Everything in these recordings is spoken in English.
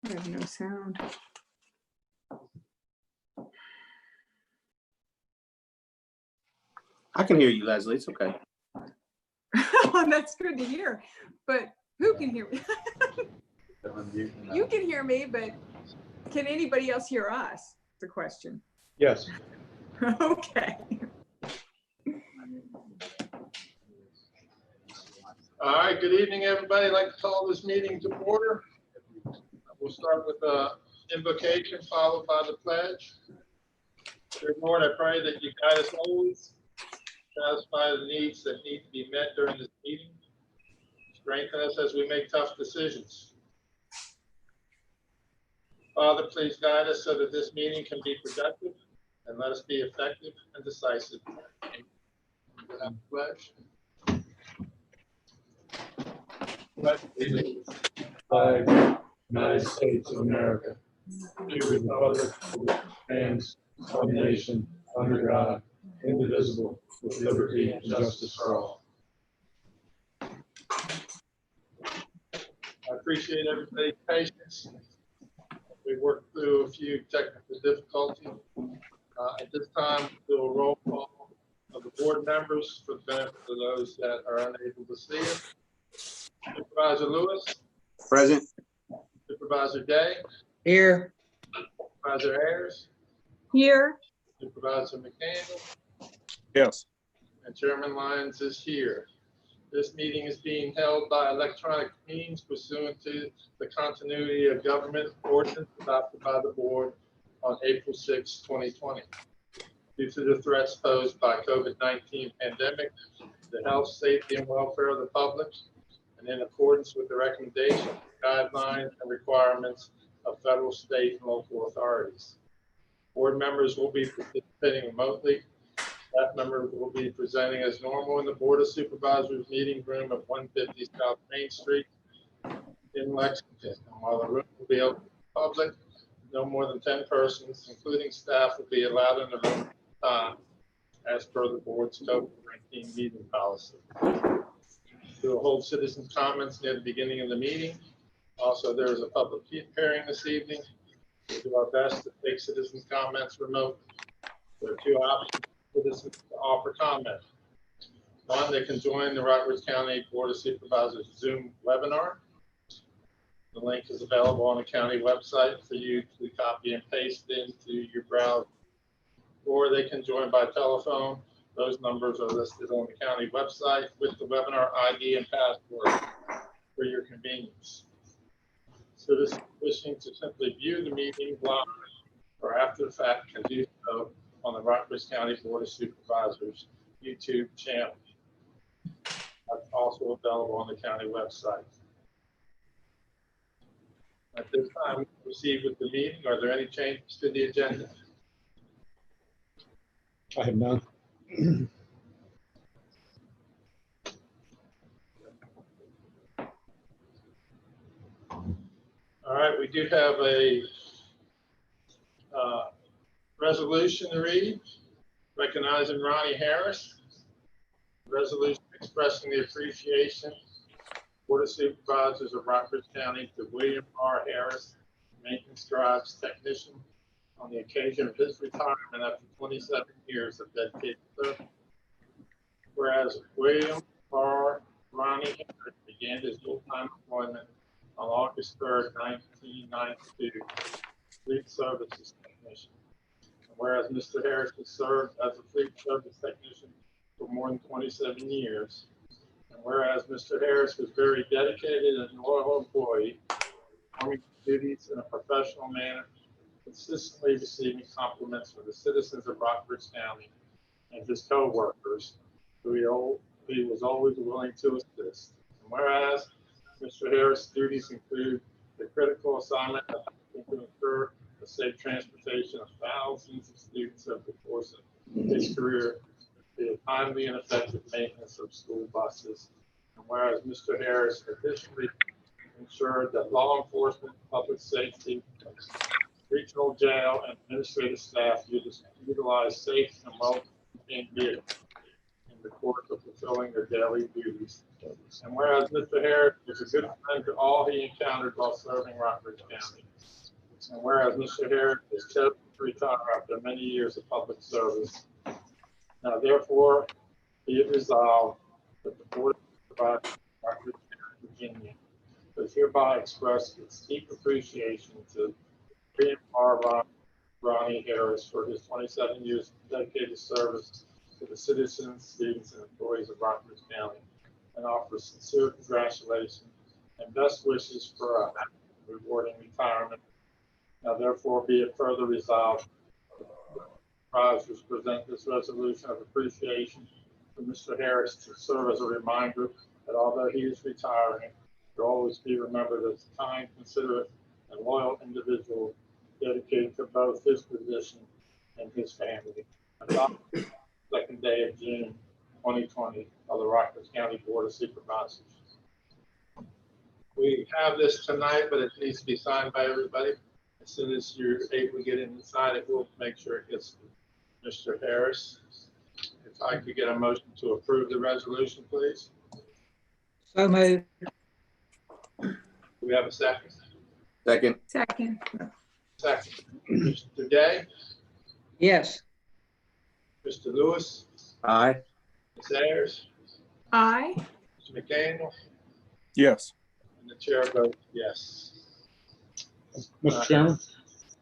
I have no sound. I can hear you, Leslie. It's okay. That's good to hear. But who can hear me? You can hear me, but can anybody else hear us? The question. Yes. Okay. All right, good evening, everybody. I'd like to call this meeting to order. We'll start with the invocation followed by the pledge. Dear Lord, I pray that you guide us always, satisfy the needs that need to be met during this meeting. Strengthen us as we make tough decisions. Father, please guide us so that this meeting can be productive and let us be effective and decisive. We'll have the pledge. Flag, United States of America, to the republic which stands one nation under God, indivisible, with liberty and justice for all. I appreciate everybody's patience. We worked through a few technical difficulties. At this time, we'll do a roll call of the board members for the benefit of those that are unable to see it. Supervisor Lewis. Present. Supervisor Day. Here. Supervisor Ayers. Here. Supervisor McDaniel. Yes. And Chairman Lyons is here. This meeting is being held by electronic means pursuant to the Continuity of Government Ordinance adopted by the board on April 6, 2020. Due to the threats posed by COVID-19 pandemic, the health, safety, and welfare of the public, and in accordance with the recommendations, guidelines, and requirements of federal, state, and local authorities. Board members will be participating remotely. Staff members will be presenting as normal in the Board of Supervisors meeting room at 150 South Main Street in Lexington. And while the room will be open to the public, no more than 10 persons, including staff, will be allowed in the room at a time as per the board's COVID-19 meeting policy. We will hold citizen comments near the beginning of the meeting. Also, there is a public hearing this evening. We'll do our best to take citizen comments remotely. There are two options for citizens to offer comment. One, they can join the Rockford County Board of Supervisors Zoom webinar. The link is available on the county website for you to copy and paste into your browser. Or they can join by telephone. Those numbers are listed on the county website with the webinar ID and password for your convenience. Citizens wishing to simply view the meeting live or after the fact can do so on the Rockford County Board of Supervisors YouTube channel. That's also available on the county website. At this time, we proceed with the meeting. Are there any changes to the agenda? I have none. All right, we do have a resolution to read, recognizing Ronnie Harris. Resolution expressing the appreciation Board of Supervisors of Rockford County to William R. Harris, maintenance drives technician, on the occasion of his retirement after 27 years of dedicated service. Whereas William R. Ronnie Harris began his full-time employment on August 3rd, 1992, fleet services technician. And whereas Mr. Harris has served as a fleet service technician for more than 27 years, and whereas Mr. Harris was very dedicated and loyal employee, performing duties in a professional manner, consistently receiving compliments from the citizens of Rockford County and his co-workers, who he was always willing to assist. And whereas Mr. Harris' duties include the critical assignment of helping to ensure the safe transportation of thousands of students over the course of his career, the timely and effective maintenance of school buses. And whereas Mr. Harris additionally ensured that law enforcement, public safety, regional jail, and administrative staff utilize safe and well-maintained vehicles. And the course of fulfilling their daily duties. And whereas Mr. Harris was a good friend to all he encountered while serving Rockford County. And whereas Mr. Harris is chosen to retire after many years of public service. Now therefore, be it resolved that the Board of Supervisors of Rockford County, Virginia, does hereby express its deep appreciation to Ronnie Harris for his 27 years of dedicated service to the citizens, students, and employees of Rockford County, and offers sincere congratulations and best wishes for a happy, rewarding retirement. Now therefore be it further resolved, the supervisors present this resolution of appreciation for Mr. Harris to serve as a reminder that although he is retiring, he'll always be remembered as a kind, considerate, and loyal individual dedicated to both his position and his family. Adopted second day of June 2020 of the Rockford County Board of Supervisors. We have this tonight, but it needs to be signed by everybody. As soon as you're able to get it inside, it will make sure it gets to Mr. Harris. If I could get a motion to approve the resolution, please. So moved. Do we have a second? Second. Second. Second. Mr. Day, Yes. Mr. Lewis, Aye. Ms. Ayers, Aye. Mr. McDaniel, Yes. and the chair votes yes. Mr. Chairman,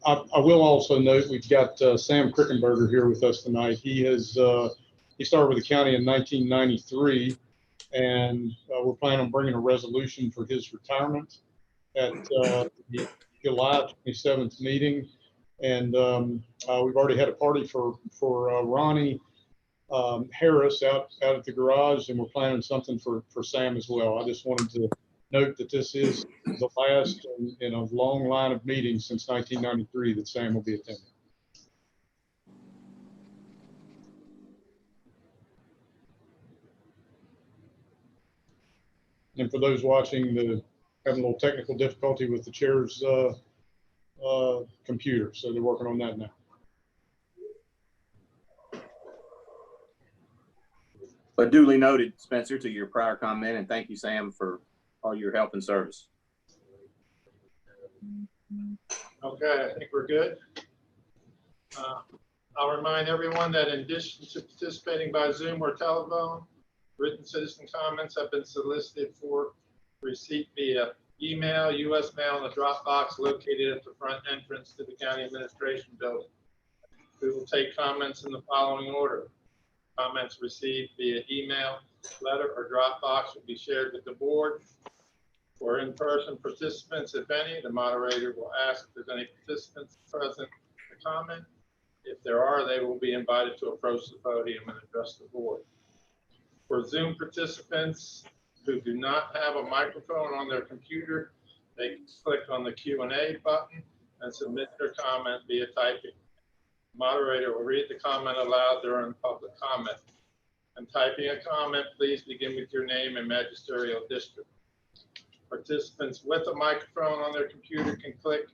I will also note we've got Sam Krickenberger here with us tonight. He started with the county in 1993, and we're planning on bringing a resolution for his retirement at the July 27th meeting. And we've already had a party for Ronnie Harris out at the garage, and we're planning something for Sam as well. I just wanted to note that this is the last in a long line of meetings since 1993 that Sam will be attending. And for those watching, having a little technical difficulty with the chair's computer, so they're working on that now. But duly noted, Spencer, to your prior comment, and thank you, Sam, for all your help and service. Okay, I think we're good. I'll remind everyone that in addition to participating by Zoom or telephone, written citizen comments have been solicited for receipt via email, U.S. mail, and a drop box located at the front entrance to the county administration building. We will take comments in the following order. Comments received via email, letter, or drop box will be shared with the board. For in-person participants, if any, the moderator will ask if there's any participants present to comment. If there are, they will be invited to approach the podium and address the board. For Zoom participants who do not have a microphone on their computer, they can click on the Q&A button and submit their comment via typing. The moderator will read the comment aloud during public comment. When typing a comment, please begin with your name and magisterial district. Participants with a microphone on their computer can click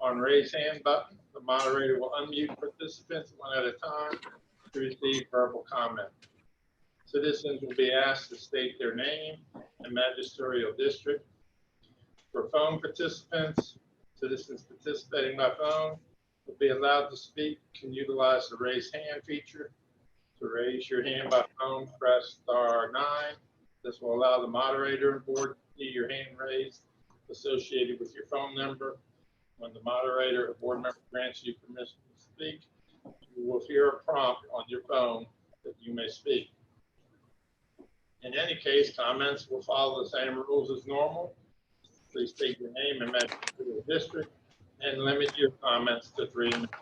on raise hand button. The moderator will unmute participants one at a time to receive verbal comment. Citizens will be asked to state their name and magisterial district. For phone participants, citizens participating by phone will be allowed to speak, can utilize the raise hand feature. To raise your hand by phone, press *9. This will allow the moderator and board to see your hand raised associated with your phone number. When the moderator or board member grants you permission to speak, you will hear a prompt on your phone that you may speak. In any case, comments will follow the same rules as normal. Please state your name and magisterial district and limit your comments to 3 minutes.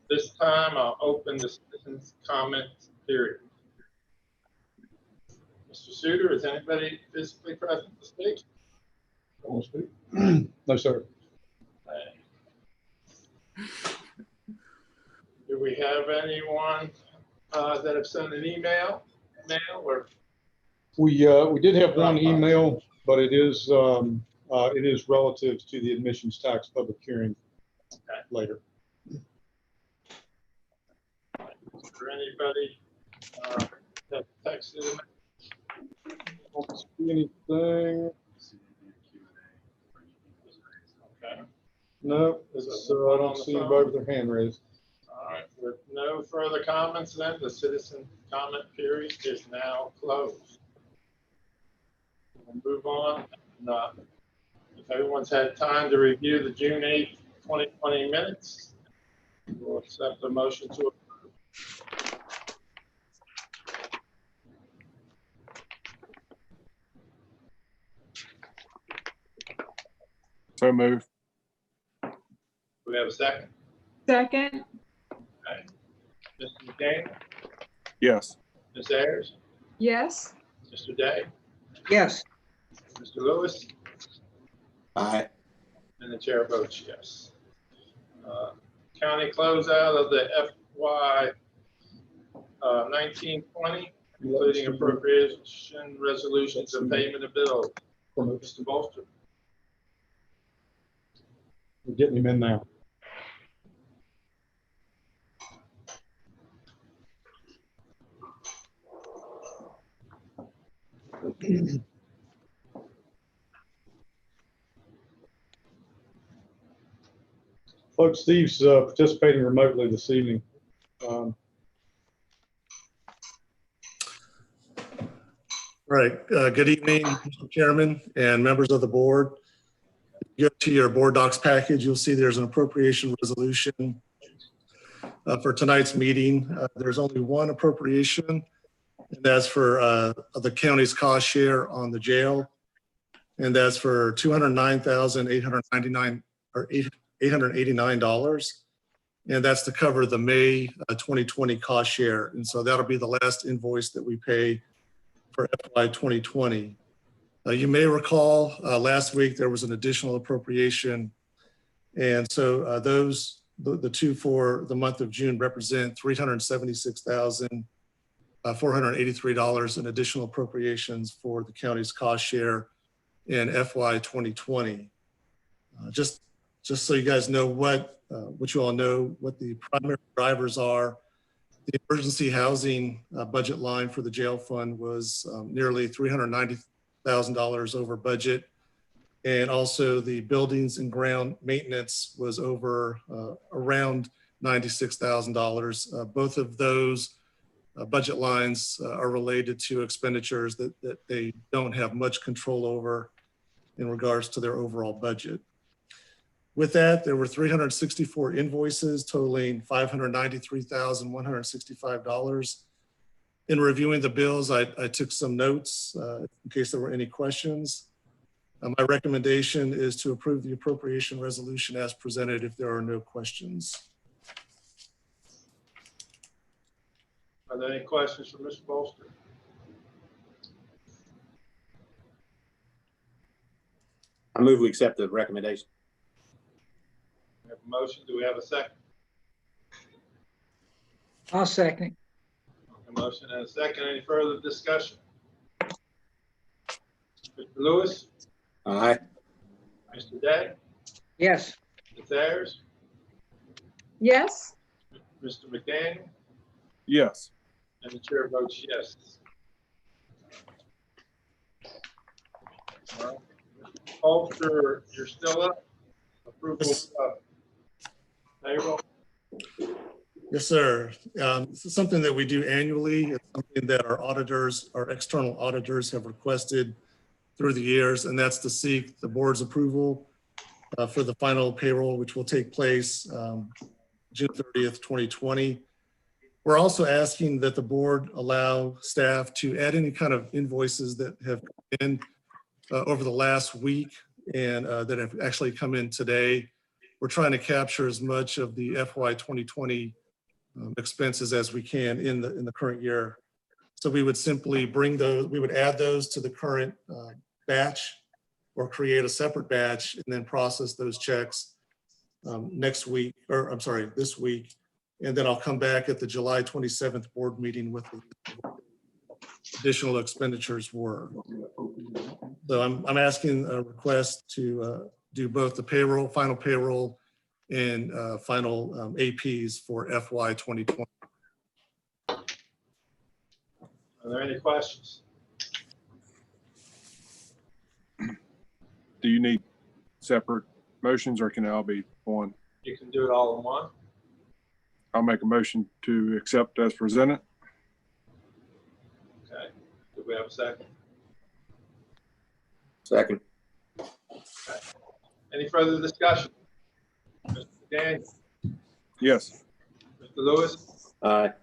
This time, I'll open the citizens' comments period. Mr. Suter, is anybody physically present to speak? No, sir. Do we have anyone that have sent an email? Or We did have one email, but it is relative to the admissions tax public hearing later. is there anybody That text is don't see anything. Okay. No, it's, I don't see anybody with their hand raised. All right, with no further comments, then the citizen comment period is now closed. We'll move on. If everyone's had time to review the June 8th, 2020 minutes, we'll accept the motion to approve. So moved. Do we have a second? Second, Okay. Mr. McDaniel, Yes. Ms. Ayers, yes. Mr. Day, yes, Mr. Lewis, Aye. and the chair votes yes. County closeout of the FY 1920, including appropriation resolutions and payment of bills. Mr. Bolster. We're getting him in now. Folks, Steve's participating remotely this evening. Right. Good evening, Mr. Chairman and members of the board. If you go to your board docs package, you'll see there's an appropriation resolution for tonight's meeting. There's only one appropriation, and that's for the county's cost share on the jail. And that's for $209,899 or $889. And that's to cover the May 2020 cost share. And so that'll be the last invoice that we pay for FY 2020. You may recall last week there was an additional appropriation. And so the two for the month of June represent $376,483 in additional appropriations for the county's cost share in FY 2020. Just so you guys know what you all know, what the primary drivers are. The emergency housing budget line for the jail fund was nearly $390,000 over budget. And also the buildings and ground maintenance was over around $96,000. Both of those budget lines are related to expenditures that they don't have much control over in regards to their overall budget. With that, there were 364 invoices totaling $593,165. In reviewing the bills, I took some notes in case there were any questions. My recommendation is to approve the appropriation resolution as presented if there are no questions. Are there any questions for Mr. Bolster? I move we accept the recommendation. We have a motion. Do we have a second? I'll second. A motion and a second. Any further discussion? Mr. Lewis, Aye. Mr. Day, Yes, Ms. Ayers, Yes, Mr. McDaniel, Yes. and the chair votes yes. Well, Mr. Bolster, you're still up. Approval of payroll. Yes, sir. This is something that we do annually. It's something that our auditors, our external auditors have requested through the years, and that's to seek the board's approval for the final payroll, which will take place June 30th, 2020. We're also asking that the board allow staff to add any kind of invoices that have come in over the last week and that have actually come in today. We're trying to capture as much of the FY 2020 expenses as we can in the current year. So we would simply bring those, we would add those to the current batch or create a separate batch and then process those checks next week, or I'm sorry, this week. And then I'll come back at the July 27th board meeting with the additional expenditures were. So I'm asking a request to do both the payroll, final payroll, and final APs for FY 2020. Are there any questions? Do you need separate motions or can it all be one? You can do it all in one. I'll make a motion to accept as presented. Okay. Do we have a second? Second. Any further discussion? Mr. McDaniel, Yes. Mr. Lewis, Aye.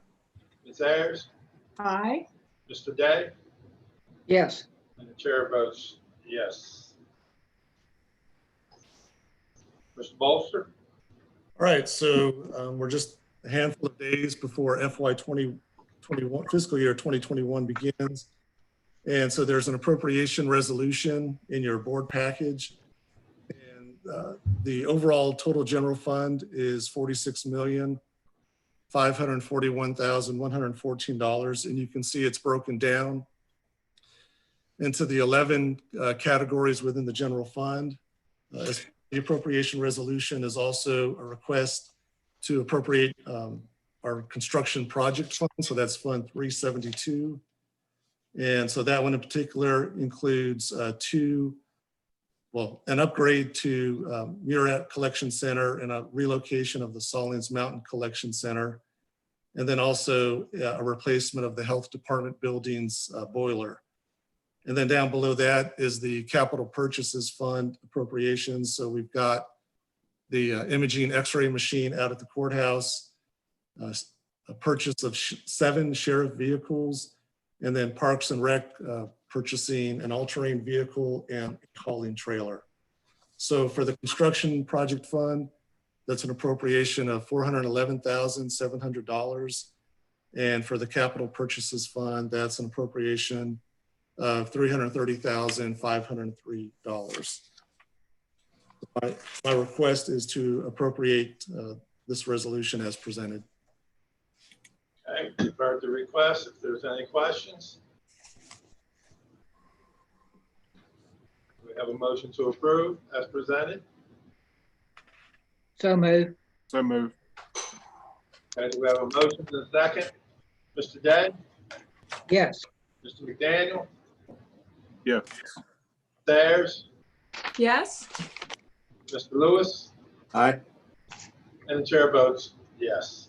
Ms. Ayers, Aye. Mr. Day, yes, and the chair votes yes. Mr. Bolster? All right, so we're just a handful of days before FY 2021, fiscal year 2021 begins. And so there's an appropriation resolution in your board package. And the overall total general fund is $46,541,114. And you can see it's broken down into the 11 categories within the general fund. The appropriation resolution is also a request to appropriate our construction project fund. So that's Fund 372. And so that one in particular includes an upgrade to Murat Collection Center and a relocation of the Solins Mountain Collection Center. And then also a replacement of the Health Department building's boiler. And then down below that is the Capital Purchases Fund appropriations. So we've got the imaging X-ray machine out at the courthouse, a purchase of 7 sheriff vehicles, and then Parks and Rec purchasing an all-terrain vehicle and a hauling trailer. So for the construction project fund, that's an appropriation of $411,700. And for the capital purchases fund, that's an appropriation of $330,503. My request is to appropriate this resolution as presented. Okay, you've heard the request. If there's any questions, we have a motion to approve as presented. so moved, So moved. Okay, do we have a motion and a second? Mr. Day, yes, Mr. McDaniel, Yes. Sayers, Yes. Mr. Lewis, Aye. and the chair votes yes.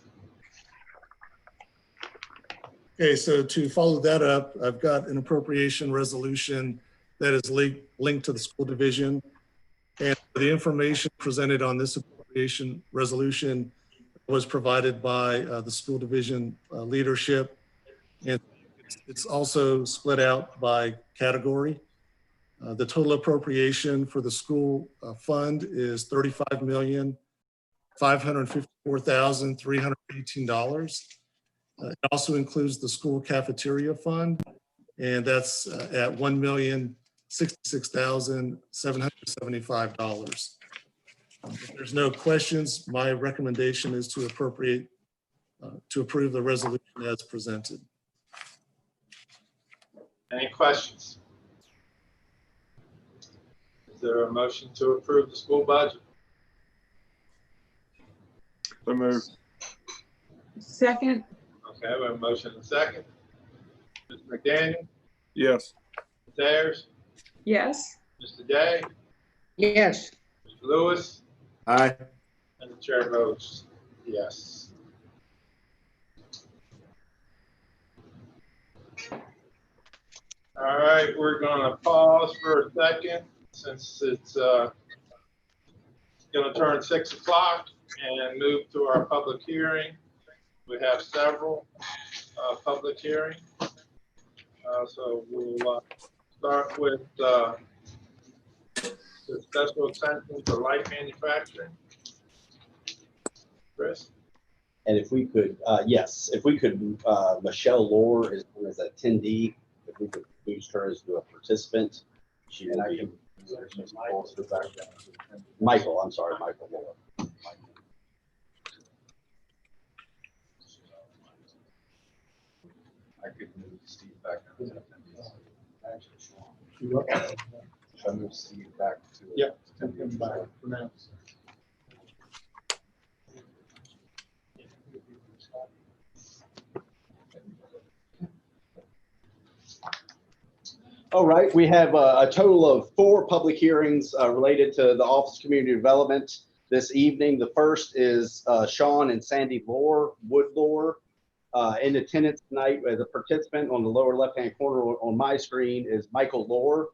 Okay, so to follow that up, I've got an appropriation resolution that is linked to the school division. And the information presented on this appropriation resolution was provided by the school division leadership. And it's also split out by category. The total appropriation for the school fund is $35,554,318. It also includes the school cafeteria fund, and that's at $1,066,775. If there's no questions, my recommendation is to approve the resolution as presented. Any questions? Is there a motion to approve the school budget? So moved. Second. Okay, we have a motion and a second. Mr. McDaniel, Yes. Ms. Ayers, Yes. Mr. Day, yes, Mr. Lewis, Aye. and the chair votes yes. All right, we're gonna pause for a second since it's gonna turn 6 o'clock and move to our public hearing. We have several public hearings. So we'll start with the special exemption for light manufacturing. Chris? And if we could, yes, if we could, Michelle Lohr is an attendee. If we could boost her as to a participant, she would be. Michael, I'm sorry, Michael Lohr. I could move Steve back. Should I move Steve back to? Yeah, him back for now. All right, we have a total of 4 public hearings related to the Office of Community Development this evening. The first is Sean and Sandy Woodlore. In attendance tonight as a participant on the lower left-hand corner on my screen is Michael Lohr.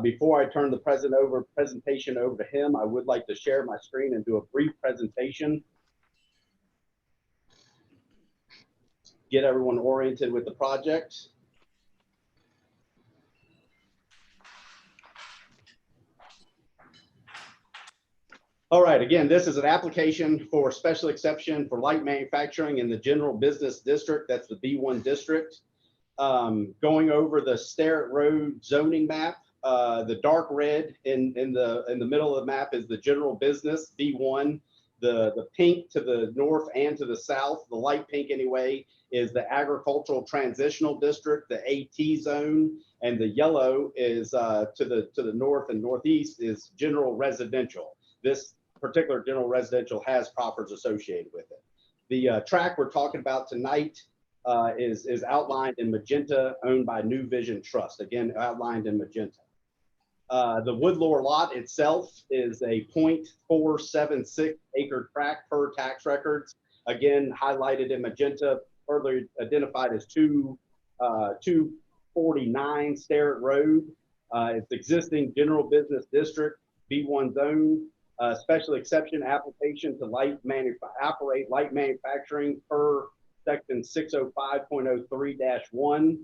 Before I turn the presentation over to him, I would like to share my screen and do a brief presentation. Get everyone oriented with the project. All right, again, this is an application for special exception for light manufacturing in the general business district. That's the B1 district. Going over the Sterrett Road zoning map, the dark red in the middle of the map is the general business, B1. The pink to the north and to the south, the light pink anyway, is the agricultural transitional district, the AT zone, and the yellow is to the north and northeast is general residential. This particular general residential has properties associated with it. The tract we're talking about tonight is outlined in magenta, owned by New Vision Trust, again, outlined in magenta. The Woodlore lot itself is a 0.476 acre tract per tax records, again, highlighted in magenta, further identified as 249 Sterrett Road. It's existing general business district, B1 zone. Special exception application to operate light manufacturing per section 605.03-1.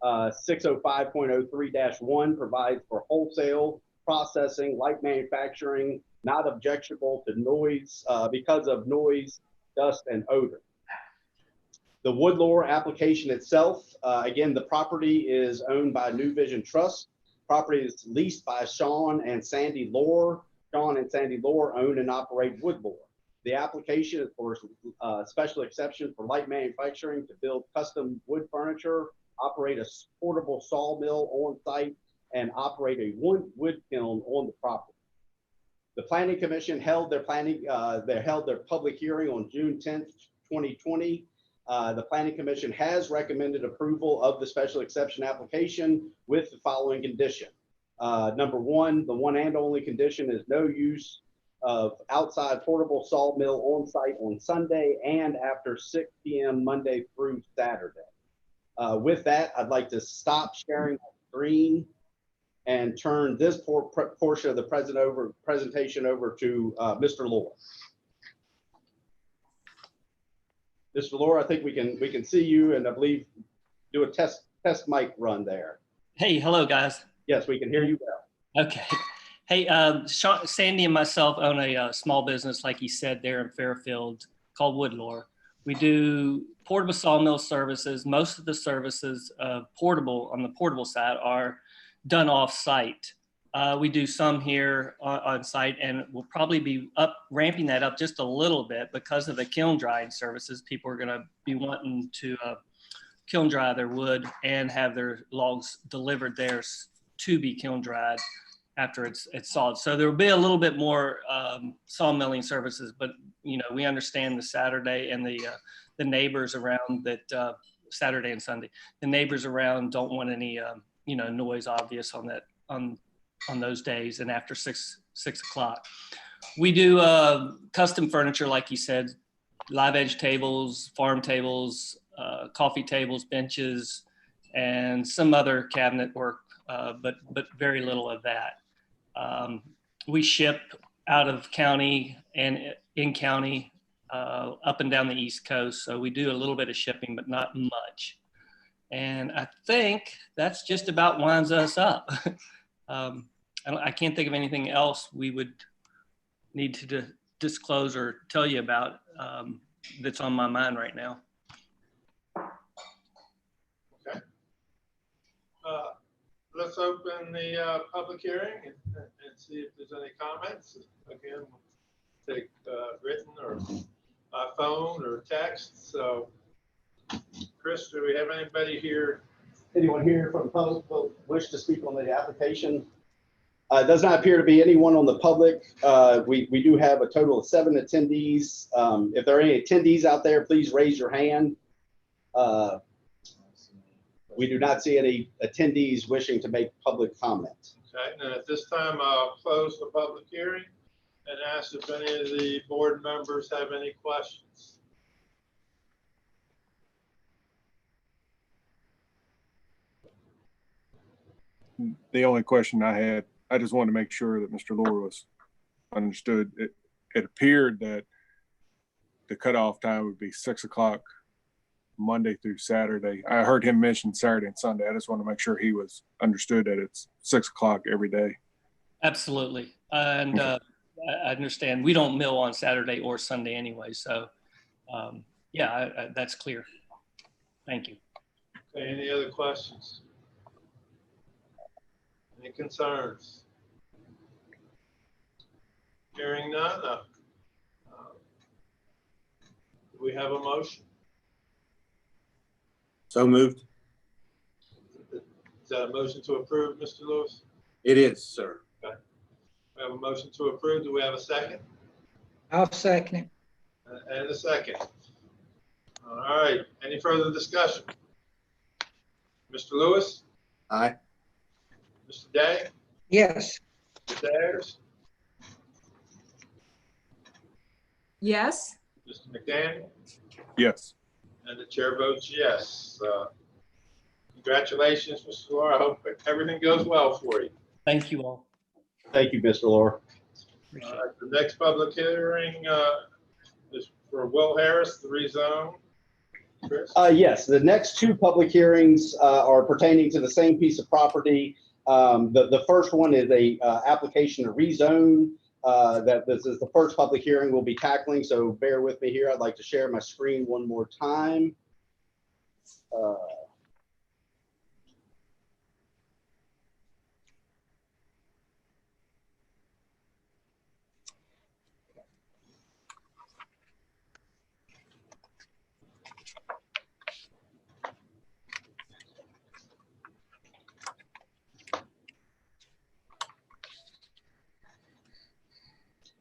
605.03-1 provides for wholesale processing, light manufacturing, not objectionable to noise because of noise, dust, and odor. The Woodlore application itself, again, the property is owned by New Vision Trust. Property is leased by Sean and Sandy Lohr. Sean and Sandy Lohr own and operate Woodlore. The application is for special exception for light manufacturing to build custom wood furniture, operate a portable sawmill on site, and operate a wood kiln on the property. The Planning Commission held their public hearing on June 10th, 2020. The Planning Commission has recommended approval of the special exception application with the following condition. Number 1, the one and only condition is no use of outside portable sawmill on site on Sunday and after 6 p.m. Monday through Saturday. With that, I'd like to stop sharing my screen and turn this portion of the presentation over to Mr. Lohr. Mr. Lohr, I think we can see you, and I believe do a test mic run there. Hey, hello guys. Yes, we can hear you well. Okay. Hey, Sandy and myself own a small business, like he said, there in Fairfield called Woodlore. We do portable sawmill services. Most of the services on the portable side are done off site. We do some here on site, and we'll probably be ramping that up just a little bit because of the kiln drying services. People are gonna be wanting to kiln dry their wood and have their logs delivered there to be kiln dried after it's sawed. So there will be a little bit more sawmilling services, but you know, we understand the Saturday and the neighbors around that Saturday and Sunday, the neighbors around don't want any you know, noise obvious on those days and after 6 o'clock. We do custom furniture, like you said, live edge tables, farm tables, coffee tables, benches, and some other cabinet work, but very little of that. We ship out of county and in county, up and down the East Coast. So we do a little bit of shipping, but not much. And I think that's just about winds us up. I can't think of anything else we would need to disclose or tell you about that's on my mind right now. Okay. Let's open the public hearing and see if there's any comments. Again, we'll take written or phone or text. So, Chris, do we have anybody here? Anyone here from the public wish to speak on the application? It does not appear to be anyone on the public. We do have a total of 7 attendees. If there are any attendees out there, please raise your hand. We do not see any attendees wishing to make public comment. Okay, and at this time, I'll close the public hearing and ask if any of the board members have any questions. The only question I had, I just wanted to make sure that Mr. Lore was understood. It appeared that the cutoff time would be 6 o'clock Monday through Saturday. I heard him mention Saturday and Sunday. I just want to make sure he was understood that it's 6 o'clock every day. Absolutely. And I understand we don't mill on Saturday or Sunday anyway. So yeah, that's clear. Thank you. Okay, any other questions? Any concerns? Hearing none. Do we have a motion? So moved. Is that a motion to approve, Mr. Lewis? It is, sir. Okay. We have a motion to approve. Do we have a second? I'll second it. And a second. All right. Any further discussion? Mr. Lewis? Aye. Mr. Day? Yes. Mr. Ayers? Yes. Mr. McDaniel? Yes. And the chair votes yes. Congratulations, Mr. Lore. I hope everything goes well for you. Thank you all. Thank you, Mr. Lore. The next public hearing is for Will Harris, the rezone. Chris? Yes, the next two public hearings are pertaining to the same piece of property. The first one is a application to rezone. This is the first public hearing we'll be tackling, so bear with me here. I'd like to share my screen one more time.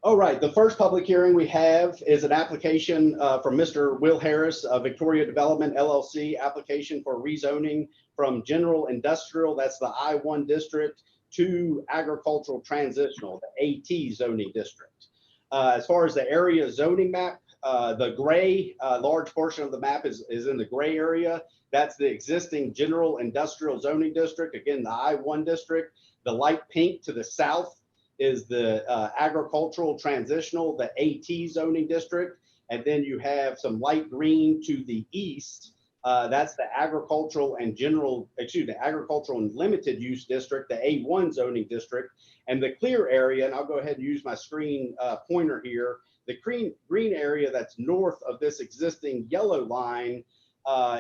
All right, the first public hearing we have is an application from Mr. Will Harris of Victoria Development LLC, application for rezoning from general industrial, that's the I-1 district, to agricultural transitional, the AT zoning district. As far as the area zoning map, the gray, large portion of the map is in the gray area. That's the existing general industrial zoning district, again, the I-1 district. The light pink to the south is the agricultural transitional, the AT zoning district. And then you have some light green to the east. That's the agricultural and agricultural and limited use district, the A1 zoning district. And the clear area, and I'll go ahead and use my screen pointer here, the green area that's north of this existing yellow line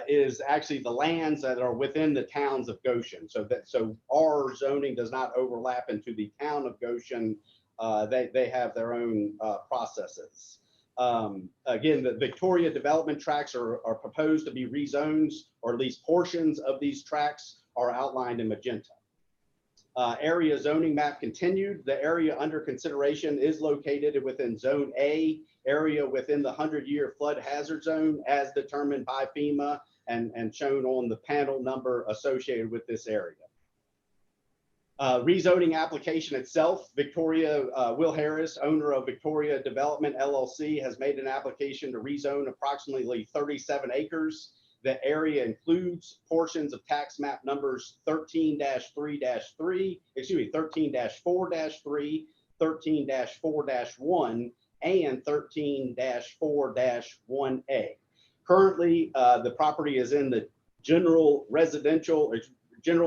is actually the lands that are within the towns of Goshen. So our zoning does not overlap into the town of Goshen. They have their own processes. Again, the Victoria development tracts are proposed to be rezoned, or at least portions of these tracts are outlined in magenta. Area zoning map continued. The area under consideration is located within Zone A, area within the 100-year flood hazard zone as determined by FEMA and shown on the panel number associated with this area. Rezoning application itself, Will Harris, owner of Victoria Development LLC, has made an application to rezone approximately 37 acres. The area includes portions of tax map numbers 13-3-3, 13-4-3, 13-4-1, and 13-4-1A. Currently, the property is in the general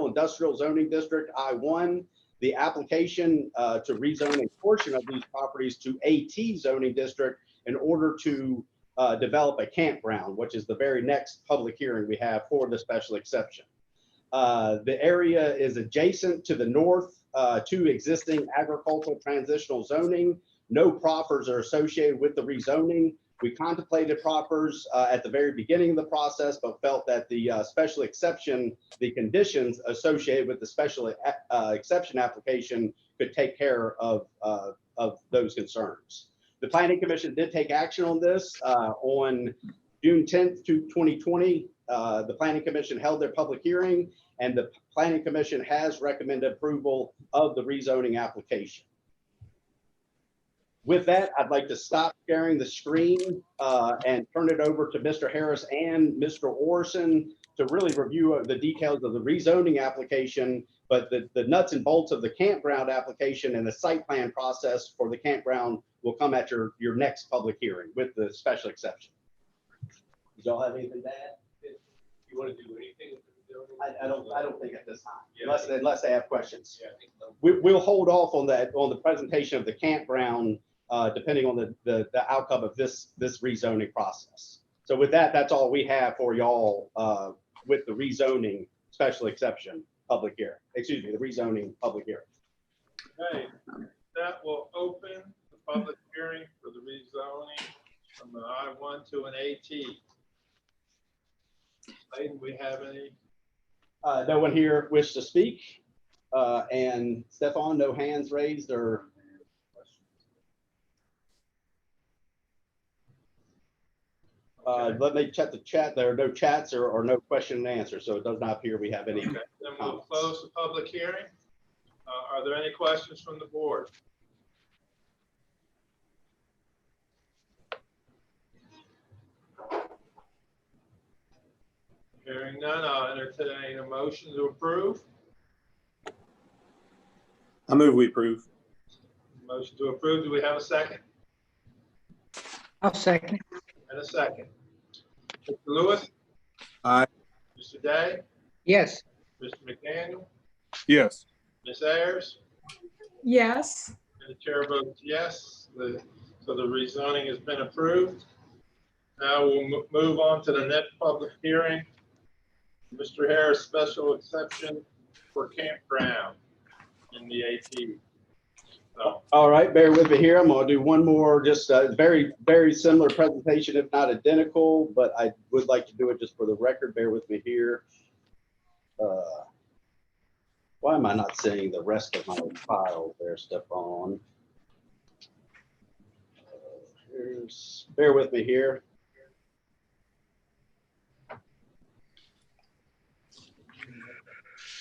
industrial zoning district, I-1. The application to rezone a portion of these properties to AT zoning district in order to develop a campground, which is the very next public hearing we have for the special exception. The area is adjacent to the north to existing agricultural transitional zoning. No proffers are associated with the rezoning. We contemplated proffers at the very beginning of the process, but felt that the special exception, the conditions associated with the special exception application could take care of those concerns. The Planning Commission did take action on this on June 10th to 2020, the Planning Commission held their public hearing, and the Planning Commission has recommended approval of the rezoning application. With that, I'd like to stop sharing the screen and turn it over to Mr. Harris and Mr. Orson to really review the details of the rezoning application, but the nuts and bolts of the campground application and the site plan process for the campground will come at your next public hearing with the special exception. Did y'all have anything to add? You want to do anything? I don't think at this time, Yeah. unless they have questions. Yeah, I think so. We'll hold off on that, on the presentation of the campground, depending on the outcome of this rezoning process. So with that, that's all we have for y'all with the rezoning special exception public hearing. Excuse me, the rezoning public hearing. Okay, that will open the public hearing for the rezoning from an I-1 to an AT. Clayton, we have any? No one here wish to speak. And Stefan, no hands raised or? Let me check the chat. There are no chats or no question and answer, so it does not appear we have any. Okay, then we'll close the public hearing. Are there any questions from the board? Hearing none, I'll entertain a motion to approve. I move we approve. Motion to approve. Do we have a second? I'll second. And a second. Mr. Lewis? Aye. Mr. Day? Yes. Mr. McDaniel? Yes. Ms. Ayers? Yes. And the chair votes yes. So the rezoning has been approved. Now we'll move on to the next public hearing. Mr. Harris, special exception for campground in the AT. So, All right, bear with me here. I'm going to do one more, just a very, very similar presentation, if not identical, but I would like to do it just for the record. Bear with me here. Why am I not seeing the rest of my file there, Stefan? Bear with me here.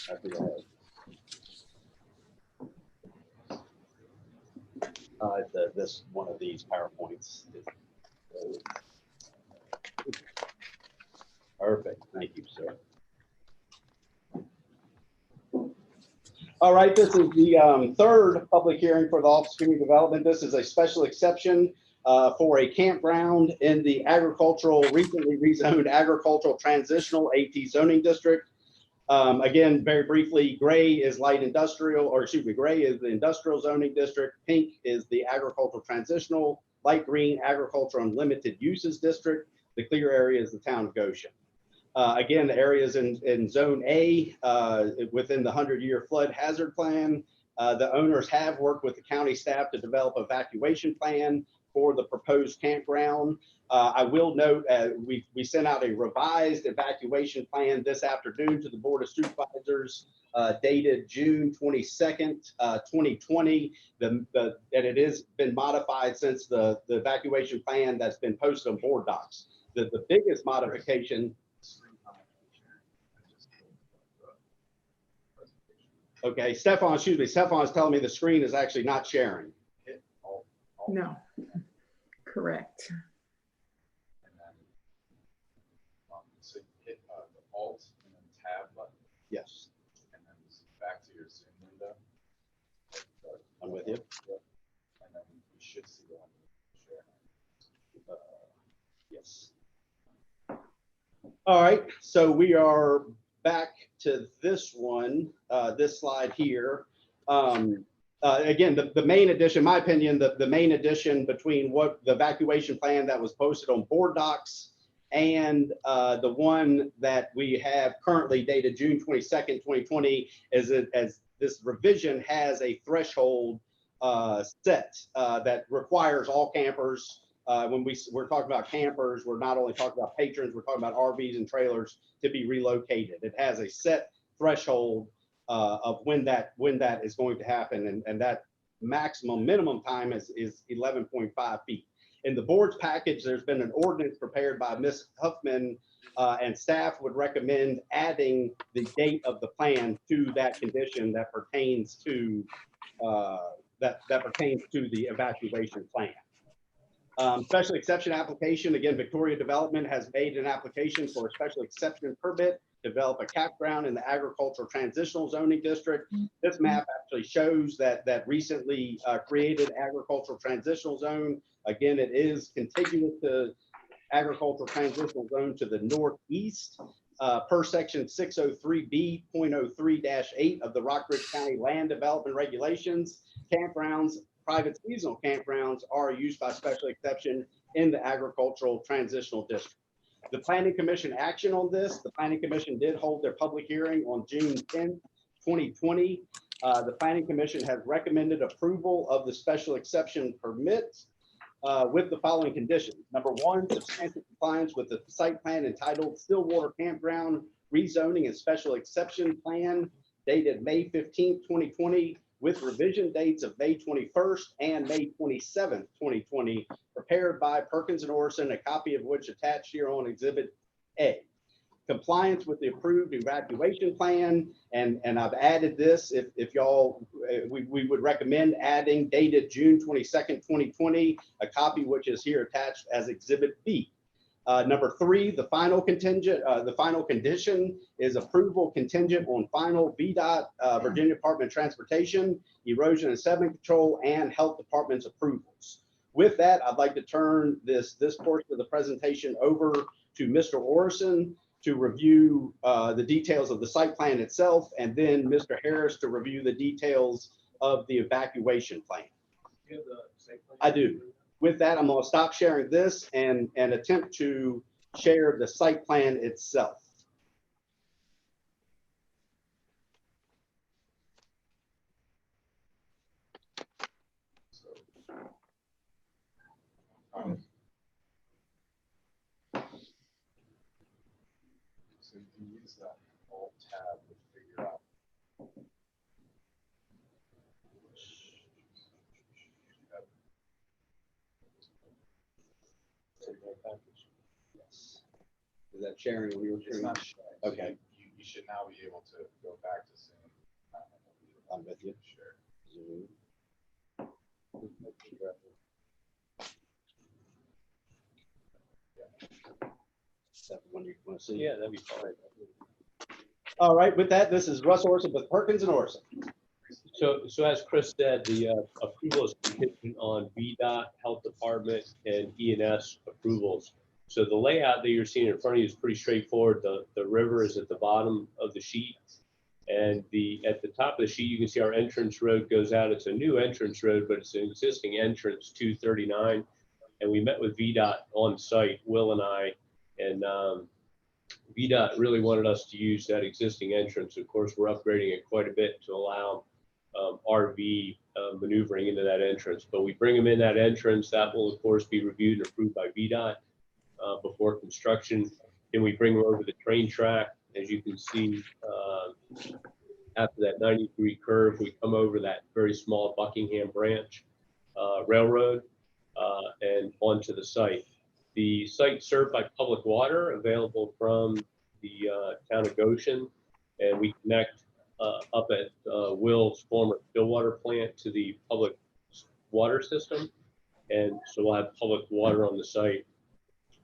I think I have this one of these PowerPoints. Perfect. Thank you, sir. All right, this is the third public hearing for the Office of Community Development. This is a special exception for a campground in the recently rezoned agricultural transitional AT zoning district. Again, very briefly, gray is light industrial, or excuse me, gray is the industrial zoning district. Pink is the agricultural transitional. Light green, agricultural and limited uses district. The clear area is the town of Goshen. Again, the areas in zone A within the 100-year flood hazard plan. The owners have worked with the county staff to develop an evacuation plan for the proposed campground. I will note we sent out a revised evacuation plan this afternoon to the Board of Supervisors dated June 22nd, 2020. And it has been modified since the evacuation plan that's been posted on board docs. The biggest modification. Okay, Stefan, excuse me, Stefan is telling me the screen is actually not sharing. No. Correct. And then, so you hit the Alt and then Tab button, Yes, and then back to your Zoom window. I'm with you. And then you should see the one share. Yes. All right, so we are back to this one, this slide here. Again, the main addition, in my opinion, the main addition between what the evacuation plan that was posted on board docs and the one that we have currently dated June 22nd, 2020, is as this revision has a threshold set that requires all campers. When we're talking about campers, we're not only talking about patrons, we're talking about RVs and trailers to be relocated. It has a set threshold of when that is going to happen, and that minimum time is 11.5 feet. In the board's package, there's been an ordinance prepared by Ms. Huffman, and staff would recommend adding the date of the plan to that condition that pertains to that pertains to the evacuation plan. Special exception application, again, Victoria Development has made an application for a special exception permit to develop a campground in the agricultural transitional zoning district. This map actually shows that recently created agricultural transitional zone. Again, it is contiguous to agricultural transitional zone to the northeast per section 603B.03-8 of the Rockford County Land Development Regulations. Campgrounds, private seasonal campgrounds are used by special exception in the agricultural transitional district. The Planning Commission action on this, the Planning Commission did hold their public hearing on June 10th, 2020. The Planning Commission has recommended approval of the special exception permit with the following conditions. Number one, substantial compliance with the site plan entitled Stillwater Campground Rezoning and Special Exception Plan dated May 15th, 2020, with revision dates of May 21st and May 27th, 2020, prepared by Perkins and Orson, a copy of which attached here on Exhibit A. Compliance with the approved evacuation plan, and I've added this, if y'all, we would recommend adding dated June 22nd, 2020, a copy which is here attached as Exhibit B. Number three, the final contingent, the final condition is approval contingent on final VDOT, Virginia Department of Transportation, Erosion and Sediment Control, and Health Department's approvals. With that, I'd like to turn this portion of the presentation over to Mr. Orson to review the details of the site plan itself, and then Mr. Harris to review the details of the evacuation plan. I do. With that, I'm going to stop sharing this and attempt to share the site plan itself. So you can use that alt tab to figure out. Yes. Is that sharing when you were It's sharing? not sharing. Okay. You should now be able to go back to Zoom. I'm with you. Sure. Zoom. Is that the one you want to see? Yeah, that'd be fine. All right, with that, this is Russ Orson with Perkins and Orson. So as Chris said, the approval is contingent on VDOT, Health Department, and E&S approvals. So the layout that you're seeing in front of you is pretty straightforward. The river is at the bottom of the sheet, and at the top of the sheet, you can see our entrance road goes out. It's a new entrance road, but it's an existing entrance 239. And we met with VDOT on site, Will and I, and VDOT really wanted us to use that existing entrance. Of course, we're upgrading it quite a bit to allow RV maneuvering into that entrance. But we bring them in that entrance. That will, of course, be reviewed and approved by VDOT before construction. Then we bring them over the train track. As you can see, after that 90-degree curve, we come over that very small Buckingham Branch Railroad and onto the site. The site served by public water available from the town of Goshen, and we connect up at Will's former Stillwater plant to the public water system, and so we'll have public water on the site.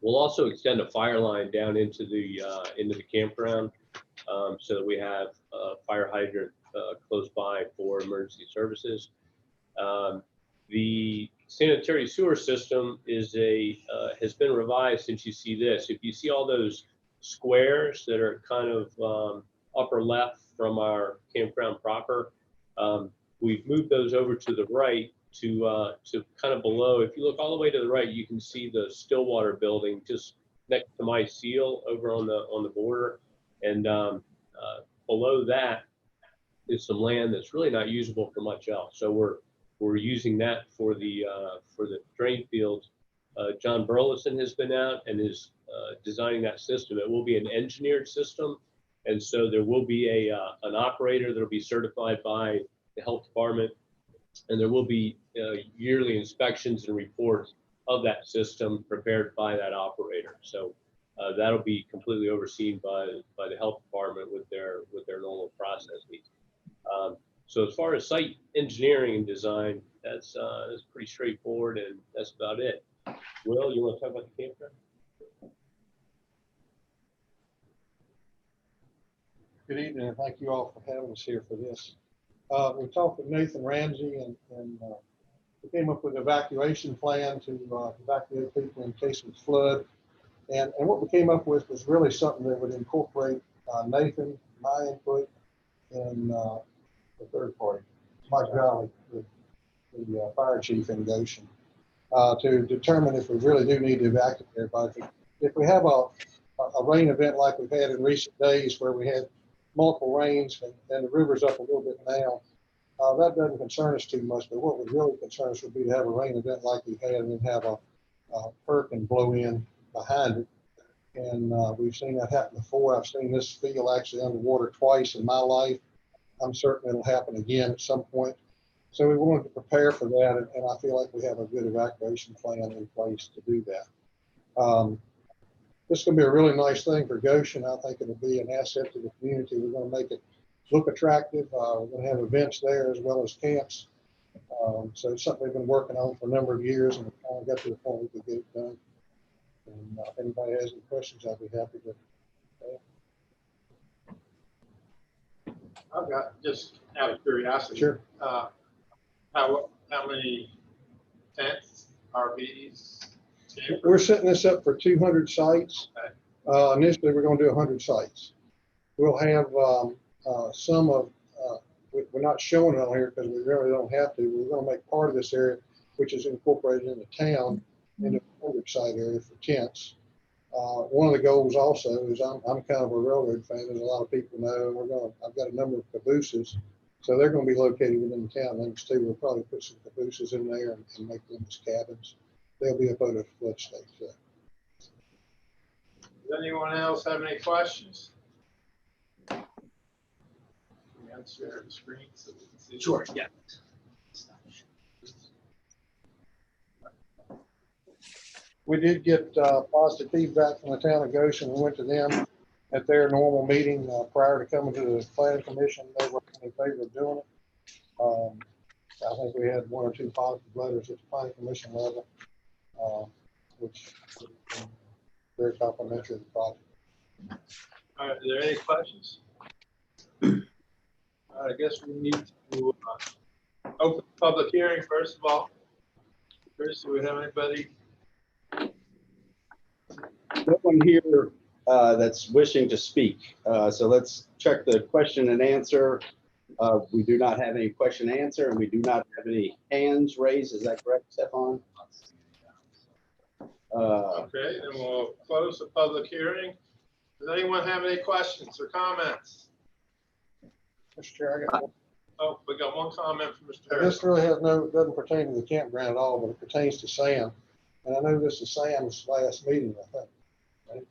We'll also extend a fire line down into the campground so that we have a fire hydrant close by for emergency services. The sanitary sewer system is has been revised since you see this. If you see all those squares that are kind of upper left from our campground proper, we've moved those over to the right to kind of below. If you look all the way to the right, you can see the Stillwater building just next to my seal over on the border, and below that is some land that's really not usable for much else. So we're using that for the drain field. John Burleson has been out and is designing that system. It will be an engineered system, and so there will be an operator that will be certified by the health department, and there will be yearly inspections and reports of that system prepared by that operator. So that'll be completely overseen by the health department with their normal processes. So as far as site engineering and design, that's pretty straightforward, and that's about it. Will, you want to talk about the campground? Good evening, and thank you all for having us here for this. We talked with Nathan Ramsey, and we came up with an evacuation plan to evacuate people in case of flood. And what we came up with was really something that would incorporate Nathan, my input, and the third party, Mike Jolly, the fire chief in Goshen, to determine if we really do need to evacuate everybody. If we have a rain event like we've had in recent days where we had multiple rains and the river's up a little bit now, that doesn't concern us too much, but what would really concern us would be to have a rain event like we had and then have a hurricane blow in behind it. And we've seen that happen before. I've seen this field actually underwater twice in my life. I'm certain it'll happen again at some point. So we wanted to prepare for that, and I feel like we have a good evacuation plan in place to do that. This is going to be a really nice thing for Goshen. I think it'll be an asset to the community. We're going to make it look attractive. We're going to have events there as well as camps. So it's something we've been working on for a number of years, and we finally got to the point we could get it done. And if anybody has any questions, I'd be happy to. I've got, just out of curiosity. Sure. How many tents, RVs? We're setting this up for 200 sites. Initially, we're going to do 100 sites. We'll have some of, we're not showing it on here because we really don't have to. We're going to make part of this area, which is incorporated into town, into a 100 site area for tents. One of the goals also is I'm kind of a railroad fan, as a lot of people know. I've got a number of cabooses, so they're going to be located within the town limits too. We'll probably put some cabooses in there and make them as cabins. They'll be up out of flood state. So. Does anyone else have any questions? Can you share the screen so we can see? Sure, yeah. We did get positive feedback from the town of Goshen. We went to them at their normal meeting prior to coming to the planning commission. They were in favor of doing it. I think we had 1 or 2 positive letters at the planning commission level, which was very complimentary of the project. All right, are there any questions? All right, I guess we need to open the public hearing first of all. Chris, do we have anybody? No one here that's wishing to speak. So let's check the question and answer. We do not have any question and answer, and we do not have any hands raised. Is that correct, Stefan? Okay, then we'll close the public hearing. Does anyone have any questions or comments? Mr. Chair, I got one. Oh, we got one comment from Mr. Harris. This really doesn't pertain to the campground at all, but it pertains to Sam. And I know this is Sam's last meeting, I think. Right?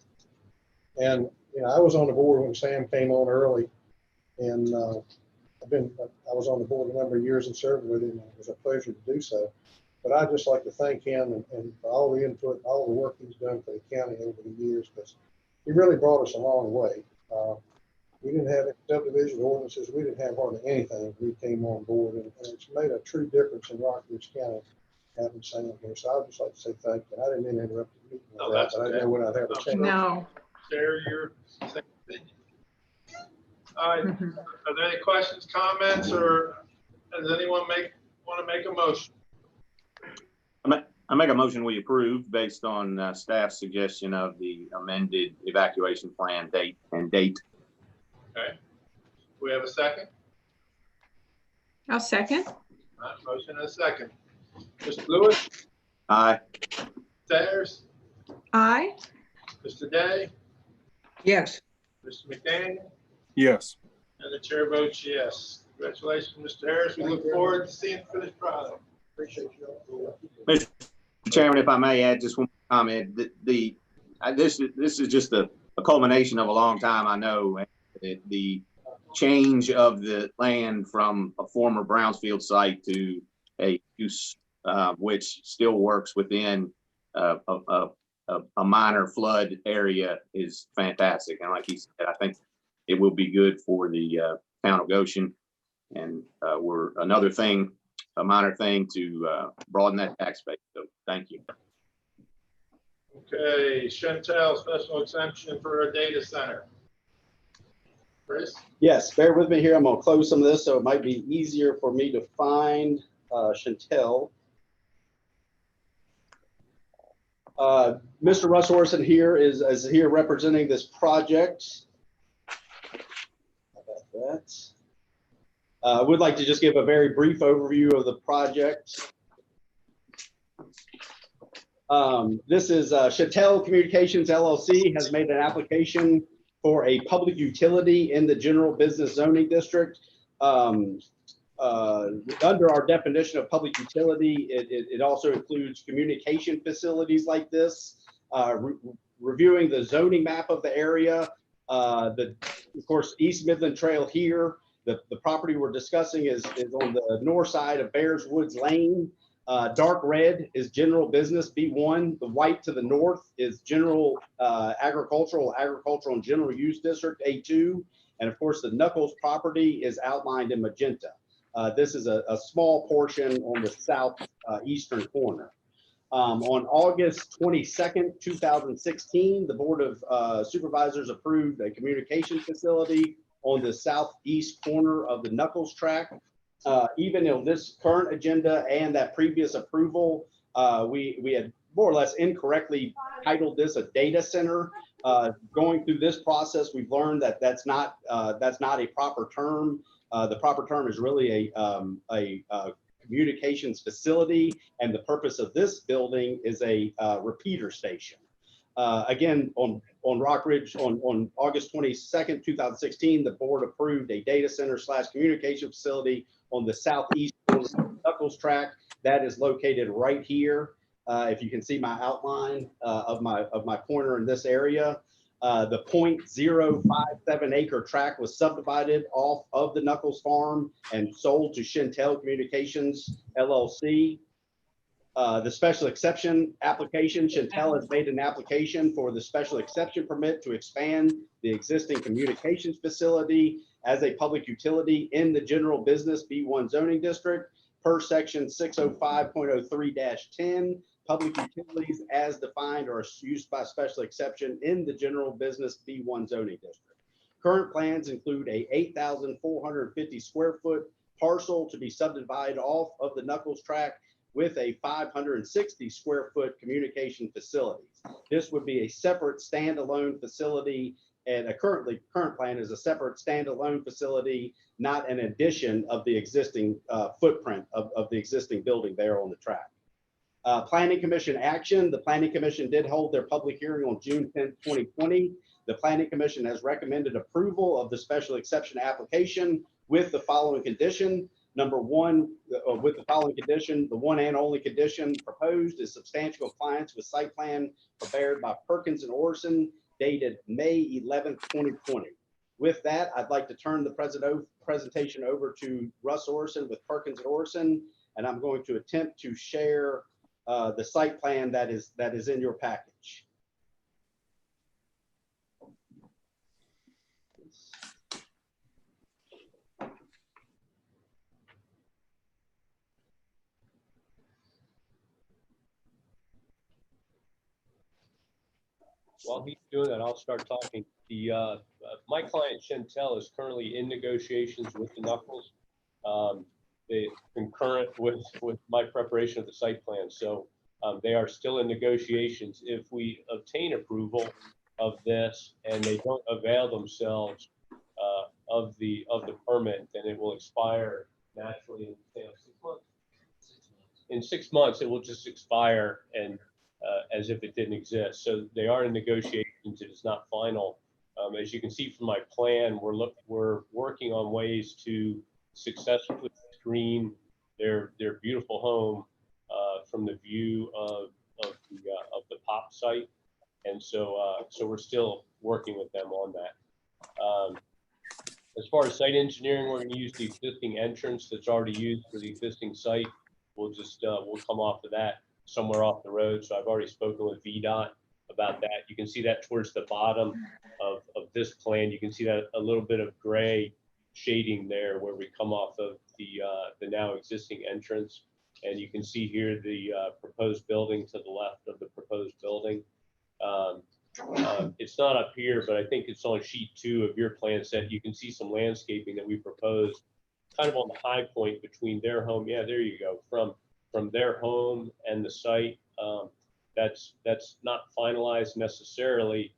And I was on the board when Sam came on early, and I was on the board a number of years and served with him, and it was a pleasure to do so. But I'd just like to thank him and for all the input, all the work he's done for the county over the years, because he really brought us a long way. We didn't have subdivision ordinances. We didn't have hardly anything when we came on board, and it's made a true difference in Rockford County having Sam here. So I'd just like to say thank you. I didn't mean to interrupt the meeting, No, but that's I didn't know when I'd have a chance. No. Share your second opinion. All right, are there any questions, comments, or does anyone want to make a motion? I make a motion we approve based on staff's suggestion of the amended evacuation plan date. Okay, we have a second? I'll second. All right, motion and a second. Mr. Lewis? Aye. Sayers? Aye. Mr. Day? Yes. Mr. McDaniel? Yes. And the chair votes yes. Congratulations, Mr. Harris. We look forward to seeing the finished product. Appreciate you all. Mr. Chairman, if I may add just one comment, this is just a culmination of a long time. I know the change of the land from a former Brownsfield site to a use which still works within a minor flood area is fantastic. And like he said, I think it will be good for the town of Goshen. And we're another thing, a minor thing to broaden that tax base. So thank you. Okay, Chantel, special exemption for a data center. Chris? Yes, bear with me here. I'm gonna close some of this so it might be easier for me to find Chantel. Mr. Russ Orson here is here representing this project. How about that? Would like to just give a very brief overview of the project. This is Chantel Communications LLC has made an application for a public utility in the general business zoning district. Under our definition of public utility, it also includes communication facilities like this, reviewing the zoning map of the area, of course, East Midland Trail here. The property we're discussing is on the north side of Bears Woods Lane. Dark red is general business B1. The white to the north is general agricultural and general use district A2. And of course, the Knuckles property is outlined in magenta. This is a small portion on the south eastern corner. On August 22nd, 2016, the Board of Supervisors approved a communication facility on the southeast corner of the Knuckles track. Even in this current agenda and that previous approval, we had more or less incorrectly titled this a data center. Going through this process, we've learned that that's not a proper term. The proper term is really a communications facility, and the purpose of this building is a repeater station. Again, on Rock Ridge, on August 22nd, 2016, the board approved a data center / communication facility on the southeast corner of the Knuckles track. That is located right here. If you can see my outline of my pointer in this area, the 0.057 acre tract was subdivided off of the Knuckles farm and sold to Chantel Communications LLC. The special exception application, Chantel has made an application for the special exception permit to expand the existing communications facility as a public utility in the general business B1 zoning district per section 605.03-10. Public utilities as defined are used by special exception in the general business B1 zoning district. Current plans include a 8,450 square foot parcel to be subdivided off of the Knuckles track with a 560 square foot communication facility. This would be a separate standalone facility, and a current plan is a separate standalone facility, not an addition of the existing footprint of the existing building there on the track. Planning Commission action. The Planning Commission did hold their public hearing on June 10th, 2020. The Planning Commission has recommended approval of the special exception application with the following condition. Number one, with the following condition, the one and only condition proposed is substantial compliance with site plan prepared by Perkins and Orson dated May 11th, 2020. With that, I'd like to turn the presentation over to Russ Orson with Perkins and Orson, and I'm going to attempt to share the site plan that is in your package. While he's doing that, I'll start talking. My client Chantel is currently in negotiations with the Knuckles. They concurrent with my preparation of the site plan, so they are still in negotiations. If we obtain approval of this and they don't avail themselves of the permit, then it will expire naturally in 6 months. In 6 months, it will just expire and as if it didn't exist. So they are in negotiations. It is not final. As you can see from my plan, we're working on ways to successfully screen their beautiful home from the view of the POP site, and so we're still working with them on that. As far as site engineering, we're going to use the existing entrance that's already used for the existing site. We'll come off of that. somewhere off the road. So I've already spoken with VDOT about that. You can see that towards the bottom of this plan. You can see that a little bit of gray shading there where we come off of the now existing entrance. And you can see here the proposed building to the left of the proposed building. It's not up here, but I think it's on sheet 2 of your plan set. You can see some landscaping that we proposed kind of on the high point between their home. Yeah, there you go. From their home and the site. That's not finalized necessarily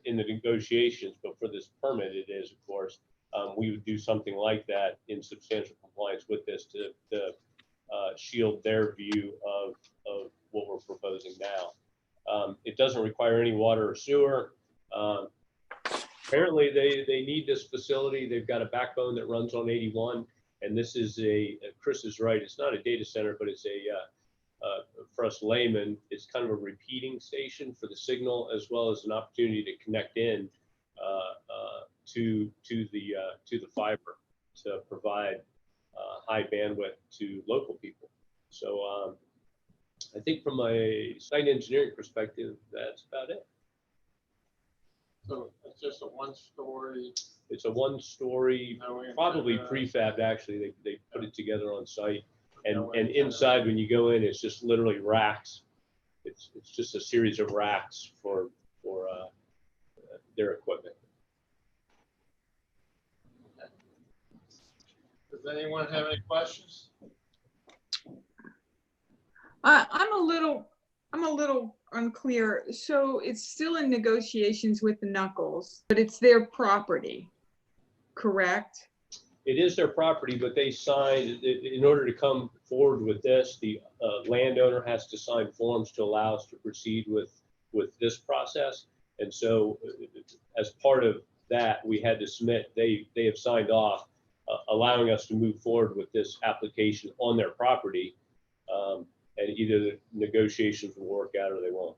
in the negotiations, but for this permit, it is, of course. We would do something like that in substantial compliance with this to shield their view of what we're proposing now. It doesn't require any water or sewer. Apparently they need this facility. They've got a backbone that runs on 81. And this is Chris is right, it's not a data center, but it's for us laymen, it's kind of a repeating station for the signal, as well as an opportunity to connect in to the fiber to provide high bandwidth to local people. So I think from a site engineering perspective, that's about it. So it's just a 1-story. It's a 1-story, probably prefabbed. Actually, they put it together on site, and inside when you go in, it's just literally racks. It's just a series of racks for their equipment. Does anyone have any questions? I'm a little unclear. So it's still in negotiations with the Knuckles, but it's their property, correct? It is their property, but they signed, in order to come forward with this, the landowner has to sign forms to allow us to proceed with this process. And so as part of that, we had to submit, they have signed off, allowing us to move forward with this application on their property. And either the negotiations will work out or they won't.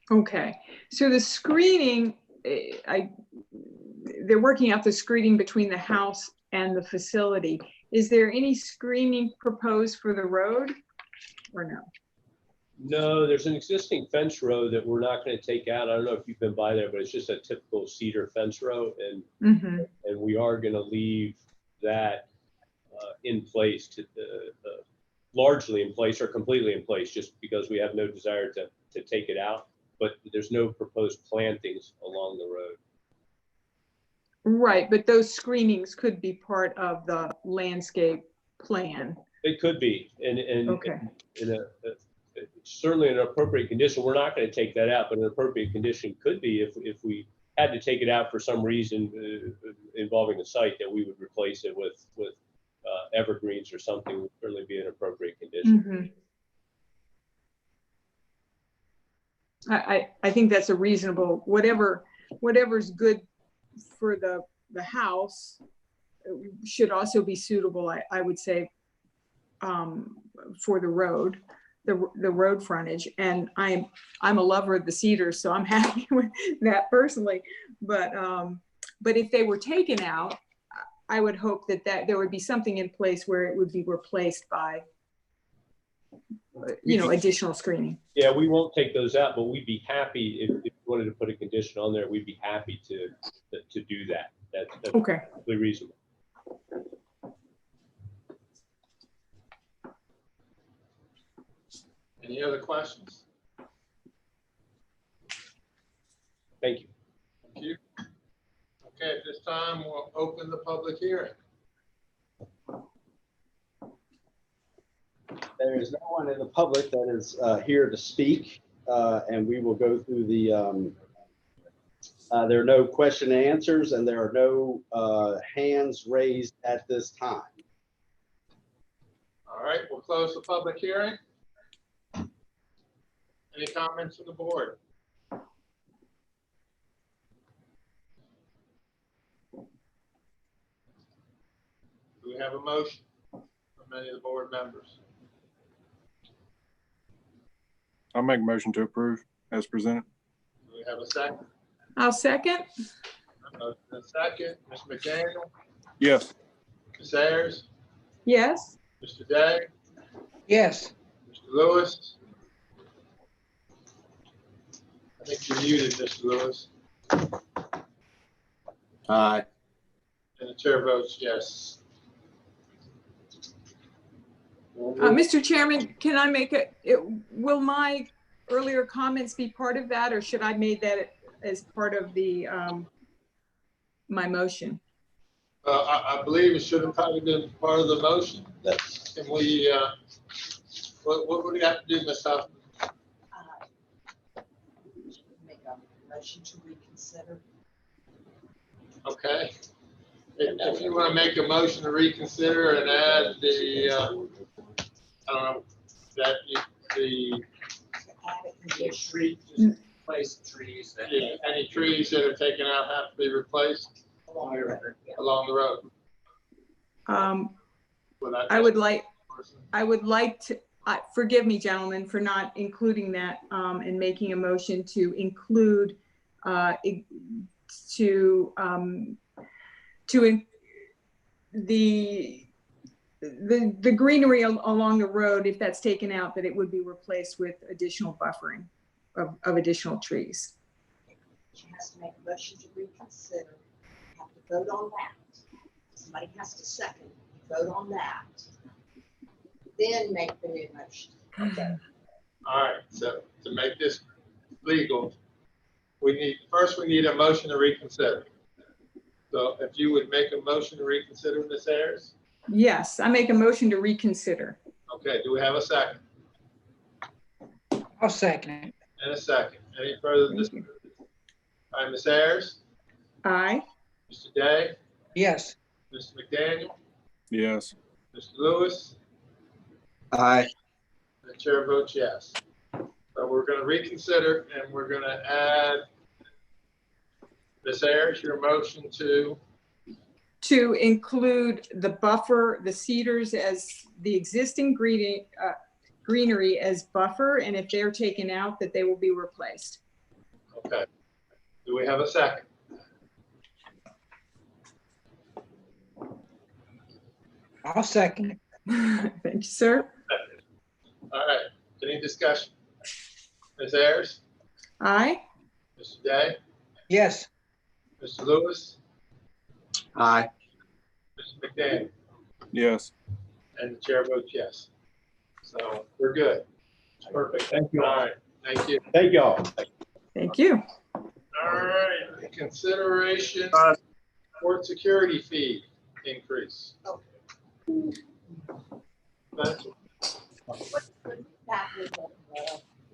Okay, so the screening, they're working out the screening between the house and the facility. Is there any screening proposed for the road or no? No, there's an existing fence row that we're not going to take out. I don't know if you've been by there, but it's just a typical cedar fence row. And we are going to leave that in place, largely in place or completely in place, just because we have no desire to take it out. But there's no proposed plantings along the road. Right, but those screenings could be part of the landscape plan. It could be, and okay. Certainly an appropriate condition. We're not going to take that out, but an appropriate condition could be if we had to take it out for some reason involving the site, that we would replace it with evergreens or something. Would certainly be an appropriate condition. I think that's a reasonable, whatever's good for the house should also be suitable, I would say, for the road, the road frontage. And I'm a lover of the cedars, so I'm happy with that personally. But if they were taken out, I would hope that there would be something in place where it would be replaced by, additional screening. Yeah, we won't take those out, but we'd be happy if you wanted to put a condition on there. We'd be happy to do that. That's okay. Perfectly reasonable. Any other questions? Thank you. Thank you. Okay, at this time, we'll open the public hearing. There is no one in the public that is here to speak, and we will go through the, there are no question and answers, and there are no hands raised at this time. All right, we'll close the public hearing. Any comments from the board? Do we have a motion from any of the board members? I'll make a motion to approve as presented. Do we have a second? I'll second. A second. Ms. McDaniel? Yes. Ms. Ayers? Yes. Mr. Day? Yes. Mr. Lewis? I think you're muted, Mr. Lewis. Aye. And the chair votes yes. Mr. Chairman, can I make will my earlier comments be part of that, or should I make that as part of the, my motion? I believe it should have probably been part of the motion. Can we, what would we have to do, Ms. Huffman? Make a motion to reconsider. Okay. If you want to make a motion to reconsider and add the, I don't know, that the Trees, place trees that. any trees that are taken out have to be replaced along the road. I would like to, forgive me, gentlemen, for not including that and making a motion to include the greenery along the road, if that's taken out, that it would be replaced with additional buffering of additional trees. She has to make a motion to reconsider. You have to vote on that. Somebody has to second. You vote on that. Then make the new motion. Okay. All right. So to make this legal, we need a motion to reconsider. So if you would make a motion to reconsider, Ms. Ayers? Yes, I make a motion to reconsider. Okay. Do we have a second? I'll second it. And a second. Any further discussion? All right, Ms. Ayers? Aye. Mr. Day? Yes. Mr. McDaniel? Yes. Mr. Lewis? Aye. The chair votes yes. So we're going to reconsider and we're going to add, Ms. Ayers, your motion to include the buffer, the cedars as the existing greenery as buffer, and if they're taken out, that they will be replaced. Okay. Do we have a second? I'll second it. Thank you, sir. All right. Any discussion? Ms. Ayers? Aye. Mr. Day? Yes. Mr. Lewis? Aye. Mr. McDaniel? Yes. And the chair votes yes. So we're good. Perfect. Thank you. All right. Thank you. Thank y'all. Thank you. All right. Consideration port security fee increase. That's That was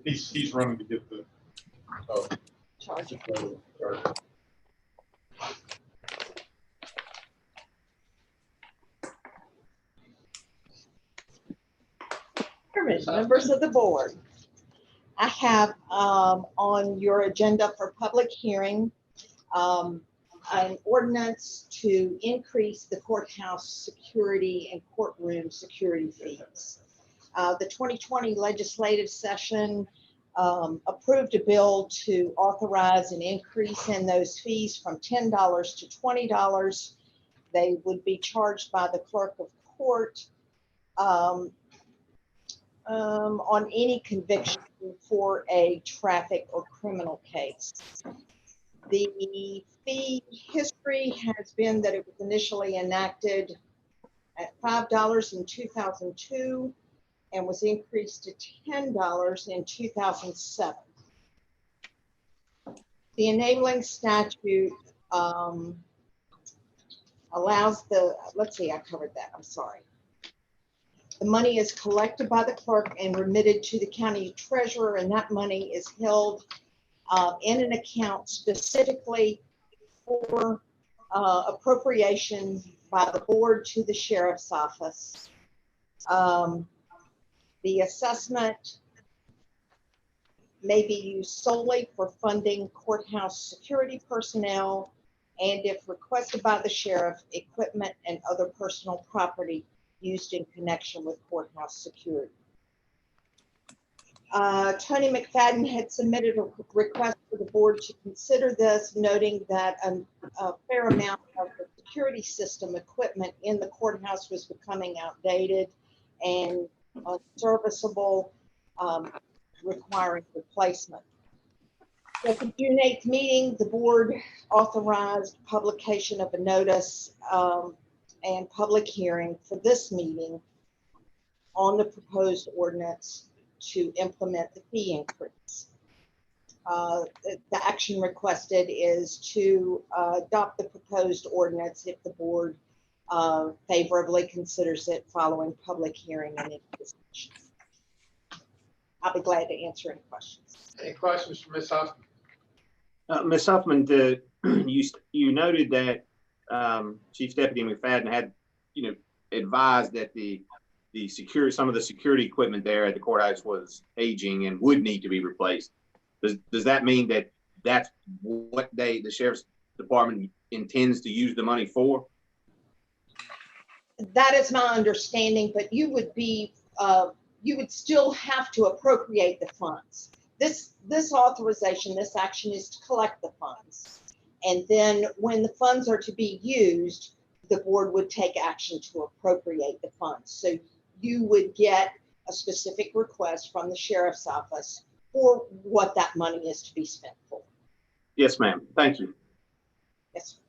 He's running to get the. charge. Members of the board, I have on your agenda for public hearing an ordinance to increase the courthouse security and courtroom security fees. The 2020 legislative session approved a bill to authorize an increase in those fees from $10 to $20. They would be charged by the clerk of court on any conviction for a traffic or criminal case. The fee history has been that it was initially enacted at $5 in 2002 and was increased to $10 in 2007. The enabling statute allows let's see, I covered that, I'm sorry. The money is collected by the clerk and remitted to the county treasurer, and that money is held in an account specifically for appropriation by the board to the sheriff's office. The assessment may be used solely for funding courthouse security personnel, and if requested by the sheriff, equipment and other personal property used in connection with courthouse security. Tony McFadden had submitted a request for the board to consider this, noting that a fair amount of the security system equipment in the courthouse was becoming outdated and unserviceable, requiring replacement. At the June 8th meeting, the board authorized publication of a notice and public hearing for this meeting on the proposed ordinance to implement the fee increase. The action requested is to adopt the proposed ordinance if the board favorably considers it following public hearing and discussion. I'll be glad to answer any questions. Any questions for Ms. Huffman? Ms. Huffman, you noted that Chief Deputy McFadden had, advised that some of the security equipment there at the courthouse was aging and would need to be replaced. Does that mean that that's what the Sheriff's Department intends to use the money for? That is my understanding, but you would still have to appropriate the funds. This authorization, this action is to collect the funds. And then when the funds are to be used, the board would take action to appropriate the funds. So you would get a specific request from the sheriff's office for what that money is to be spent for. Yes, ma'am. Thank you. Yes.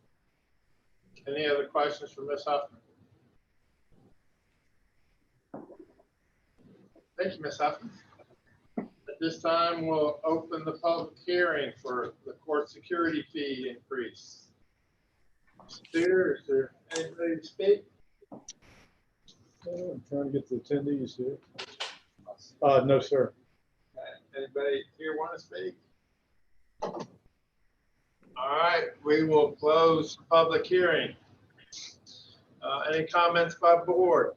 Any other questions for Ms. Huffman? Thank you, Ms. Huffman. At this time, we'll open the public hearing for the court security fee increase. Is there anybody to speak? I'm trying to get the attendees here. No, sir. Anybody here want to speak? All right, we will close the public hearing. Any comments by board?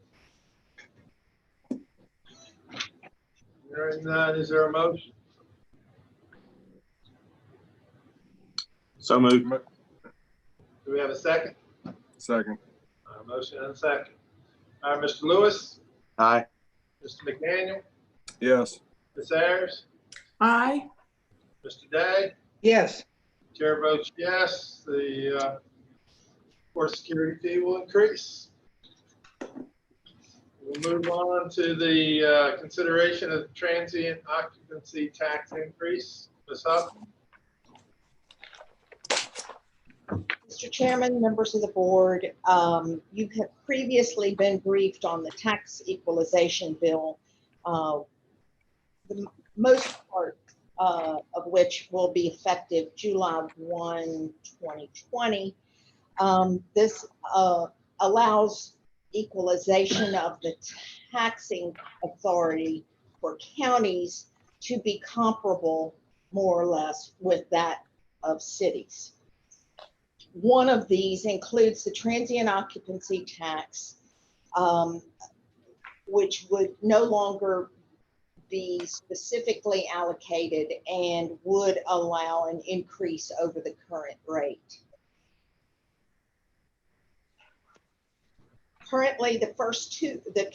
Hearing none, is there a motion? So moved. Do we have a second? Second. Motion and a second. All right, Mr. Lewis, Aye. Mr. McDaniel, Yes. Ms. Ayers, Aye. Mr. Day, Yes. chair votes yes, the court security fee will increase. We'll move on to the consideration of the transient occupancy tax increase. Ms. Huffman. Mr. Chairman, members of the board, you have previously been briefed on the tax equalization bill, the most part of which will be effective July 1, 2020. This allows equalization of the taxing authority for counties to be comparable, more or less, with that of cities. One of these includes the transient occupancy tax, which would no longer be specifically allocated and would allow an increase over the current rate. Currently, the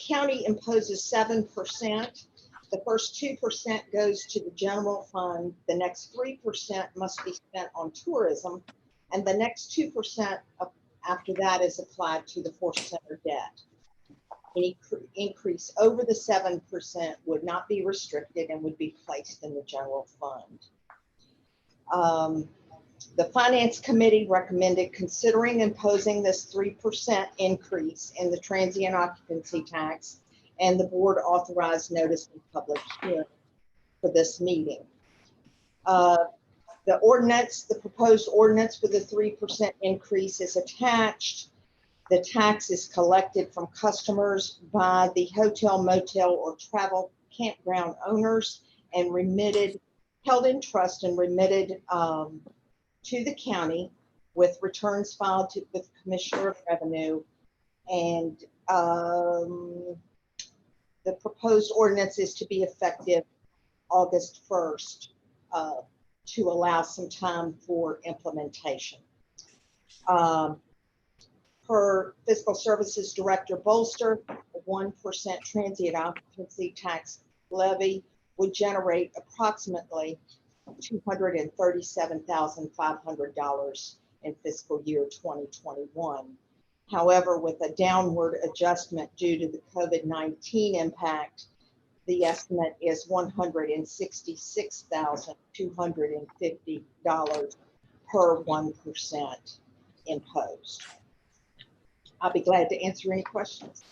county imposes 7%. The first 2% goes to the general fund. The next 3% must be spent on tourism. And the next 2% after that is applied to the forced center debt. Any increase over the 7% would not be restricted and would be placed in the general fund. The Finance Committee recommended considering imposing this 3% increase in the transient occupancy tax, and the board authorized notice of public hearing for this meeting. The ordinance, the proposed ordinance for the 3% increase is attached. The tax is collected from customers by the hotel, motel, or travel campground owners and held in trust and remitted to the county with returns filed with Commissioner of Revenue. And the proposed ordinance is to be effective August 1st. To allow some time for implementation. Per Fiscal Services Director Bolster, a 1% transient occupancy tax levy would generate approximately $237,500 in fiscal year 2021. However, with a downward adjustment due to the COVID-19 impact, the estimate is $166,250 per 1% imposed. I'll be glad to answer any questions.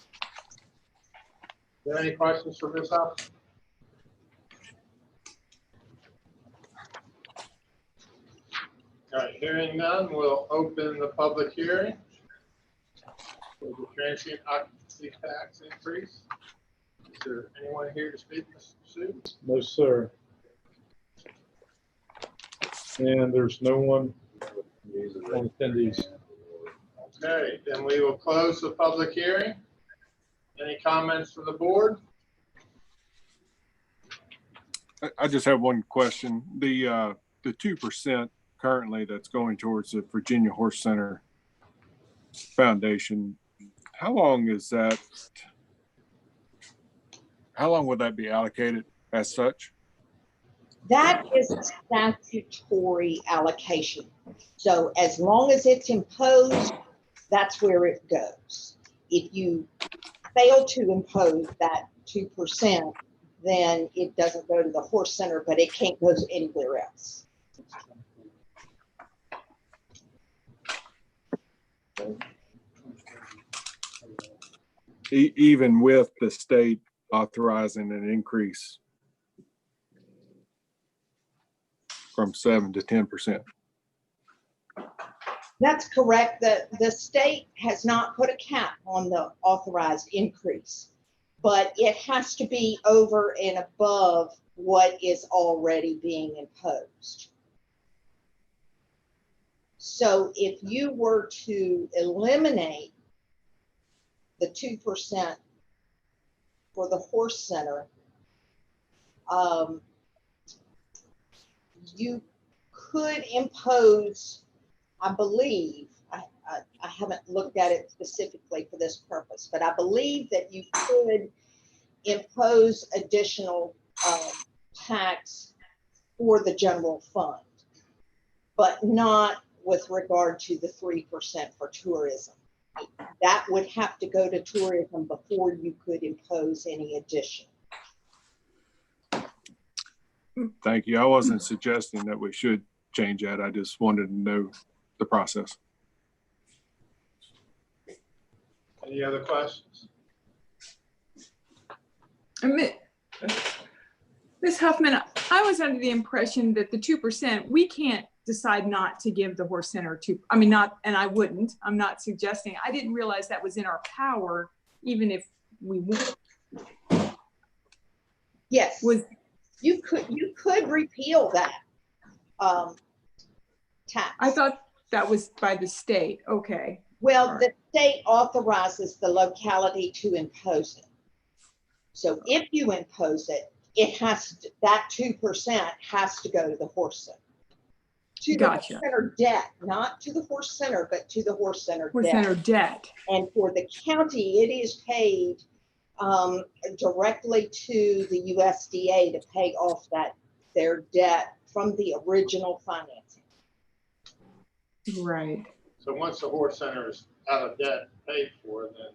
Are there any questions for Ms. Huff? All right, hearing none, we'll open the public hearing for the transient occupancy tax increase. Is there anyone here to speak, Mr. Sue? No, sir. And there's no one on attendees. Okay, then we will close the public hearing. Any comments from the board? I just have one question. The 2% currently that's going towards the Virginia Horse Center Foundation, how long is that? How long would that be allocated as such? That is a statutory allocation. So as long as it's imposed, that's where it goes. If you fail to impose that 2%, then it doesn't go to the horse center, but it can't go anywhere else. Even with the state authorizing an increase from 7 to 10%. That's correct. The state has not put a cap on the authorized increase, but it has to be over and above what is already being imposed. So if you were to eliminate the 2% for the horse center, you could impose, I believe, I haven't looked at it specifically for this purpose, but I believe that you could impose additional tax for the general fund, but not with regard to the 3% for tourism. That would have to go to tourism before you could impose any addition. Thank you. I wasn't suggesting that we should change that. I just wanted to know the process. Any other questions? Ms. Huffman, I was under the impression that the 2%, we can't decide not to give the horse center to, I mean, not, and I wouldn't, I'm not suggesting, I didn't realize that was in our power, even if we would. Yes, you could repeal that tax. I thought that was by the state. Okay. Well, the state authorizes the locality to impose it. So if you impose it, it has to, that 2% has to go to the horse center. To the horse center debt, not to the horse center, but to the horse center debt. And for the county, it is paid directly to the USDA to pay off their debt from the original financing. Right. So once the horse center is out of debt paid for, then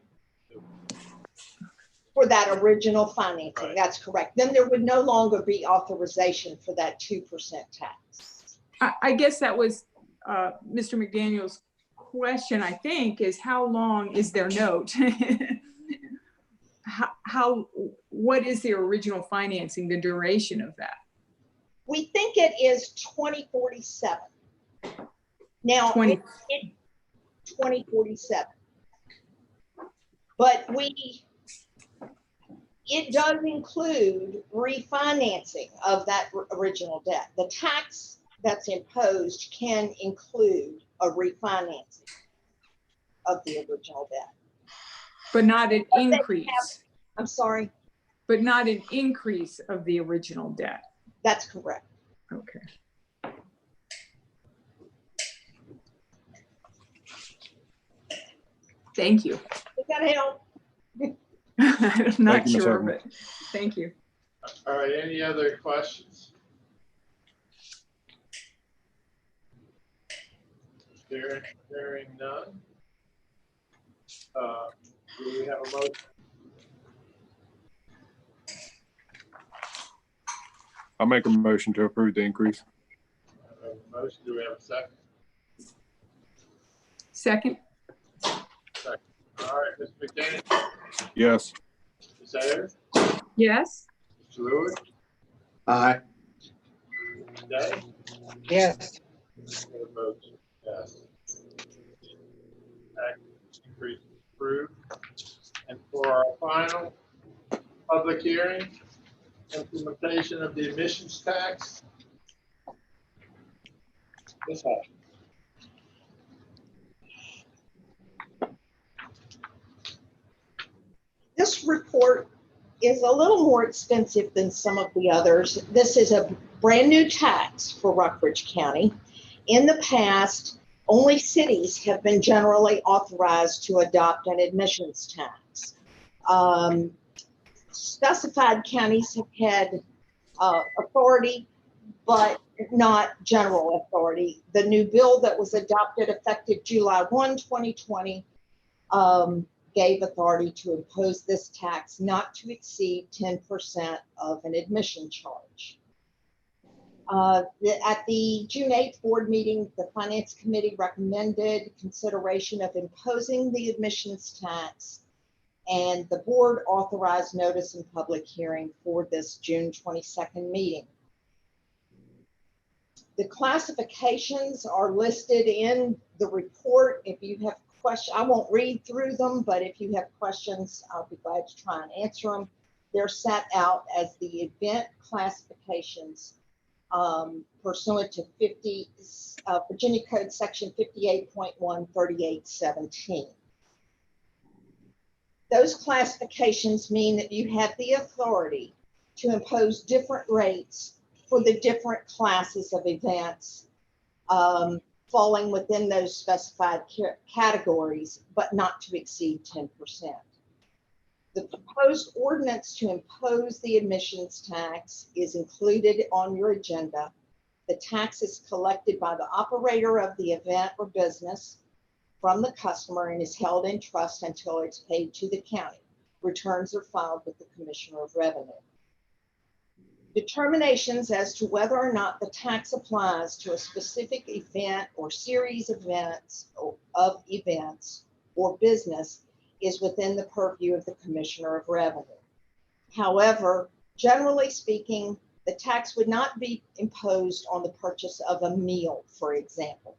for that original financing, that's correct. Then there would no longer be authorization for that 2% tax. I guess that was Mr. McDaniel's question, I think, is how long is their note? What is the original financing, the duration of that? We think it is 2047. Now, 2047. But it does include refinancing of that original debt. The tax that's imposed can include a refinancing of the original debt. But not an increase. I'm sorry? But not an increase of the original debt. That's correct. Okay. Thank you. Does that help? I'm not sure, but thank you. All right, any other questions? Hearing none. Do we have a motion? I'll make a motion to approve the increase. I have a motion, do we have a second? Second, Second. All right, Mr. McDaniel, Yes. Ms. Ayers, yes, Mr. Lewis, Aye. Ms. Day, yes, and a vote yes. Tax increase approved. And for our final public hearing, implementation of the emissions tax. Ms. Hodge. This report is a little more expensive than some of the others. This is a brand new tax for Rockford County. In the past, only cities have been generally authorized to adopt an admissions tax. Specified counties have had authority, but not general authority. The new bill that was adopted effective July 1, 2020, gave authority to impose this tax not to exceed 10% of an admission charge. At the June 8th board meeting, the Finance Committee recommended consideration of imposing the admissions tax, and the board authorized notice and public hearing for this June 22nd meeting. The classifications are listed in the report. If you have questions, I won't read through them, but if you have questions, I'll be glad to try and answer them. They're set out as the event classifications pursuant to Virginia Code Section 58.1 3817. Those classifications mean that you have the authority to impose different rates for the different classes of events falling within those specified categories, but not to exceed 10%. The proposed ordinance to impose the admissions tax is included on your agenda. The tax is collected by the operator of the event or business from the customer and is held in trust until it's paid to the county. Returns are filed with the Commissioner of Revenue. Determinations as to whether or not the tax applies to a specific event or series of events or business is within the purview of the Commissioner of Revenue. However, generally speaking, the tax would not be imposed on the purchase of a meal, for example.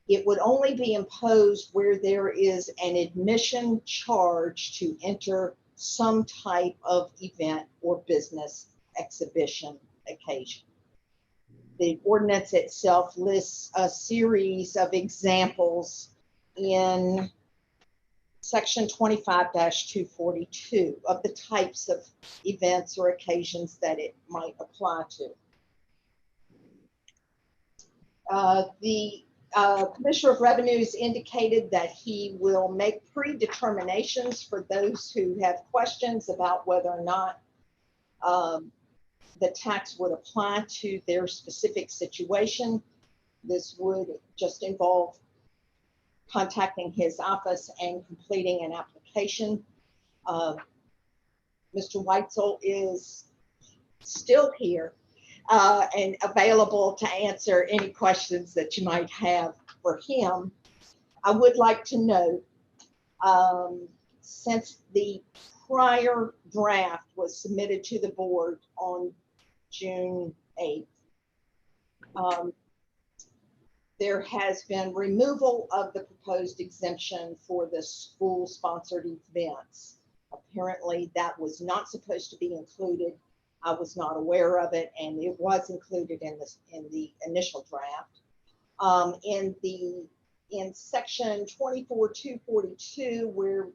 It would only be imposed where there is an admission charge to enter some type of event or business exhibition occasion. The ordinance itself lists a series of examples in Section 25-242 of the types of events or occasions that it might apply to. The Commissioner of Revenues indicated that he will make predeterminations for those who have questions about whether or not the tax would apply to their specific situation. This would just involve contacting his office and completing an application. Mr. Weitzel is still here and available to answer any questions that you might have for him. I would like to note, since the prior draft was submitted to the board on June 8th, there has been removal of the proposed exemption for the school-sponsored events. Apparently, that was not supposed to be included. I was not aware of it, and it was included in the initial draft. In section 24-242, where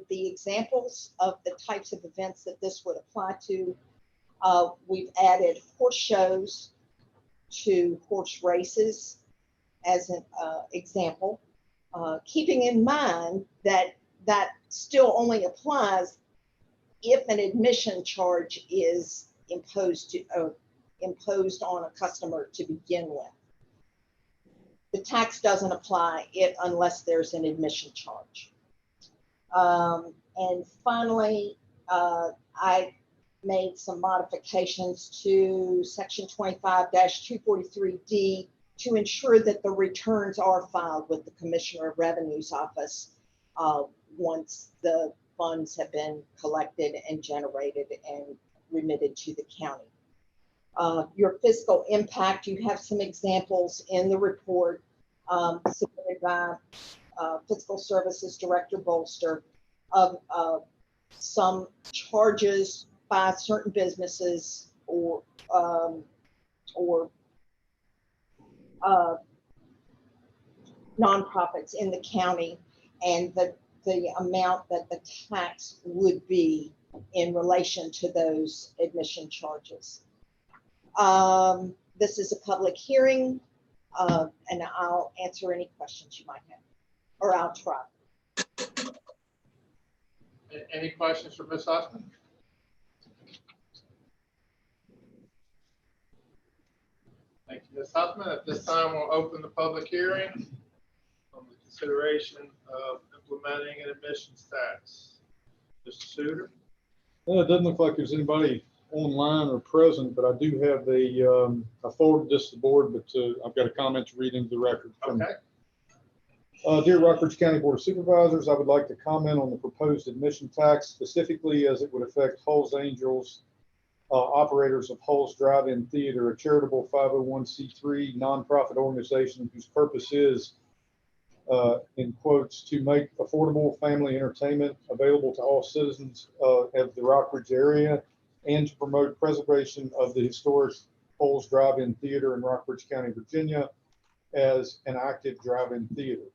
the examples of the types of events that this would apply to, we've added horse shows to horse races as an example, keeping in mind that that still only applies if an admission charge is imposed on a customer to begin with. The tax doesn't apply unless there's an admission charge. And finally, I made some modifications to section 25-243D to ensure that the returns are filed with the Commissioner of Revenue's office once the funds have been collected and generated and remitted to the county. Your fiscal impact, you have some examples in the report submitted by Fiscal Services Director Bolster of some charges by certain businesses or nonprofits in the county, and the amount that the tax would be in relation to those admission charges. This is a public hearing, and I'll answer any questions you might have, or I'll try. Any questions for Ms. Huffman? Thank you, Ms. Huffman. At this time, we'll open the public hearing on the consideration of implementing an admissions tax. Mr. Suter? Well, it doesn't look like there's anybody online or present, but I do have I forwarded this to the board, but I've got a comment to read into the record. Okay. Dear Rockford County Board of Supervisors, I would like to comment on the proposed admission tax, specifically as it would affect Halls Angels, operators of Halls Drive-In Theater, a charitable 501c3 nonprofit organization whose purpose is, in quotes, to make affordable family entertainment available to all citizens of the Rockridge area and to promote preservation of the historic Halls Drive-In Theater in Rockridge County, Virginia, as an active drive-in theater.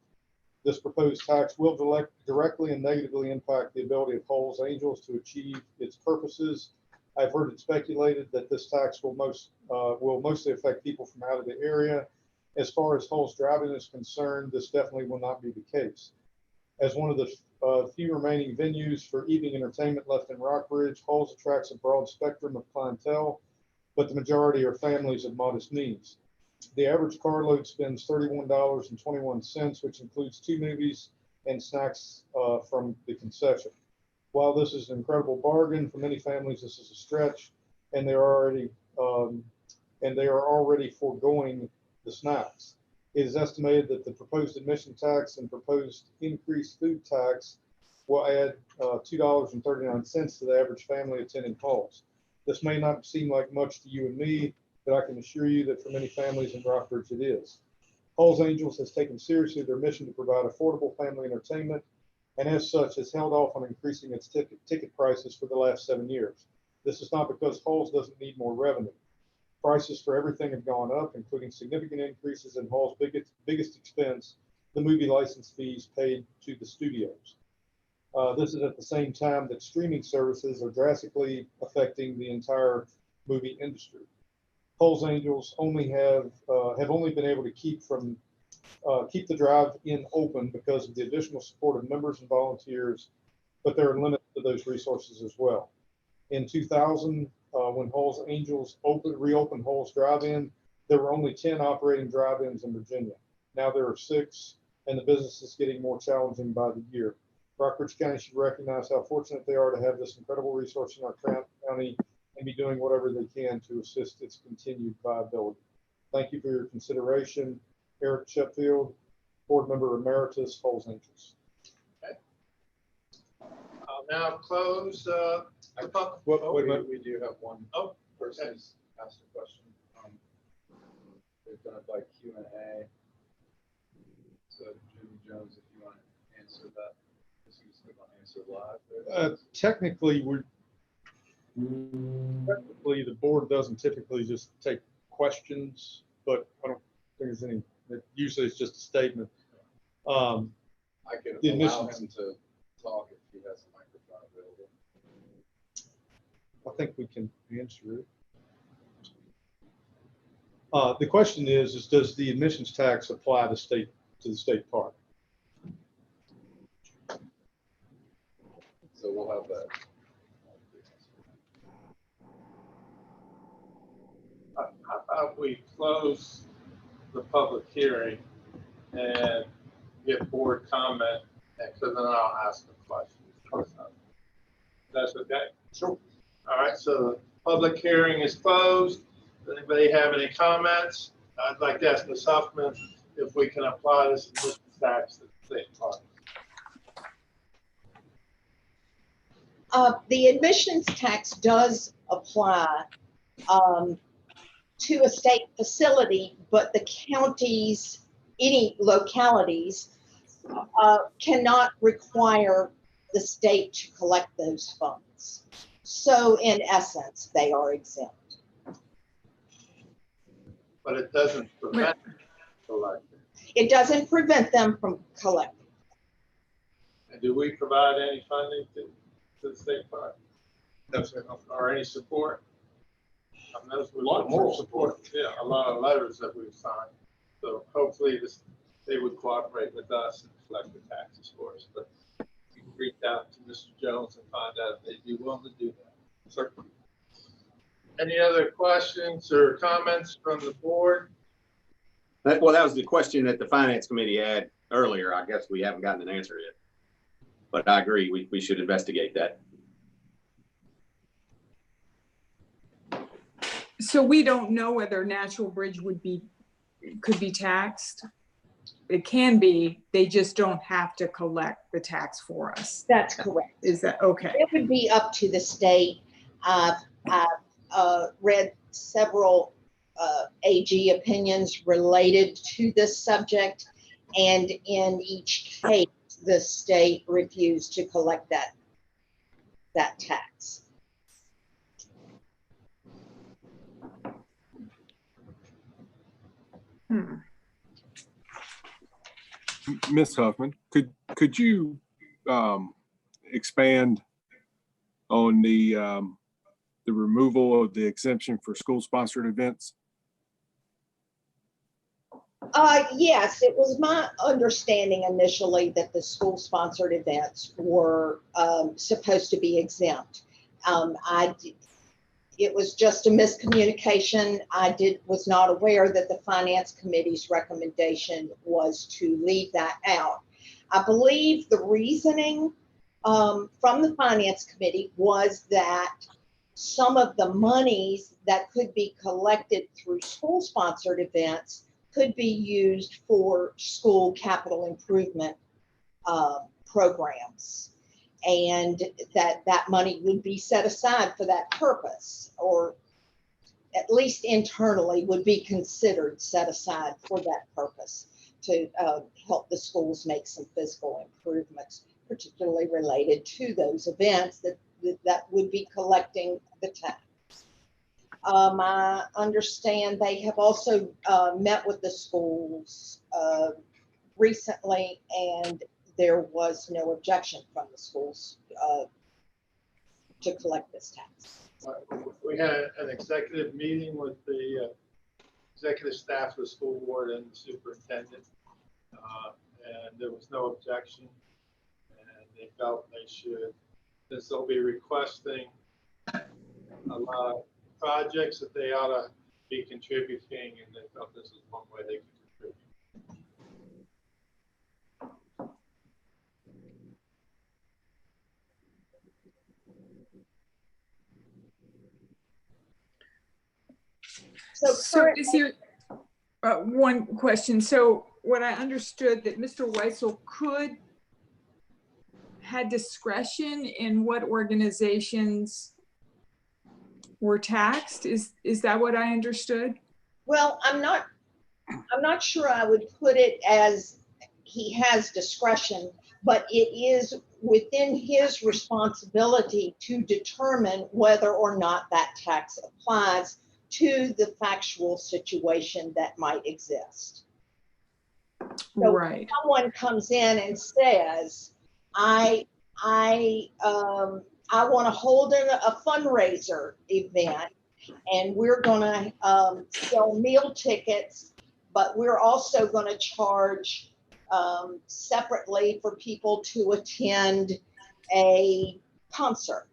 This proposed tax will directly and negatively impact the ability of Halls Angels to achieve its purposes. I've heard it speculated that this tax will mostly affect people from out of the area. As far as Halls Drive-In is concerned, this definitely will not be the case. As one of the few remaining venues for evening entertainment left in Rockridge, Halls attracts a broad spectrum of clientele, but the majority are families of modest means. The average carload spends $31.21, which includes 2 movies and snacks from the concession. While this is an incredible bargain for many families, this is a stretch, and they are already foregoing the snacks. It is estimated that the proposed admission tax and proposed increased food tax will add $2.39 to the average family attending Halls. This may not seem like much to you and me, but I can assure you that for many families in Rockridge it is. Halls Angels has taken seriously their mission to provide affordable family entertainment, and as such has held off on increasing its ticket prices for the last 7 years. This is not because Halls doesn't need more revenue. Prices for everything have gone up, including significant increases in Hall's biggest expense, the movie license fees paid to the studios. This is at the same time that streaming services are drastically affecting the entire movie industry. Halls Angels have only been able to keep the drive-in open because of the additional support of members and volunteers, but there are limits to those resources as well. In 2000, when Halls Angels reopened Halls Drive-In, there were only 10 operating drive-ins in Virginia. Now there are 6, and the business is getting more challenging by the year. Rockridge County should recognize how fortunate they are to have this incredible resource in our county and be doing whatever they can to assist its continued viability. Thank you for your consideration. Eric Sheffield, Board Member Emeritus, Halls Angels. Okay. I'll now close We do have one person who's asked a question. They've done it by Q&A. So Jimmy Jones, if you want to answer that, because you still want to answer live. Technically, the board doesn't typically just take questions, but I don't think there's any. Usually, it's just a statement. I can allow him to talk if he has a microphone available. I think we can answer it. The question is does the admissions tax apply to the state park? So we'll have that. How about we close the public hearing and get board comment, and so then I'll ask the questions. That's okay? Sure. All right, so the public hearing is closed. Does anybody have any comments? I'd like to ask Ms. Huffman if we can apply this admission tax to the state park. The admissions tax does apply to a state facility, but the counties, any localities, cannot require the state to collect those funds. So in essence, they are exempt. But it doesn't prevent collecting. It doesn't prevent them from collecting. And do we provide any funding to the state park? Or any support? A lot more support. Yeah, a lot of letters that we've signed. So hopefully they would cooperate with us and collect the taxes for us. But you can reach out to Mr. Jones and find out if they'd be willing to do that. Certainly. Any other questions or comments from the board? Well, that was the question that the Finance Committee had earlier. I guess we haven't gotten an answer yet. But I agree, we should investigate that. So we don't know whether Natural Bridge could be taxed. It can be, they just don't have to collect the tax for us. That's correct. Is that okay? It would be up to the state. I've read several AG opinions related to this subject, and in each case, the state refused to collect that tax. Ms. Huffman, could you expand on the removal of the exemption for school-sponsored events? Yes, it was my understanding initially that the school-sponsored events were supposed to be exempt. It was just a miscommunication. I was not aware that the Finance Committee's recommendation was to leave that out. I believe the reasoning from the Finance Committee was that some of the monies that could be collected through school-sponsored events could be used for school capital improvement programs, and that money would be set aside for that purpose, or at least internally would be considered set aside for that purpose to help the schools make some fiscal improvements, particularly related to those events that would be collecting the tax. I understand they have also met with the schools recently, and there was no objection from the schools to collect this tax. We had an executive meeting with the executive staff of the school board and the superintendent, and there was no objection, and they felt they should, since they'll be requesting a lot of projects, that they ought to be contributing, and they felt this is one way they could contribute. So is here one question. So what I understood that Mr. Weitzel had discretion in what organizations were taxed. Is that what I understood? Well, I'm not sure I would put it as he has discretion, but it is within his responsibility to determine whether or not that tax applies to the factual situation that might exist. So right. If someone comes in and says, I want to hold a fundraiser event, and we're going to sell meal tickets, but we're also going to charge separately for people to attend a concert.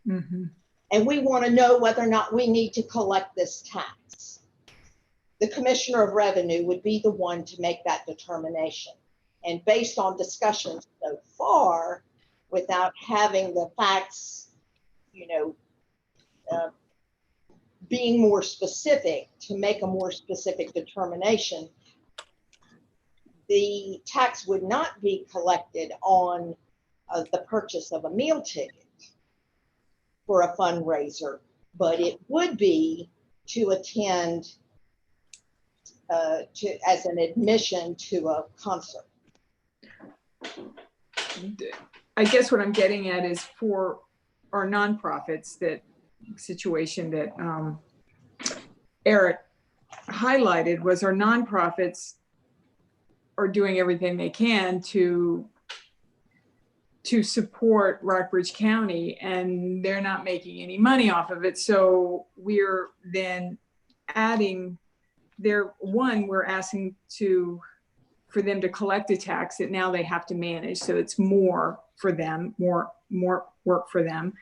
Mm-hmm. And we want to know whether or not we need to collect this tax. The Commissioner of Revenue would be the one to make that determination. And based on discussions so far, without having the facts, being more specific to make a more specific determination, the tax would not be collected on the purchase of a meal ticket for a fundraiser, but it would be to attend as an admission to a concert. I guess what I'm getting at is for our nonprofits, that situation that Eric highlighted was our nonprofits are doing everything they can to support Rockbridge County, and they're not making any money off of it. So we're then adding we're asking for them to collect a tax that now they have to manage. So it's more for them, more work for them.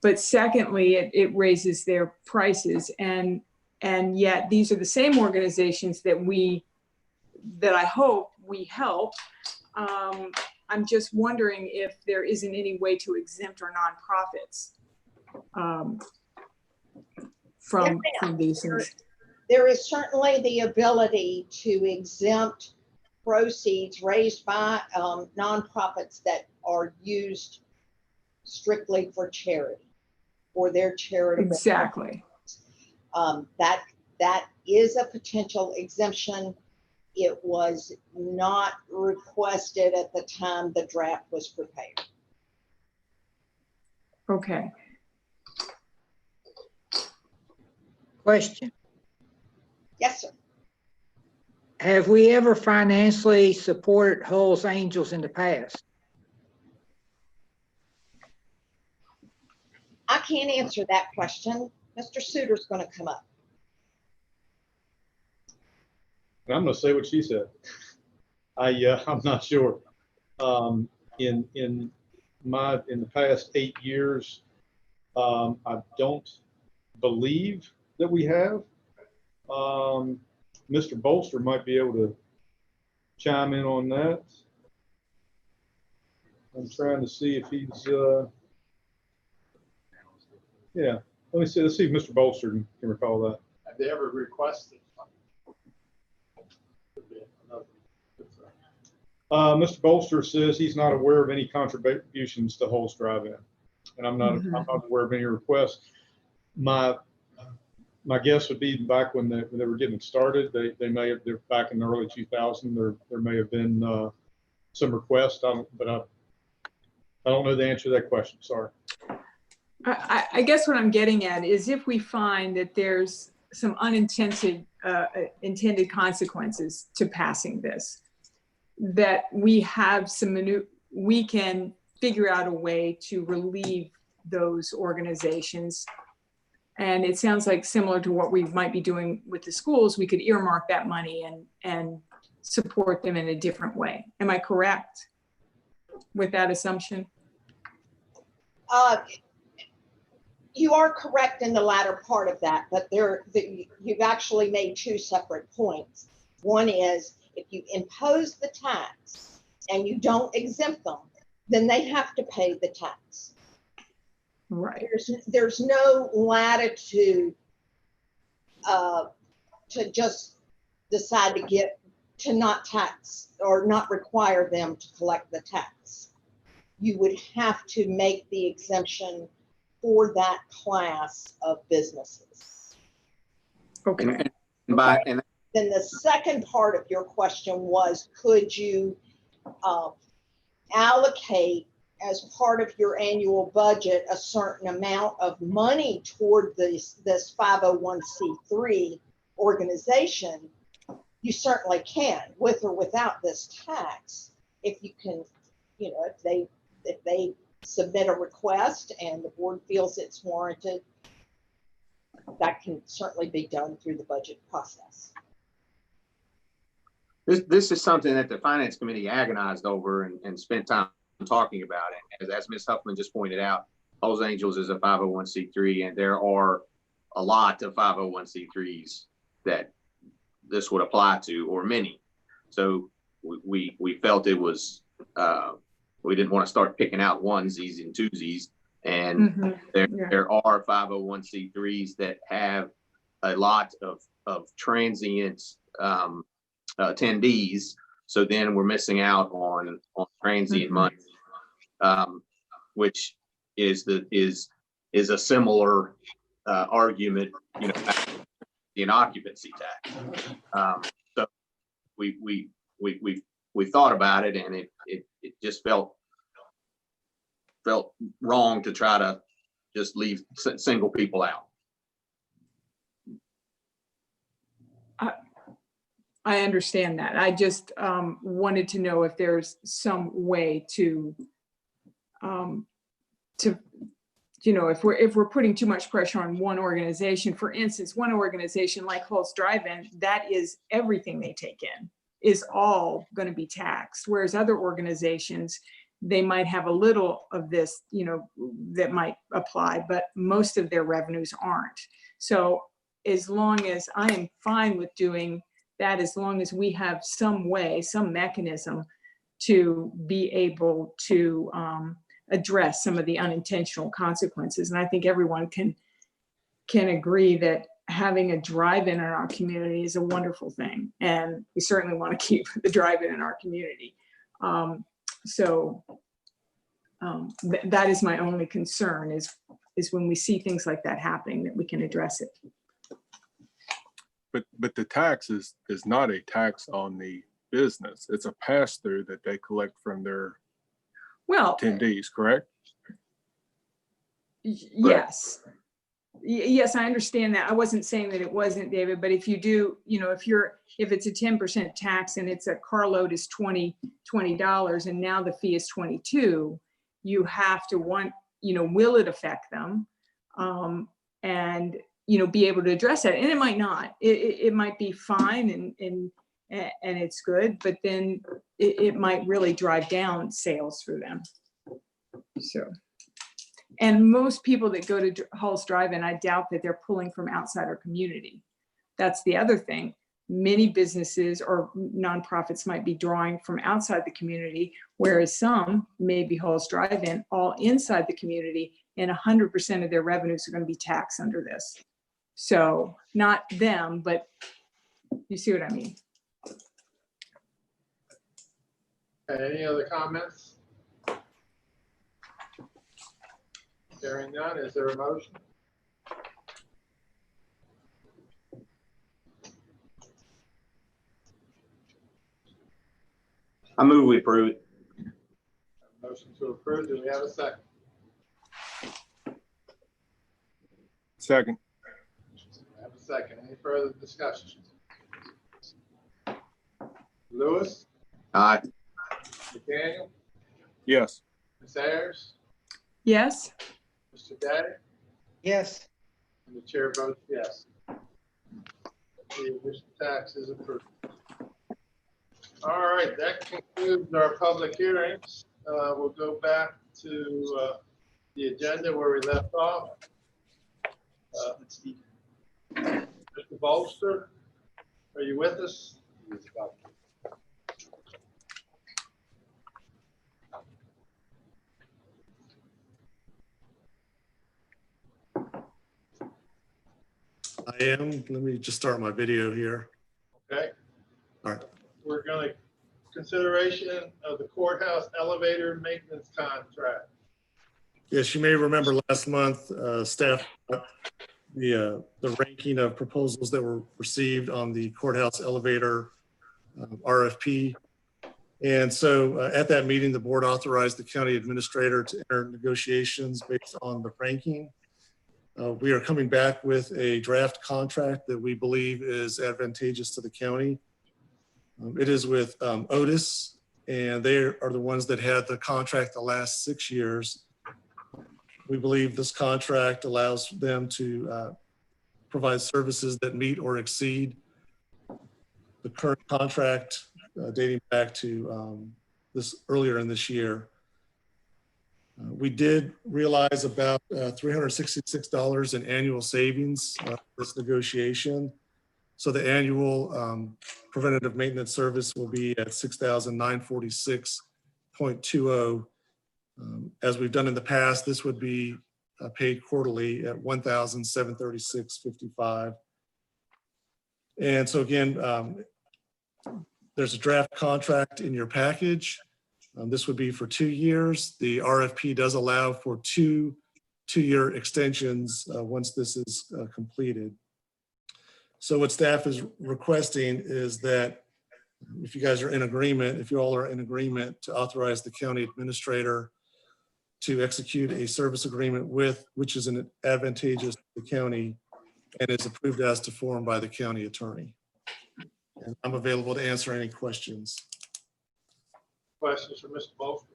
But secondly, it raises their prices. And yet these are the same organizations that I hope we help. I'm just wondering if there isn't any way to exempt our nonprofits from these things. There is certainly the ability to exempt proceeds raised by nonprofits that are used strictly for charity or their charitable. Exactly. That is a potential exemption. It was not requested at the time the draft was prepared. Okay. Question. Yes, sir. Have we ever financially supported Hells Angels in the past? I can't answer that question. Mr. Suter's going to come up. And I'm going to say what she said. I'm not sure. In the past 8 years, I don't believe that we have. Mr. Bolster might be able to chime in on that. I'm trying to see if he's, yeah, let's see if Mr. Bolster can recall that. Have they ever requested? Mr. Bolster says he's not aware of any contributions to Hulse Drive-In, and I'm not aware of any requests. My guess would be back when they were getting started, they may have, they're back in the early 2000s, there may have been some requests, but I don't know the answer to that question, sorry. I guess what I'm getting at is if we find that there's some unintended intended consequences to passing this, that we have we can figure out a way to relieve those organizations. And it sounds like similar to what we might be doing with the schools, we could earmark that money and support them in a different way. Am I correct with that assumption? You are correct in the latter part of that, but you've actually made two separate points. One is if you impose the tax and you don't exempt them, then they have to pay the tax. Right. There's no latitude to just decide to not tax or not require them to collect the tax. You would have to make the exemption for that class of businesses. Okay. Then the second part of your question was, could you allocate as part of your annual budget a certain amount of money toward this 501c3 organization? You certainly can, with or without this tax. If you can, if they submit a request and the board feels it's warranted, that can certainly be done through the budget process. This is something that the Finance Committee agonized over and spent time talking about it. As Ms. Huffman just pointed out, Hells Angels is a 501c3, and there are a lot of 501c3s that this would apply to, or many. So we felt it was, we didn't want to start picking out onesies and twosies And Mhm. there, Yeah. there are 501c3s that have a lot of transient attendees. So then we're missing out on transient money, which is a similar argument, you know, in occupancy tax. So we thought about it, and it just felt wrong to try to just leave single people out. I understand that. I just wanted to know if there's some way to, you know, if we're putting too much pressure on one organization. For instance, one organization like Hulse Drive-In, that is everything they take in is all going to be taxed. Whereas other organizations, they might have a little of this, you know, that might apply, but most of their revenues aren't. So as long as I am fine with doing that, as long as we have some way, some mechanism to be able to address some of the unintentional consequences. And I think everyone can agree that having a drive-in in our community is a wonderful thing. And we certainly want to keep the drive-in in our community. That is my only concern is when we see things like that happening, that we can address it. But the tax is not a tax on the business. It's a pass-through that they collect from their attendees, correct? Yes. Yes, I understand that. I wasn't saying that it wasn't, David, but if you do, you know, if it's a 10% tax and it's a carload is $20 and now the fee is $22, you have to will it affect them? And, you know, be able to address that. And it might not, it might be fine and it's good, but then it might really drive down sales for them. So, and most people that go to Hulse Drive-In, I doubt that they're pulling from outside our community. That's the other thing. Many businesses or nonprofits might be drawing from outside the community, whereas some, maybe Hulse Drive-In, all inside the community, and 100% of their revenues are going to be taxed under this. So not them, but you see what I mean? Okay, any other comments? Hearing none, is there a motion? I move we approve it. Motion to approve. Do we have a second? Second. I have a second. Any further discussion? Lewis? Aye. McDaniel? Yes. Ms. Ayers? Yes. Mr. Day? Yes. And the chair votes yes. The additional tax is approved. All right, that concludes our public hearings. We'll go back to the agenda where we left off. Mr. Bolster, are you with us? I am. Let me just start my video here. Okay. All right. We're going to consideration of the courthouse elevator maintenance contract. Yes, you may remember last month, staff the ranking of proposals that were received on the courthouse elevator RFP. And so at that meeting, the board authorized the county administrator to enter negotiations based on the ranking. We are coming back with a draft contract that we believe is advantageous to the county. It is with Otis, and they are the ones that had the contract the last 6 years. We believe this contract allows them to provide services that meet or exceed the current contract dating back to earlier in this year. We did realize about $366 in annual savings for this negotiation. So the annual preventative maintenance service will be at $6,946.20. As we've done in the past, this would be paid quarterly at $1,736.55. And so again, there's a draft contract in your package. This would be for 2 years. The RFP does allow for two-year extensions once this is completed. So what staff is requesting is that if you guys are in agreement, if you all are in agreement to authorize the county administrator to execute a service agreement which is an advantageous to the county and is approved as to form by the county attorney. And I'm available to answer any questions. Questions for Mr. Bolford?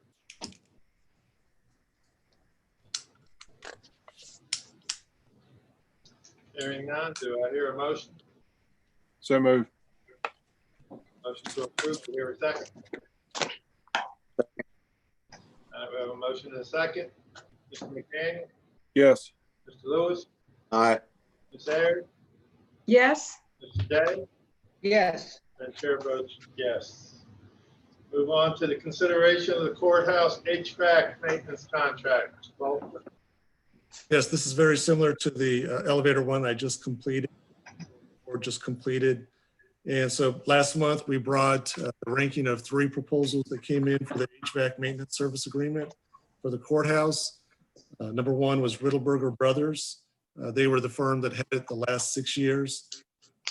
Hearing none, do I hear a motion? So moved. Motion to approve, do we hear a second? We have a motion and a second. Mr. McDaniel, Yes. Mr. Lewis, Aye. Ms. Ayers, Yes. Mr. Day, Yes. and chair votes yes. Move on to the consideration of the courthouse HVAC maintenance contract. Mr. Bolford. Yes, this is very similar to the elevator one I just completed or just completed. And so last month we brought the ranking of 3 proposals that came in for the HVAC maintenance service agreement for the courthouse. Number 1 was Riddleberger Brothers. They were the firm that had it the last 6 years.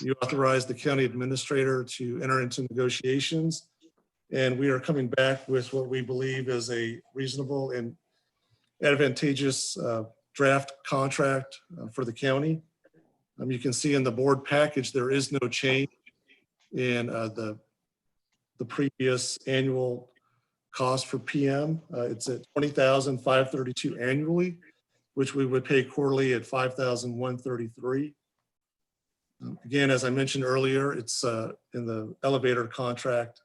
You authorized the county administrator to enter into negotiations. And we are coming back with what we believe is a reasonable and advantageous draft contract for the county. You can see in the board package, there is no change in the previous annual cost for PM. It's at $20,532 annually, which we would pay quarterly at $5,133. Again, as I mentioned earlier, it's in the elevator contract.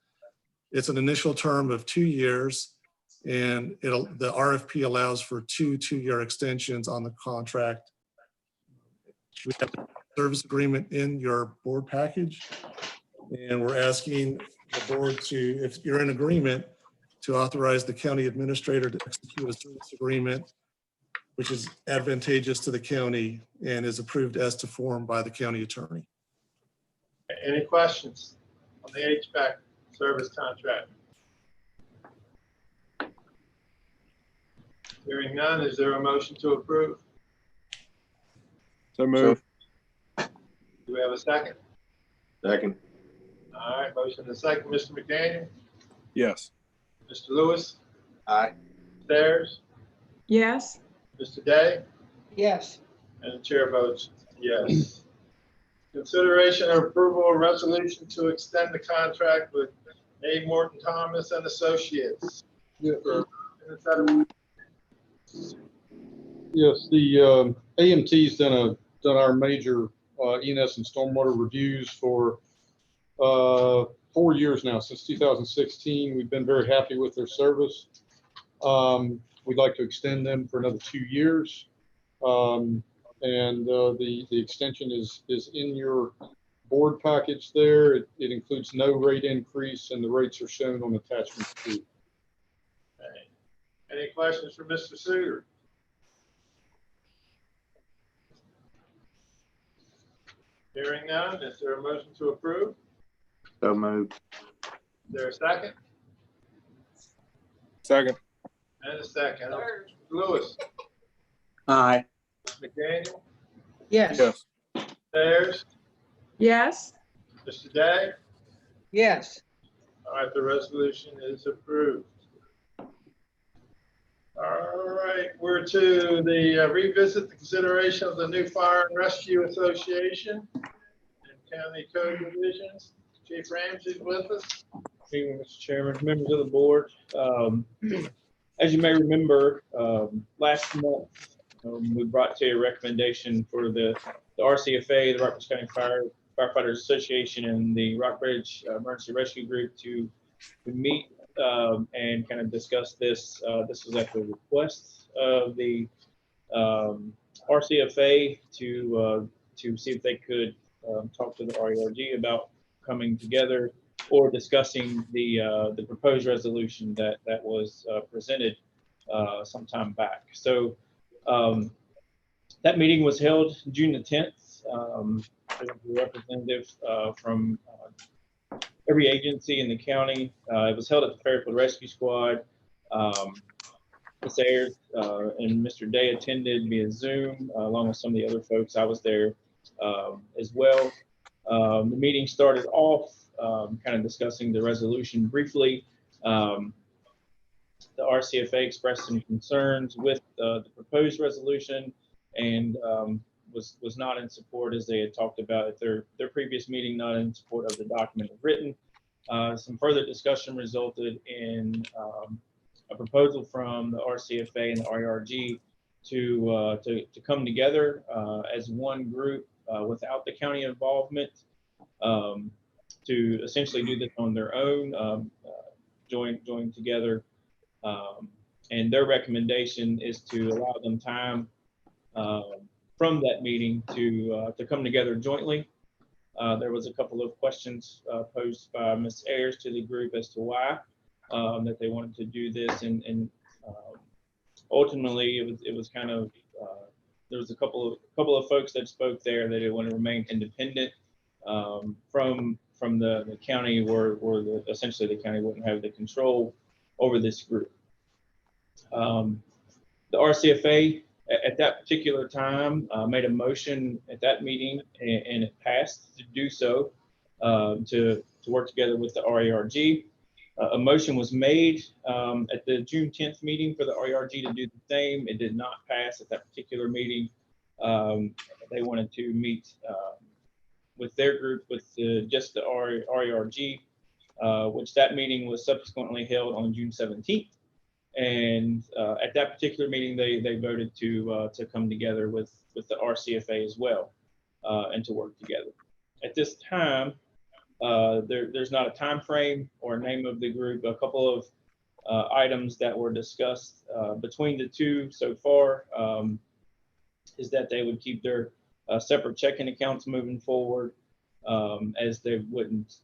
It's an initial term of 2 years, and the RFP allows for 2 two-year extensions on the contract. We have the service agreement in your board package, and we're asking the board to, if you're in agreement, to authorize the county administrator to execute a service agreement which is advantageous to the county and is approved as to form by the county attorney. Any questions on the HVAC service contract? Hearing none, is there a motion to approve? So moved. Do we have a second? Second. All right, motion and a second. Mr. McDaniel, Yes. Mr. Lewis, Aye. Stairs, Yes. Mr. Day, Yes. and the chair votes yes. Consideration of approval of resolution to extend the contract with A. Morton Thomas and Associates. Yeah. For- Yes, the AMT's done our major ENS and stormwater reviews for 4 years now, since 2016. We've been very happy with their service. We'd like to extend them for another 2 years. And the extension is in your board package there. It includes no rate increase, and the rates are shown on attachment 2. Okay. Any questions for Mr. Suter? Hearing none, is there a motion to approve? So moved. Is there a second? Second. And a second. Lewis, Aye. McDaniel, Yes. Yes. Ayers, Yes. Mr. Day. Yes. All right, the resolution is approved. All right, we're to the revisit the consideration of the new Fire and Rescue Association and County Code Divisions. Chief Ramsey's with us. Good evening, Mr. Chairman, members of the board. As you may remember, last month, we brought to you a recommendation for the RCFA, the Rockford County Firefighters Association, and the Rockbridge Emergency Rescue Group to meet and kind of discuss this. This was at the request of the RCFA to see if they could talk to the RERG about coming together or discussing the proposed resolution that was presented. sometime back. So that meeting was held June the 10th. There was a representative from every agency in the county. It was held at the Fairfield Rescue Squad. Ms. Ayers and Mr. Day attended via Zoom, along with some of the other folks. I was there as well. The meeting started off kind of discussing the resolution briefly. The RCFA expressed some concerns with the proposed resolution and was not in support, as they had talked about at their previous meeting, not in support of the document written. Some further discussion resulted in a proposal from the RCFA and the RERG to come together as one group without the county involvement, to essentially do this on their own, join together. And their recommendation is to allow them time from that meeting to come together jointly. There was a couple of questions posed by Ms. Ayers to the group as to why that they wanted to do this, and ultimately it was kind of there was a couple of folks that spoke there that they want to remain independent from the county, where essentially the county wouldn't have the control over this group. The RCFA at that particular time made a motion at that meeting, and it passed to do so, to work together with the RERG. A motion was made at the June 10th meeting for the RERG to do the same. It did not pass at that particular meeting. They wanted to meet with their group, with just the RERG, which that meeting was subsequently held on June 17th. And at that particular meeting, they voted to come together with the RCFA as well, and to work together. At this time, there's not a time frame or name of the group. A couple of items that were discussed between the two so far is that they would keep their separate checking accounts moving forward, as they wouldn't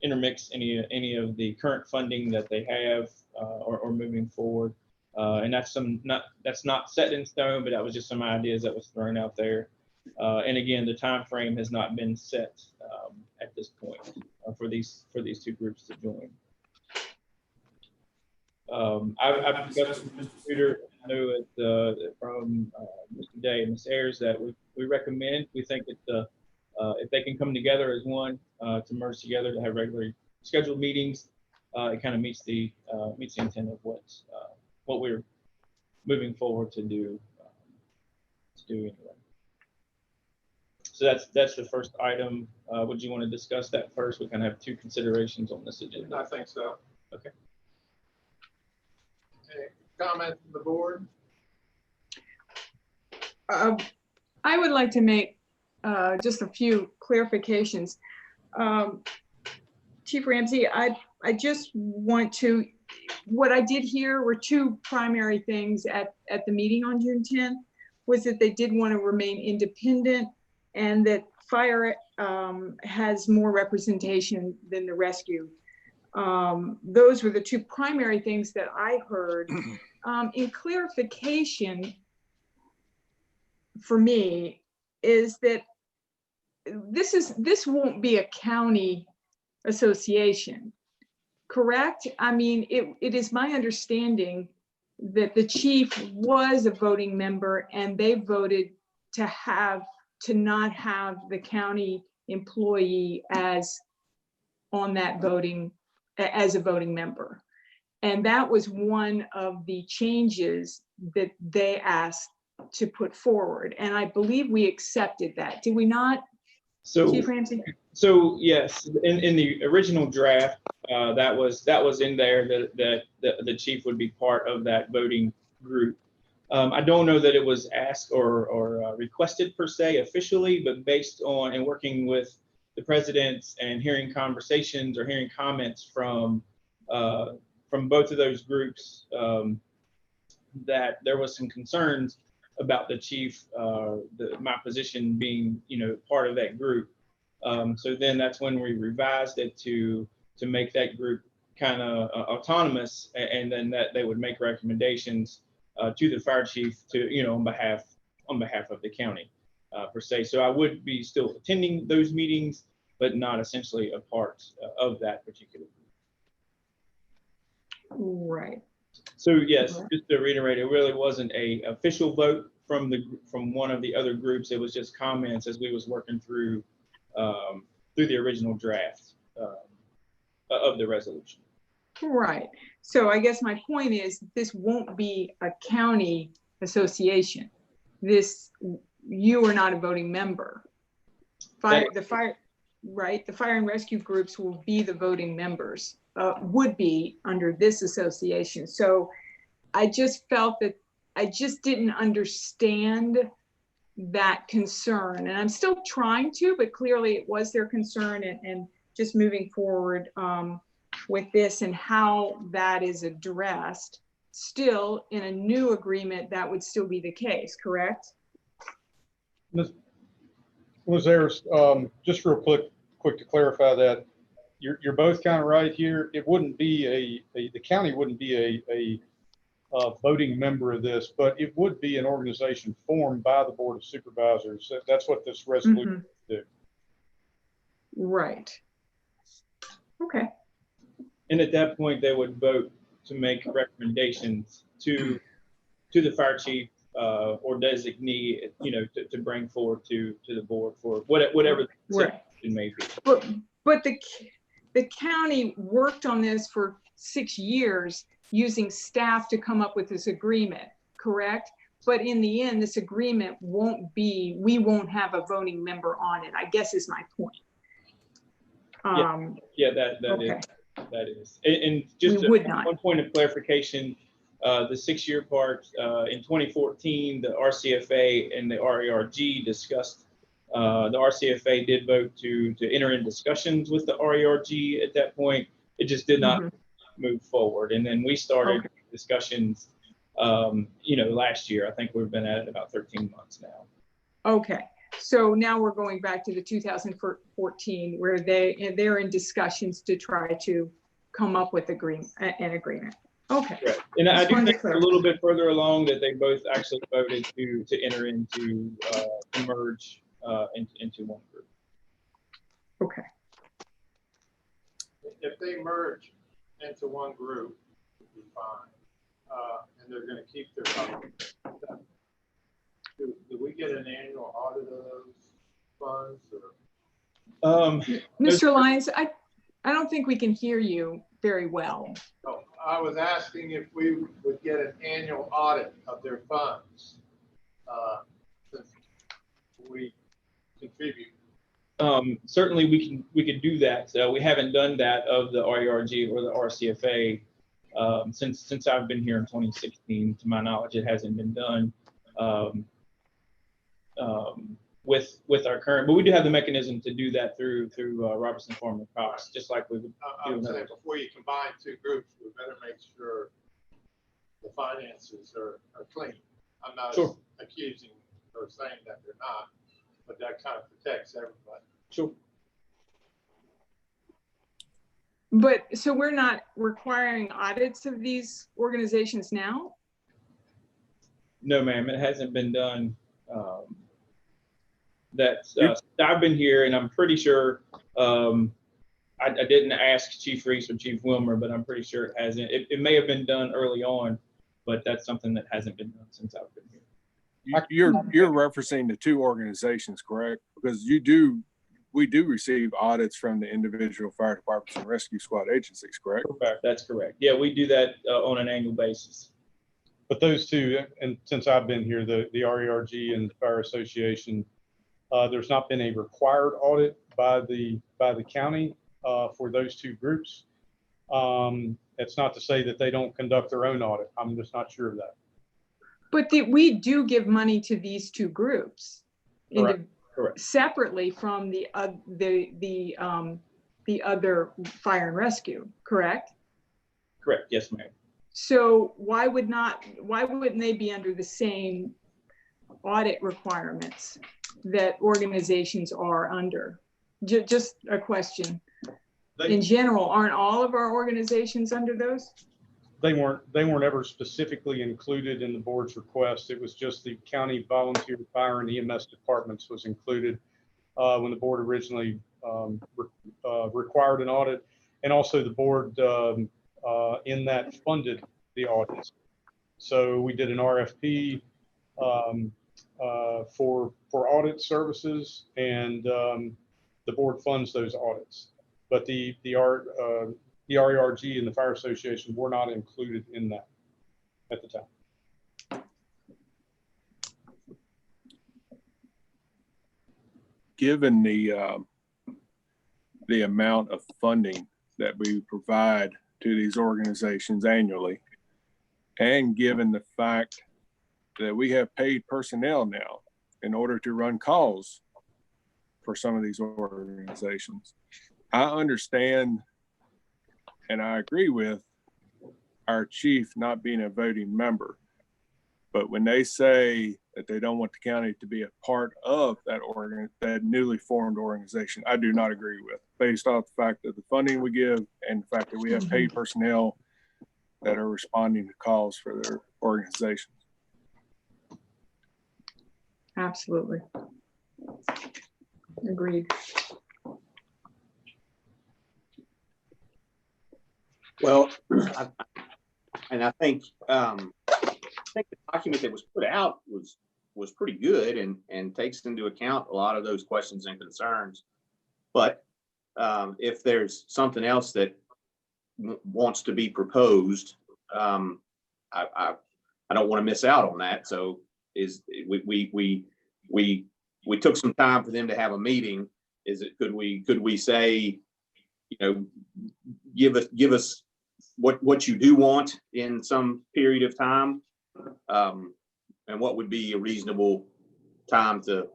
intermix any of the current funding that they have or moving forward. And that's not set in stone, but that was just some ideas that was thrown out there. And again, the time frame has not been set at this point for these two groups to join. I've discussed with Mr. Peter, I know it from Mr. Day and Ms. Ayers, that we recommend. We think that if they can come together as one, to merge together, to have regularly scheduled meetings, it kind of meets the intent of what we're moving forward to do anyway. So that's the first item. Would you want to discuss that first? We kind of have two considerations on this agenda. I think so. Okay. Okay. Comment from the board? I would like to make just a few clarifications. Chief Ramsey, I just want to, what I did hear were two primary things at the meeting on June 10th, was that they did want to remain independent, and that fire has more representation than the rescue. Those were the two primary things that I heard. In clarification for me is that this won't be a county association, correct? I mean, it is my understanding that the chief was a voting member, and they voted to not have the county employee as on that voting, as a voting member. And that was one of the changes that they asked to put forward. And I believe we accepted that. Did we not, Chief Ramsey? So yes, in the original draft, that was in there that the chief would be part of that voting group. I don't know that it was asked or requested per se officially, but based on and working with the presidents and hearing conversations or hearing comments from both of those groups, that there was some concerns about the chief, my position being, part of that group. So then that's when we revised it to make that group kind of autonomous, and then that they would make recommendations to the fire chief to, you know, on behalf of the county per se. So I would be still attending those meetings, but not essentially a part of that particular group. Right. So yes, just to reiterate, it really wasn't a official vote from one of the other groups. It was just comments as we was working through the original draft of the resolution. Right. So I guess my point is this won't be a county association. You are not a voting member. The fire and rescue groups will be the voting members, would be under this association. So I just felt that I just didn't understand that concern, and I'm still trying to, but clearly it was their concern, and just moving forward with this and how that is addressed. Still, in a new agreement, that would still be the case, correct? Was there, just real quick to clarify that, you're both kind of right here. It wouldn't be the county wouldn't be a voting member of this, but it would be an organization formed by the Board of Supervisors. That's what this resolution would do. Right. Okay. And at that point, they would vote to make recommendations to the fire chief or designee, you know, to bring forward to the board for whatever the situation may be. But the county worked on this for 6 years using staff to come up with this agreement, correct? But in the end, this agreement we won't have a voting member on it, I guess is my point. That is. And just one point of clarification, the 6-year part, in 2014, the RCFA and the RERG discussed, the RCFA did vote to enter in discussions with the RERG at that point. It just did not move forward. And then we started discussions, you know, last year. I think we've been at it about 13 months now. Okay. So now we're going back to the 2014 where they're in discussions to try to come up with an agreement. Okay. Right. And I do think a little bit further along that they both actually voted to enter into merge into one group. Okay. If they merge into one group, it'll be fine. And they're going to keep their funds. Do we get an annual audit of those funds? Or? Mr. Lyons, I don't think we can hear you very well. Oh, I was asking if we would get an annual audit of their funds since we contribute. Certainly we can do that. So we haven't done that of the RERG or the RCFA since I've been here in 2016. To my knowledge, it hasn't been done with our current, but we do have the mechanism to do that through Robertson Farmer Cox, just like we would do. I'm saying before you combine two groups, we better make sure the finances are clean. I'm not accusing or saying that they're not, but that kind of protects everybody. Sure. But so we're not requiring audits of these organizations now? No, ma'am, it hasn't been done. I've been here, and I'm pretty sure I didn't ask Chief Reese or Chief Wilmer, but I'm pretty sure it hasn't. It may have been done early on, but that's something that hasn't been done since I've been here. You're referencing the two organizations, correct? Because we do receive audits from the individual fire departments and rescue squad agencies, correct? That's correct. Yeah, we do that on an annual basis. But those two, and since I've been here, the RERG and the Fire Association, there's not been a required audit by the county for those two groups. It's not to say that they don't conduct their own audit. I'm just not sure of that. But we do give money to these two groups, Correct. Separately from the other fire and rescue, correct? Correct. Yes, ma'am. So why wouldn't they be under the same audit requirements that organizations are under? Just a question. in general, aren't all of our organizations under those? They weren't ever specifically included in the board's request. It was just the county volunteer fire and EMS departments was included when the board originally required an audit, and also the board in that funded the audits. So we did an RFP for audit services, and the board funds those audits. But the RERG and the Fire Association were not included in that at the time. Given the amount of funding that we provide to these organizations annually, and given the fact that we have paid personnel now in order to run calls for some of these organizations, I understand and I agree with our chief not being a voting member. But when they say that they don't want the county to be a part of that newly formed organization, I do not agree with, based off the fact that the funding we give and the fact that we have paid personnel that are responding to calls for their organizations. Absolutely. Agreed. Well, I think the document that was put out was pretty good and takes into account a lot of those questions and concerns. But if there's something else that wants to be proposed, I don't want to miss out on that. So we took some time for them to have a meeting. Could we say, you know, give us what you do want in some period of time, and what would be a reasonable time to.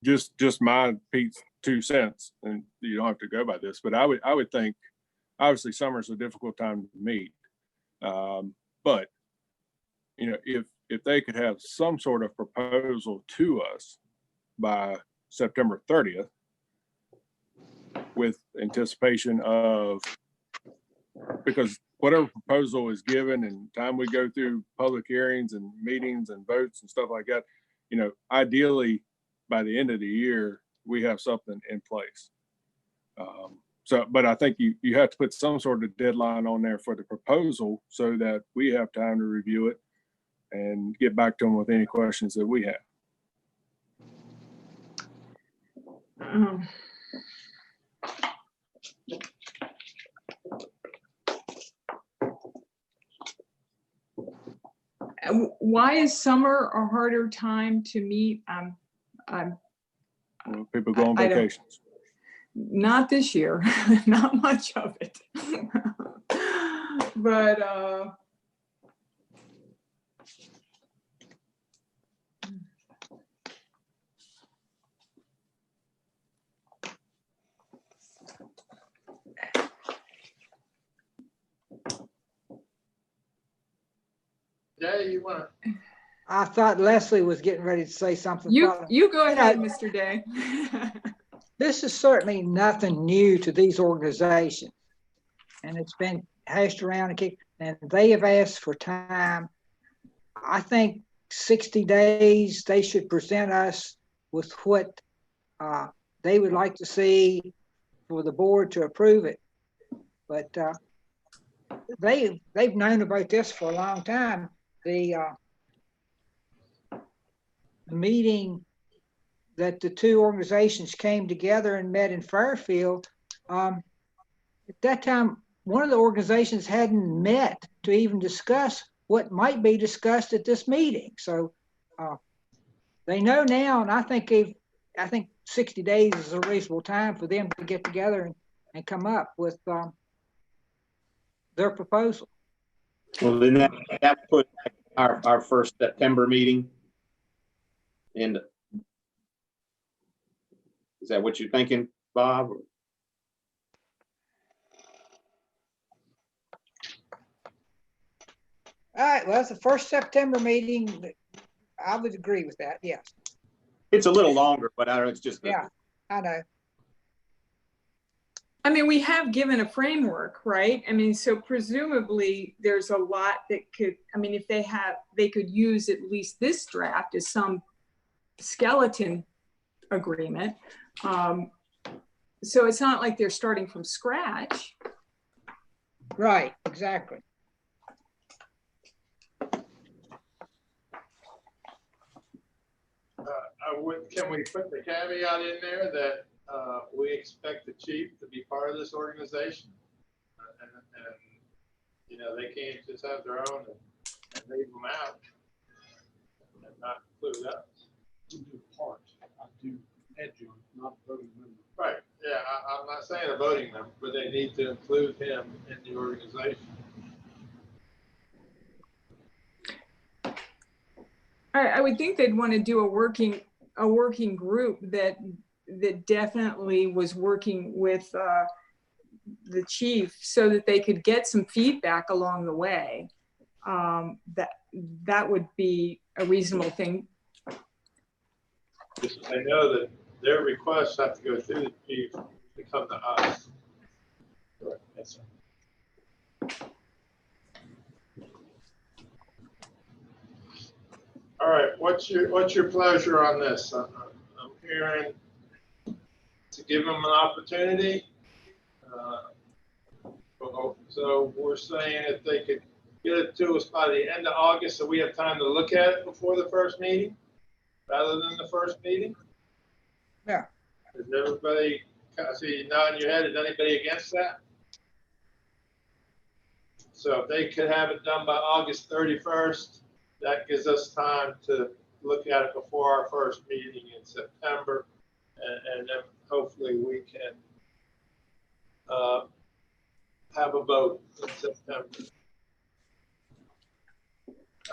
Just my Pete's 2 cents, and you don't have to go by this, but I would think, obviously summer's a difficult time to meet, but you know, if they could have some sort of proposal to us by September 30th, with anticipation of, because whatever proposal is given and time we go through public hearings and meetings and votes and stuff like that, you know, ideally by the end of the year, we have something in place. But I think you have to put some sort of deadline on there for the proposal so that we have time to review it and get back to them with any questions that we have. Why is summer a harder time to meet? Well, people go on vacations. Not this year, not much of it. But Day, you want to? I thought Leslie was getting ready to say something. You go ahead, Mr. Day. This is certainly nothing new to these organizations, and it's been hashed around and kicked, and they have asked for time. I think 60 days, they should present us with what they would like to see for the board to approve it. But they've known about this for a long time. The meeting that the two organizations came together and met in Fairfield, at that time, one of the organizations hadn't met to even discuss what might be discussed at this meeting. So they know now, and I think 60 days is a reasonable time for them to get together and come up with their proposal. Well, then that put our first September meeting in. Is that what you're thinking, Bob? All right, well, it's the first September meeting. I would agree with that, yes. It's a little longer, but I don't know, it's just. Yeah, I know. I mean, we have given a framework, right? I mean, so presumably there's a lot that could, I mean, if they could use at least this draft as some skeleton agreement. So it's not like they're starting from scratch. Right, exactly. Can we put the caveat in there that we expect the chief to be part of this organization? And you know, they can't just have their own and leave them out and not include us. You do part. I do adjunct, not voting member. Right, yeah, I'm not saying a voting member, but they need to include him in the organization. I would think they'd want to do a working group that definitely was working with the chief so that they could get some feedback along the way. That would be a reasonable thing. I know that their requests have to go through the chief to come to us. Correct. Yes, sir. All right, what's your pleasure on this? I'm hearing to give them an opportunity. So we're saying if they could get it to us by the end of August, so we have time to look at it before the first meeting, rather than the first meeting. Yeah. Is everybody, I see you nodding your head, is anybody against that? So if they could have it done by August 31st, that gives us time to look at it before our first meeting in September, and then hopefully we can have a vote in September.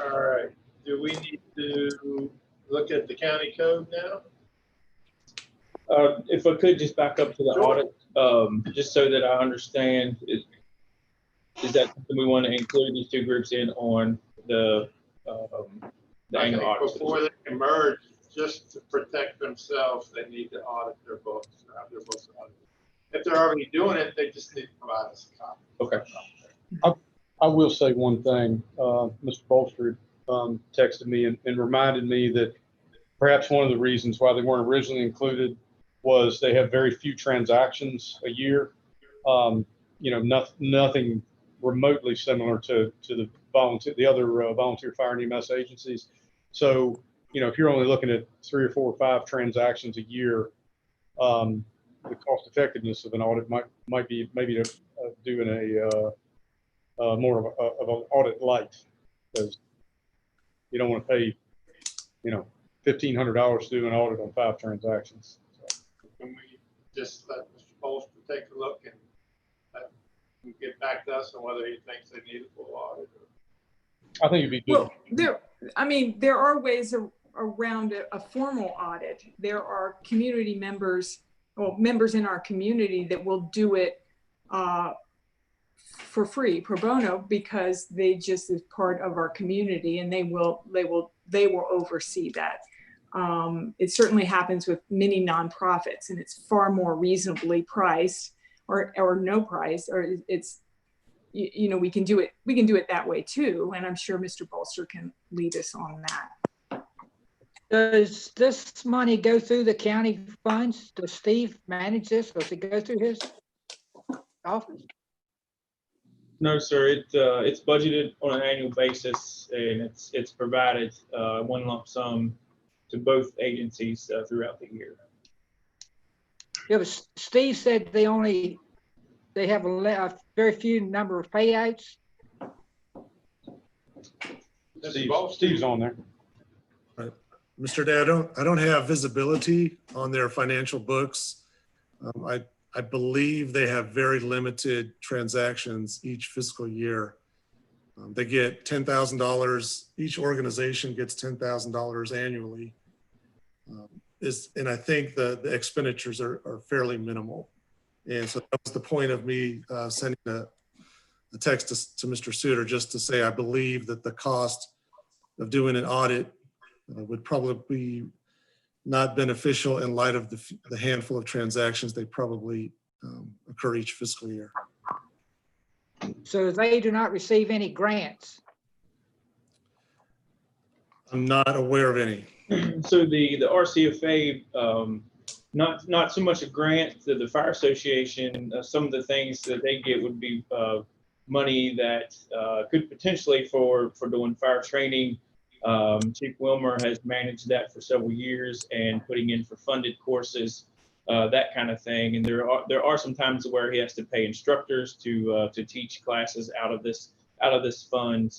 All right, do we need to look at the county code now? If I could just back up to the audit, just so that I understand, is that something we want to include these two groups in on the annual audit? Before they can merge, just to protect themselves, they need to audit their books, or have their books audited. If they're already doing it, they just need to provide us a copy. Okay. I will say one thing. Mr. Bolster texted me and reminded me that perhaps one of the reasons why they weren't originally included was they have very few transactions a year. You know, nothing remotely similar to the other volunteer fire and EMS agencies. So, you know, if you're only looking at 3 or 4 or 5 transactions a year, the cost effectiveness of an audit might be maybe doing a more of an audit light, because you don't want to pay, you know, $1,500 to do an audit on 5 transactions. So. Can we just let Mr. Bolster take a look and get back to us on whether he thinks they need a full audit? I think it'd be good. Well, there are ways around a formal audit. There are community members, well, members in our community that will do it for free, pro bono, because they just is part of our community, and they will oversee that. It certainly happens with many nonprofits, and it's far more reasonably priced, or no price, or it's, you know, we can do it that way too. And I'm sure Mr. Bolster can lead us on that. Does this money go through the county funds? Does Steve manage this? Does it go through his office? No, sir. It's budgeted on an annual basis, and it's provided one lump sum to both agencies throughout the year. Yeah, but Steve said they have a very few number of payouts. Steve's on there. Right. Mr. Day, I don't have visibility on their financial books. I believe they have very limited transactions each fiscal year. They get $10,000. Each organization gets $10,000 annually. And I think the expenditures are fairly minimal. And so that was the point of me sending a text to Mr. Suter, just to say I believe that the cost of doing an audit would probably not beneficial in light of the handful of transactions they probably occur each fiscal year. So they do not receive any grants. I'm not aware of any. So the RCFA, not so much a grant to the fire association. Some of the things that they get would be money that could potentially for doing fire training. Chief Wilmer has managed that for several years and putting in for funded courses, that kind of thing. And there are some times where he has to pay instructors to teach classes out of this fund.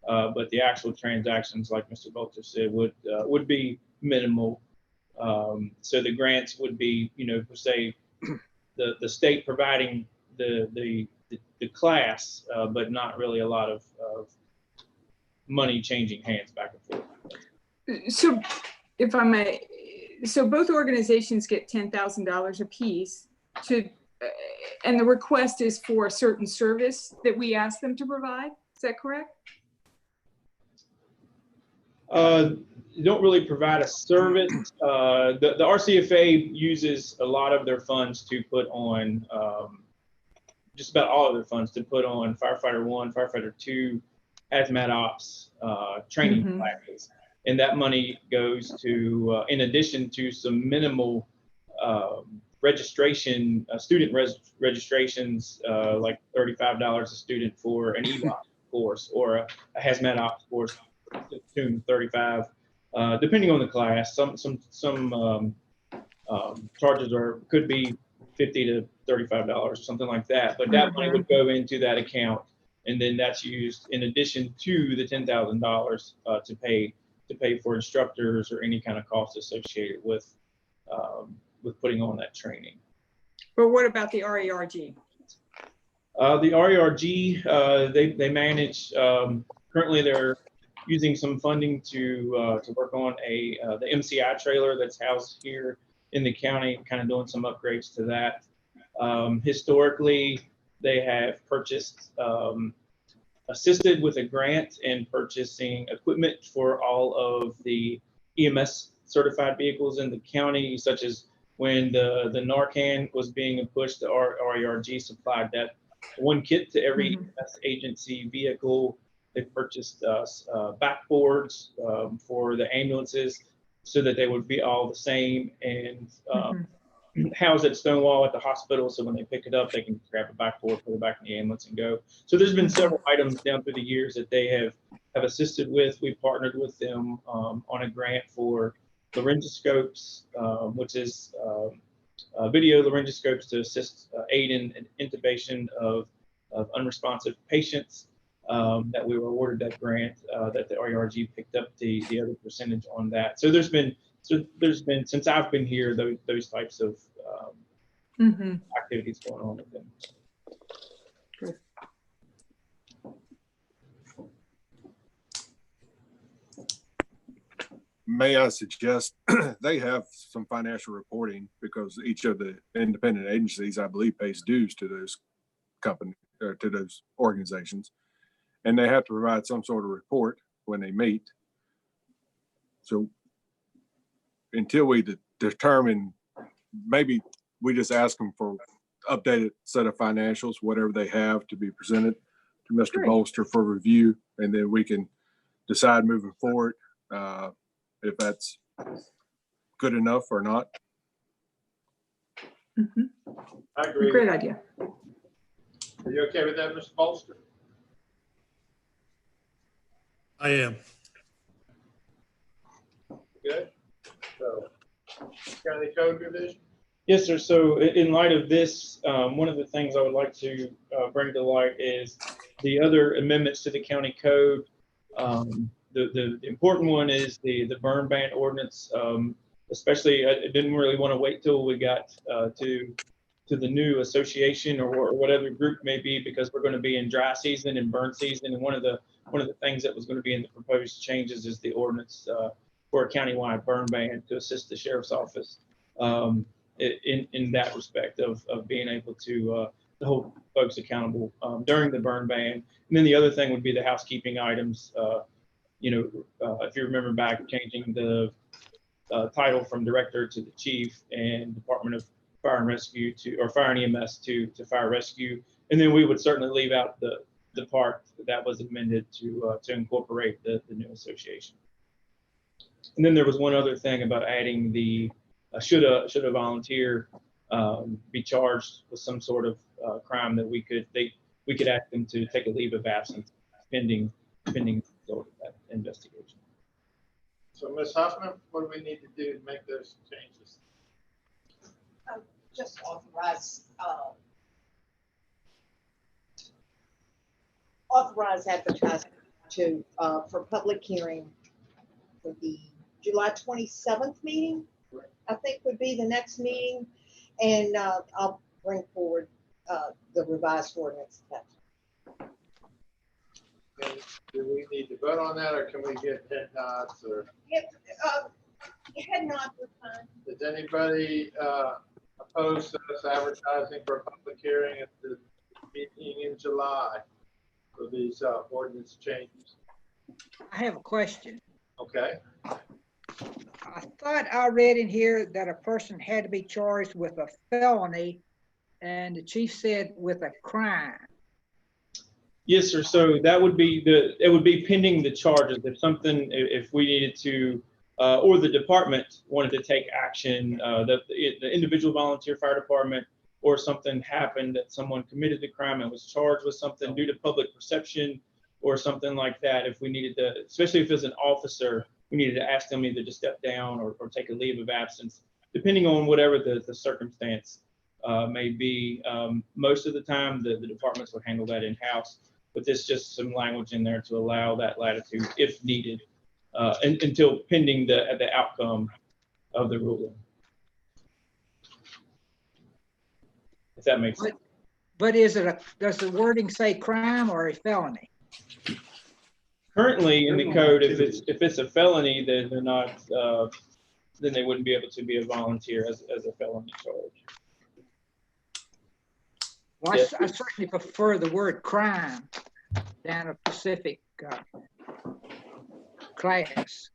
But the actual transactions, like Mr. Bolter said, would be minimal. So the grants would be, per se, the state providing the class, but not really a lot of money changing hands back and forth. So if I may, so both organizations get $10,000 apiece and the request is for a certain service that we ask them to provide. Is that correct? You don't really provide a service. The RCFA uses a lot of their funds to put on, just about all of their funds to put on Firefighter 1, Firefighter 2, hazmat ops, training classes. And that money goes to, in addition to some minimal registration, student registrations, like $35 a student for an EVOC course or a hazmat ops course, to $35, depending on the class. Some charges could be $50 to $35, something like that. But that money would go into that account, and then that's used in addition to the $10,000 to pay for instructors or any kind of cost associated with putting on that training. But what about the RERG? The RERG, they manage. Currently, they're using some funding to work on the MCI trailer that's housed here in the county, kind of doing some upgrades to that. Historically, they have purchased, assisted with a grant in purchasing equipment for all of the EMS certified vehicles in the county, such as when the Narcan was being pushed, the RERG supplied that one kit to every EMS agency vehicle. They purchased backboards for the ambulances so that they would be all the same and housed at Stonewall at the hospital. So when they pick it up, they can grab a backboard, put it back in the ambulance and go. So there's been several items down through the years that they have assisted with. We partnered with them on a grant for laryngoscopes, which is video laryngoscopes to assist aid in intubation of unresponsive patients. That we were awarded that grant, that the RERG picked up the other percentage on that. So there's been since I've been here those types of activities going on with them. Good. May I suggest they have some financial reporting, because each of the independent agencies, I believe, pays dues to those companies or to those organizations. And they have to provide some sort of report when they meet. So until we determine, maybe we just ask them for updated set of financials, whatever they have to be presented to Mr. Bolster for review, and then we can decide moving forward if that's good enough or not. I agree. Great idea. Are you okay with that, Mr. Bolster? I am. Good. So, County Code Revision? Yes, sir. So in light of this, one of the things I would like to bring to light is the other amendments to the county code. The important one is the burn ban ordinance. Especially, I didn't really want to wait till we got to the new association or whatever group may be, because we're going to be in dry season and burn season. And one of the things that was going to be in the proposed changes is the ordinance for a countywide burn ban to assist the sheriff's office in that respect of being able to hold folks accountable during the burn ban. And then the other thing would be the housekeeping items. If you remember back, changing the title from director to the chief and Department of Fire and Rescue or Fire and EMS to fire rescue. And then we would certainly leave out the part that was amended to incorporate the new association. And then there was one other thing about adding the should a volunteer be charged with some sort of crime that we could ask them to take a leave of absence pending the result of that investigation. So Ms. Huffman, what do we need to do to make those changes? Just authorize advertising to for public hearing for the July 27th meeting, I think would be the next meeting. And I'll bring forward the revised ordinance. And do we need to vote on that, or can we get head nods? Or Head nods are fine. does anybody oppose to us advertising for a public hearing at the meeting in July for these ordinance changes? I have a question. Okay. I thought I read in here that a person had to be charged with a felony, and the chief said with a crime. Yes, sir. So that would be it would be pending the charges. If we needed to, or the department wanted to take action, the individual volunteer fire department, or something happened that someone committed the crime and was charged with something due to public perception or something like that. If we needed to, especially if it's an officer, we needed to ask them either to step down or take a leave of absence, depending on whatever the circumstance may be. Most of the time, the departments would handle that in-house, but there's just some language in there to allow that latitude if needed, until pending the outcome of the ruling. If that makes sense. But does the wording say crime or a felony? Currently in the code, if it's a felony, then they're not, then they wouldn't be able to be a volunteer as a felony charge. Well, Yes. I certainly prefer the word crime than a specific class.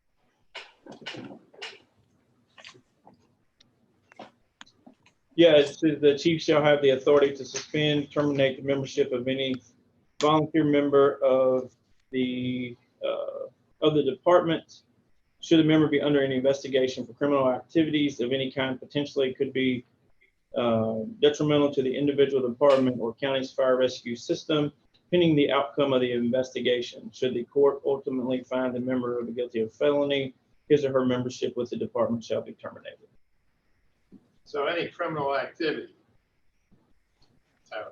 Yeah, it says the chief shall have the authority to suspend, terminate the membership of any volunteer member of the department. Should a member be under any investigation for criminal activities of any kind, potentially could be detrimental to the individual department or county's fire rescue system, pending the outcome of the investigation. Should the court ultimately find the member guilty of felony, his or her membership with the department shall be terminated. So any criminal activity.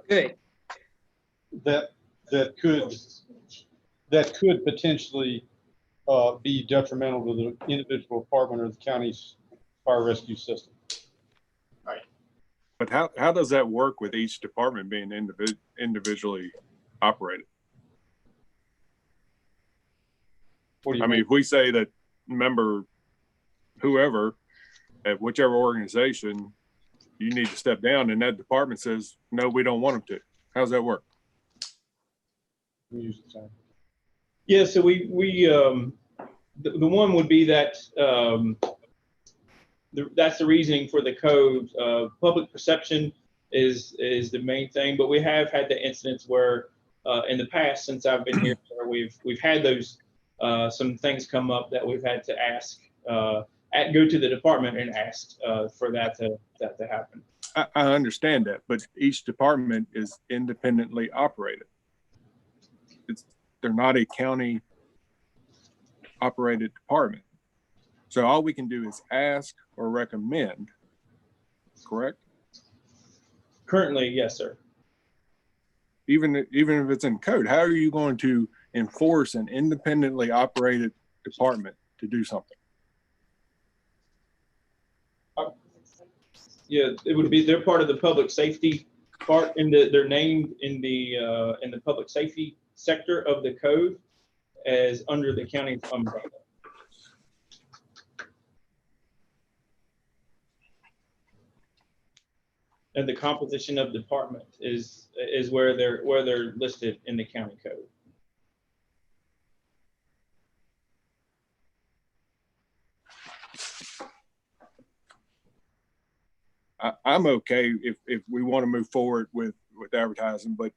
Good. That could potentially be detrimental to the individual department or the county's fire rescue system. Right. But how does that work with each department being individually operated? What do you I mean, if we say that member whoever at whichever organization, you need to step down, and that department says, no, we don't want them to. How's that work? Yeah, so the one would be that that's the reasoning for the code. Public perception is the main thing, but we have had the incidents where in the past, since I've been here, where we've had those some things come up that we've had to ask, go to the department and ask for that to happen. I understand that, but each department is independently operated. They're not a county operated department. So all we can do is ask or recommend, correct? Currently, yes, sir. Even if it's in code, how are you going to enforce an independently operated department to do something? Yeah, it would be, they're part of the public safety part, and they're named in the public safety sector of the code as under the county's umbrella. And the composition of department is where they're listed in the county code. I'm okay if we want to move forward with advertising, but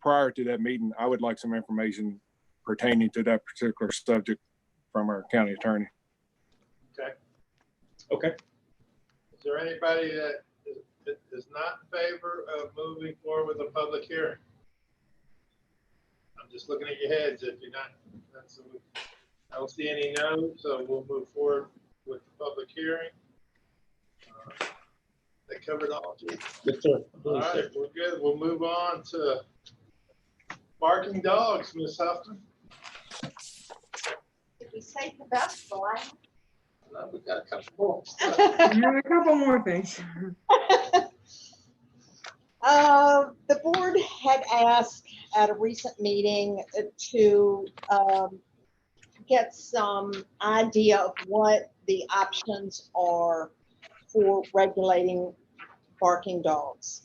prior to that meeting, I would like some information pertaining to that particular subject from our county attorney. Okay. Okay. Is there anybody that is not in favor of moving forward with a public hearing? I'm just looking at your heads. If you're not, I don't see any no's, so we'll move forward with the public hearing. They covered all. Yes, sir. All right, we're good. We'll move on to barking dogs, Ms. Houghton. Did we save the best for last? No, we've got a couple more. And a couple more things. The board had asked at a recent meeting to get some idea of what the options are for regulating barking dogs.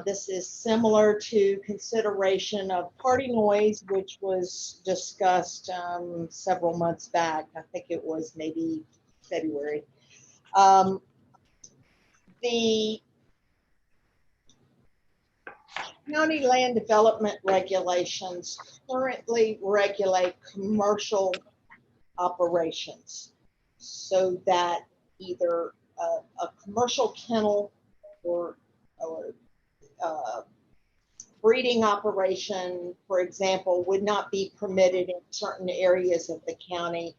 This is similar to consideration of party noise, which was discussed several months back. I think it was maybe February. The county land development regulations currently regulate commercial operations, so that either a commercial kennel or breeding operation, for example, would not be permitted in certain areas of the county,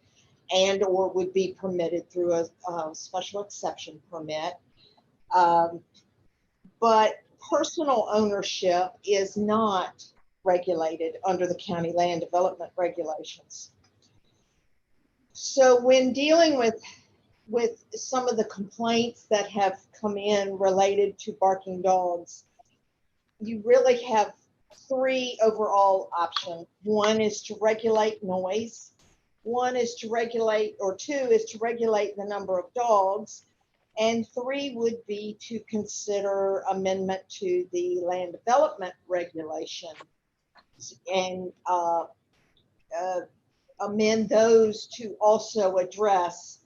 and or would be permitted through a special exception permit. But personal ownership is not regulated under the county land development regulations. So when dealing with some of the complaints that have come in related to barking dogs, you really have three overall options. One is to regulate noise. One is to regulate, or two is to regulate the number of dogs. And three would be to consider amendment to the land development regulation and amend those to also address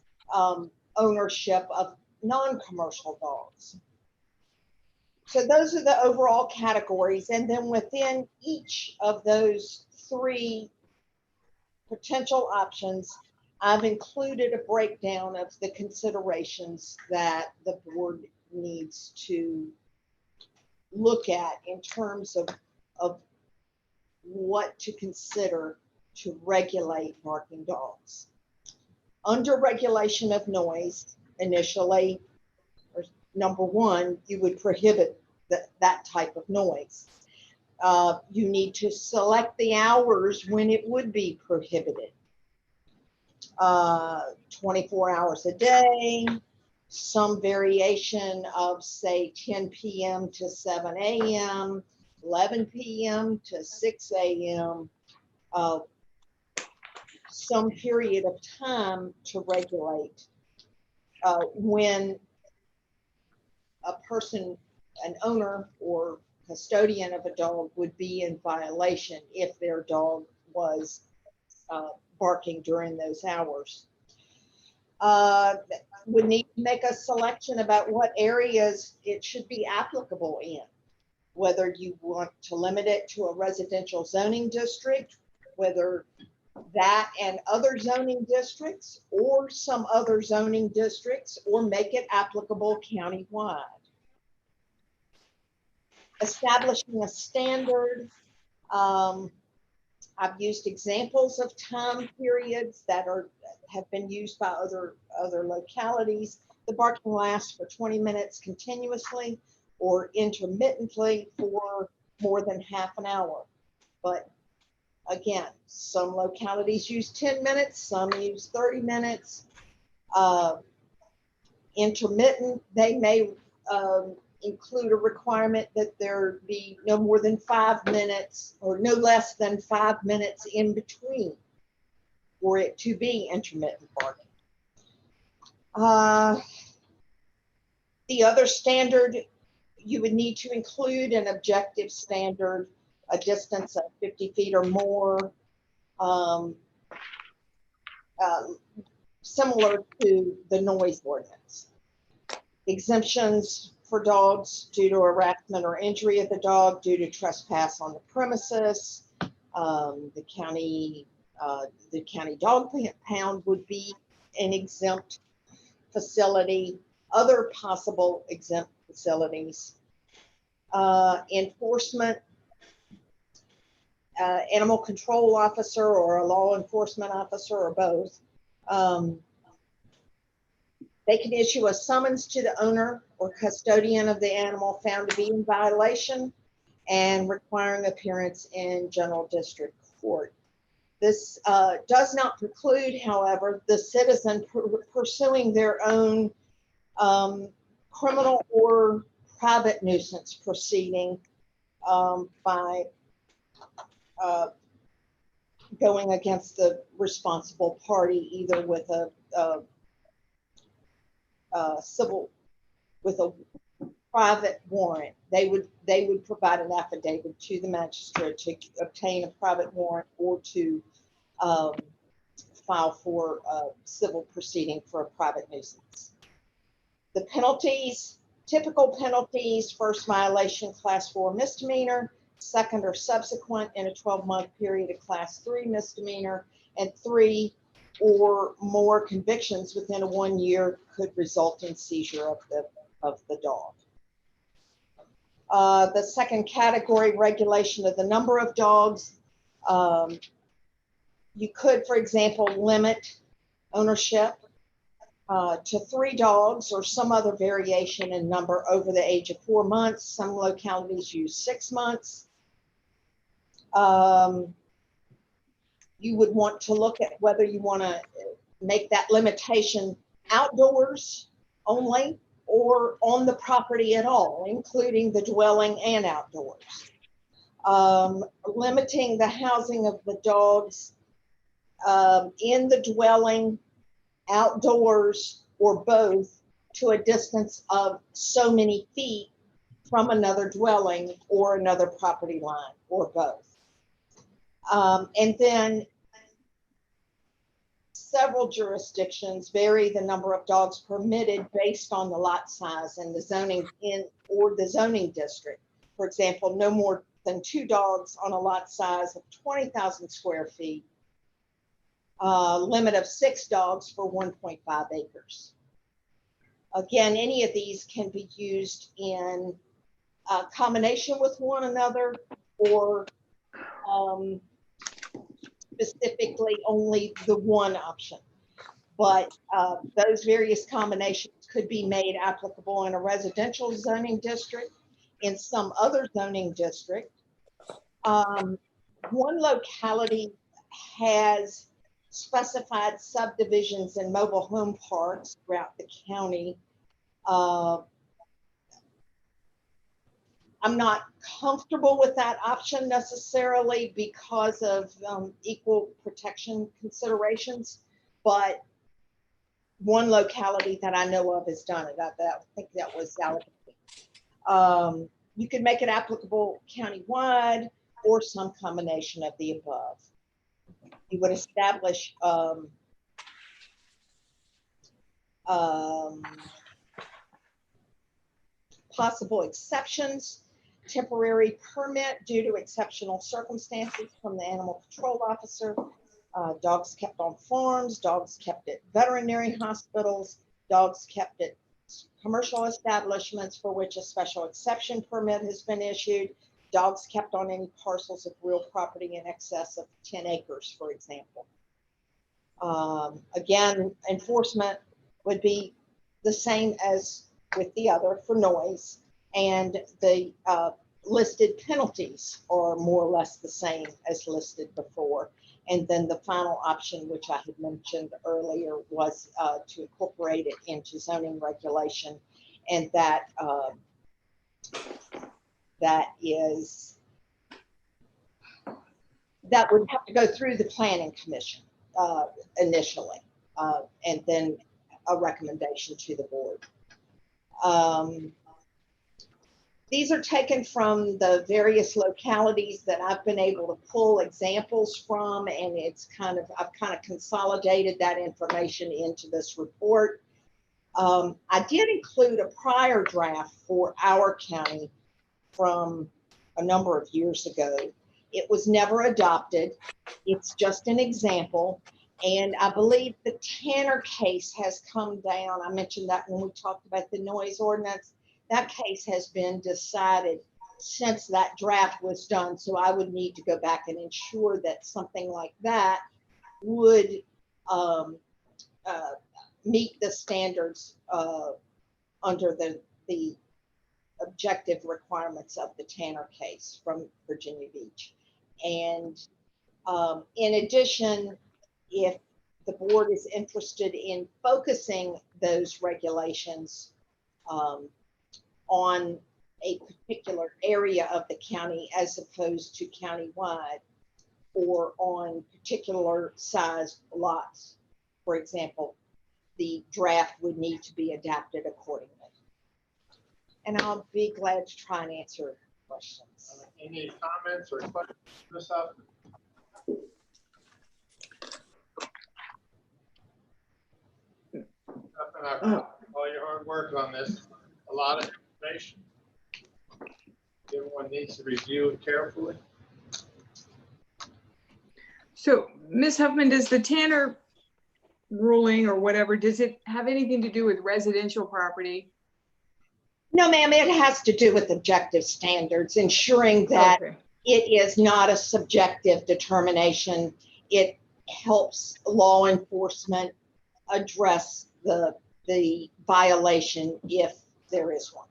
ownership of non-commercial dogs. So those are the overall categories. And then within each of those three potential options, I've included a breakdown of the considerations that the board needs to look at in terms of what to consider to regulate barking dogs. Under regulation of noise, initially, or number one, you would prohibit that type of noise. You need to select the hours when it would be prohibited. 24 hours a day, some variation of say 10 p.m. to 7 a.m., 11 p.m. to 6 a.m., some period of time to regulate when a person, an owner or custodian of a dog would be in violation if their dog was barking during those hours. Would need to make a selection about what areas it should be applicable in, whether you want to limit it to a residential zoning district, whether that and other zoning districts or some other zoning districts, or make it applicable countywide. Establishing a standard. I've used examples of time periods that have been used by other localities. The barking lasts for 20 minutes continuously or intermittently for more than half an hour. But again, some localities use 10 minutes, some use 30 minutes. Intermittent, they may include a requirement that there be no more than 5 minutes or no less than 5 minutes in between for it to be intermittent barking. The other standard, you would need to include an objective standard, a distance of 50 feet or more, similar to the noise ordinance. Exemptions for dogs due to harassment or injury of the dog due to trespass on the premises. The county dog pound would be an exempt facility. Other possible exempt facilities. Enforcement, animal control officer or a law enforcement officer or both. They can issue a summons to the owner or custodian of the animal found to be in violation and requiring appearance in general district court. This does not preclude, however, the citizen pursuing their own criminal or private nuisance proceeding by going against the responsible party, either with a private warrant. They would provide an affidavit to the magistrate to obtain a private warrant or to file for a civil proceeding for a private nuisance. The penalties, typical penalties: first violation, class 4 misdemeanor; second or subsequent in a 12-month period, a class 3 misdemeanor; and 3 or more convictions within a 1 year could result in seizure of the dog. The second category, regulation of the number of dogs. You could, for example, limit ownership to 3 dogs or some other variation in number over the age of 4 months. Some localities use 6 months. You would want to look at whether you want to make that limitation outdoors only or on the property at all, including the dwelling and outdoors. Limiting the housing of the dogs in the dwelling, outdoors, or both to a distance of so many feet from another dwelling or another property line, or both. And then several jurisdictions vary the number of dogs permitted based on the lot size and the zoning or the zoning district. For example, no more than 2 dogs on a lot size of 20,000 square feet. Limit of 6 dogs for 1.5 acres. Again, any of these can be used in combination with one another, or specifically only the one option. But those various combinations could be made applicable in a residential zoning district, in some other zoning district. One locality has specified subdivisions and mobile home parks throughout the county. I'm not comfortable with that option necessarily because of equal protection considerations, but one locality that I know of has done it. I think that was Allegheny. You can make it applicable countywide or some combination of the above. You would establish possible exceptions: temporary permit due to exceptional circumstances from the animal control officer, dogs kept on farms, dogs kept at veterinary hospitals, dogs kept at commercial establishments for which a special exception permit has been issued, dogs kept on any parcels of real property in excess of 10 acres, for example. Again, enforcement would be the same as with the other for noise, and the listed penalties are more or less the same as listed before. And then the final option, which I had mentioned earlier, was to incorporate it into zoning regulation, and that would have to go through the planning commission initially, and then a recommendation to the board. These are taken from the various localities that I've been able to pull examples from, and I've kind of consolidated that information into this report. I did include a prior draft for our county from a number of years ago. It was never adopted. It's just an example. And I believe the Tanner case has come down. I mentioned that when we talked about the noise ordinance. That case has been decided since that draft was done. So I would need to go back and ensure that something like that would meet the standards under the objective requirements of the Tanner case from Virginia Beach. And in addition, if the board is interested in focusing those regulations on a particular area of the county as opposed to countywide, or on particular size lots, for example, the draft would need to be adapted accordingly. And I'll be glad to try and answer questions. Any comments or questions on this up? All your hard work on this, a lot of information. Everyone needs to review it carefully. So, Ms. Huffman, does the Tanner ruling or whatever, does it have anything to do with residential property? No, ma'am, it has to do with objective standards, ensuring that it is not a subjective determination. It helps law enforcement address the violation if there is one.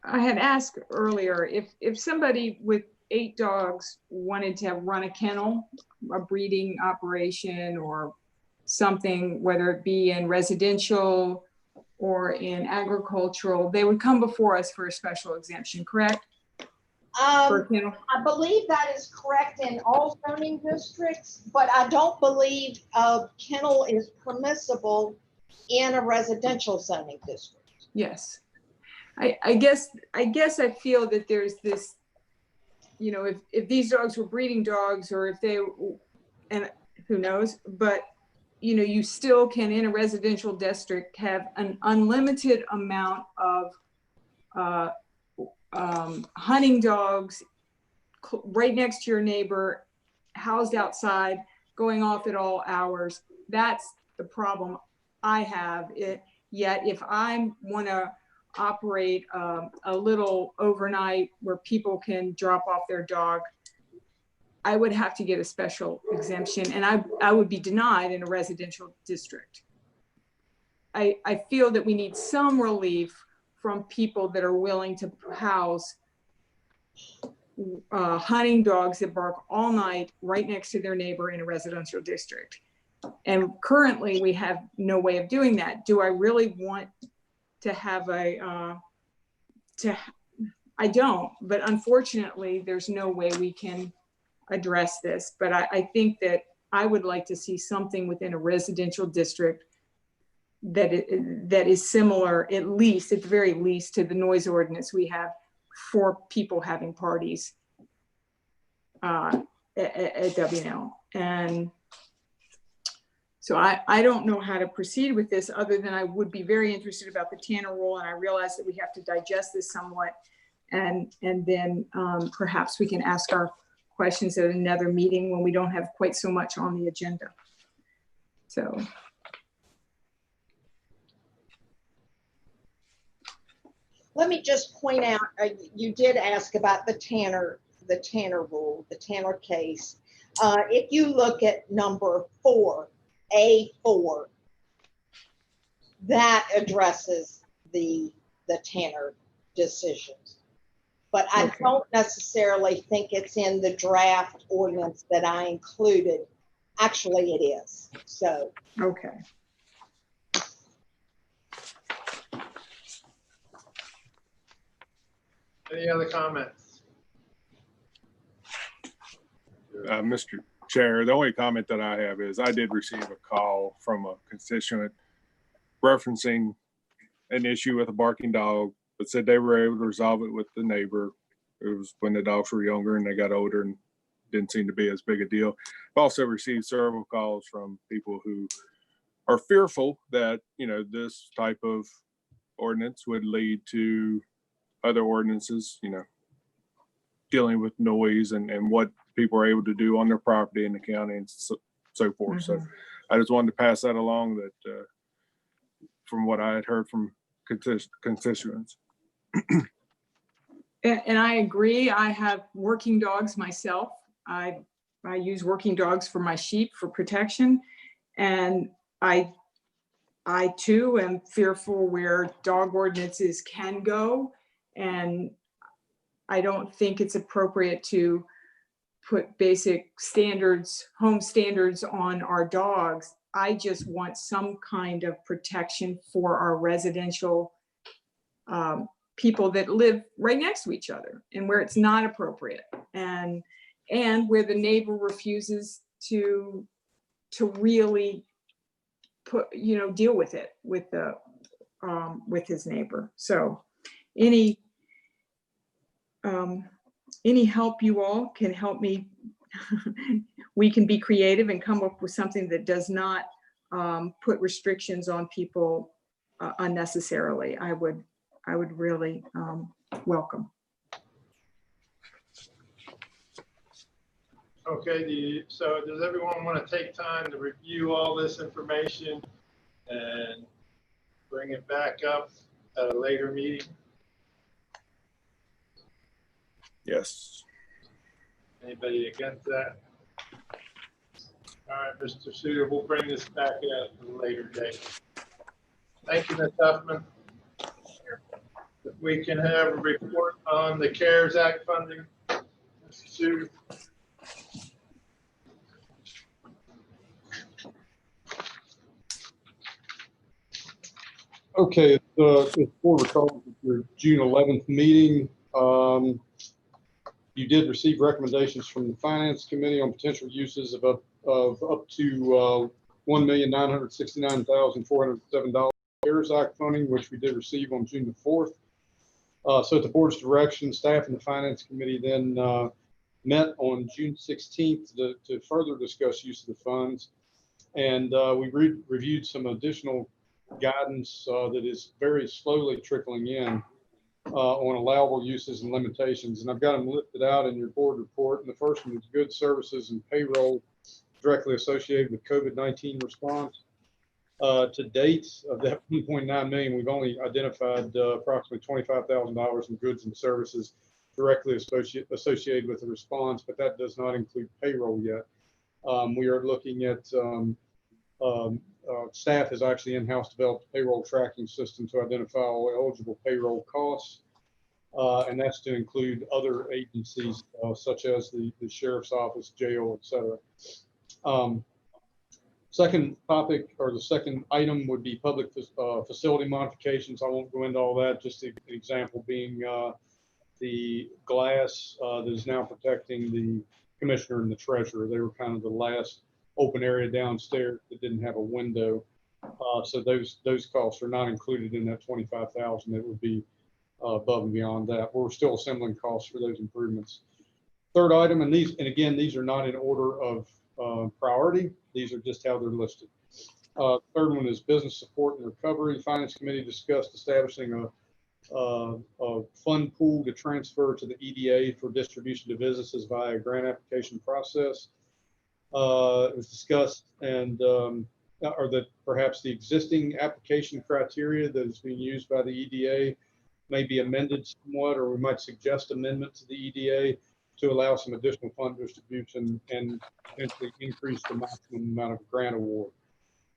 I had asked earlier if somebody with 8 dogs wanted to run a kennel, a breeding operation or something, whether it be in residential or in agricultural, they would come before us for a special exemption, correct? For a kennel? I believe that is correct in all zoning districts, but I don't believe a kennel is permissible in a residential zoning district. Yes. I guess I feel that there's this, you know, if these dogs were breeding dogs, or if they, and who knows, but you know, you still can in a residential district have an unlimited amount of hunting dogs right next to your neighbor, housed outside, going off at all hours. That's the problem I have. Yet if I want to operate a little overnight where people can drop off their dog, I would have to get a special exemption, and I would be denied in a residential district. I feel that we need some relief from people that are willing to house hunting dogs that bark all night right next to their neighbor in a residential district. And currently we have no way of doing that. Do I really want to have I don't, but unfortunately there's no way we can address this. But I think that I would like to see something within a residential district that is similar, at the very least, to the noise ordinance we have for people having parties at WNL. And so I don't know how to proceed with this, other than I would be very interested about the Tanner rule, and I realize that we have to digest this somewhat, and then perhaps we can ask our questions at another meeting when we don't have quite so much on the agenda. So. Let me just point out, you did ask about the Tanner rule, the Tanner case. If you look at number 4, A4, that addresses the Tanner decisions. But I don't necessarily think it's in the draft ordinance that I included. Actually, it is. So. Okay. Any other comments? Mr. Chair, the only comment that I have is I did receive a call from a constituent referencing an issue with a barking dog, but said they were able to resolve it with the neighbor. It was when the dogs were younger and they got older and didn't seem to be as big a deal. I've also received several calls from people who are fearful that, you know, this type of ordinance would lead to other ordinances, you know, dealing with noise and what people are able to do on their property in the county and so forth. So I just wanted to pass that along, that from what I had heard from constituents. And I agree. I have working dogs myself. I use working dogs for my sheep for protection. And I too am fearful where dog ordinances can go. And I don't think it's appropriate to put basic standards, home standards on our dogs. I just want some kind of protection for our residential people that live right next to each other, and where it's not appropriate, and where the neighbor refuses to really deal with it with his neighbor. So any help you all can help me. We can be creative and come up with something that does not put restrictions on people unnecessarily. I would really welcome. Okay, so does everyone want to take time to review all this information and bring it back up at a later meeting? Yes. Anybody against that? All right, Mr. Suter, we'll bring this back at a later date. Thank you, Ms. Huffman. If we can have a report on the CARES Act funding, Mr. Suter. Okay, it's for recall your June 11th meeting. You did receive recommendations from the Finance Committee on potential uses of up to $1,969,407 CARES Act funding, which we did receive on June the 4th. So at the board's direction, staff and the Finance Committee then met on June 16th to further discuss use of the funds. And we reviewed some additional guidance that is very slowly trickling in on allowable uses and limitations. And I've got them listed out in your board report. And the first one is goods, services, and payroll directly associated with COVID-19 response. To date of that 1.9 million, we've only identified approximately $25,000 in goods and services directly associated with the response, but that does not include payroll yet. We are looking at staff has actually in-house developed a payroll tracking system to identify all eligible payroll costs, and that's to include other agencies such as the sheriff's office, jail, etc. Second topic, or the second item, would be public facility modifications. I won't go into all that, just an example being the glass that is now protecting the commissioner and the treasurer. They were kind of the last open area downstairs that didn't have a window. So those costs are not included in that $25,000. It would be above and beyond that. We're still assembling costs for those improvements. Third item, and again, these are not in order of priority. These are just how they're listed. Third one is business support and recovery. Finance Committee discussed establishing a fund pool to transfer to the EDA for distribution to businesses via a grant application process. It was discussed or that perhaps the existing application criteria that is being used by the EDA may be amended somewhat, or we might suggest amendment to the EDA to allow some additional fund distribution and potentially increase the maximum amount of grant award.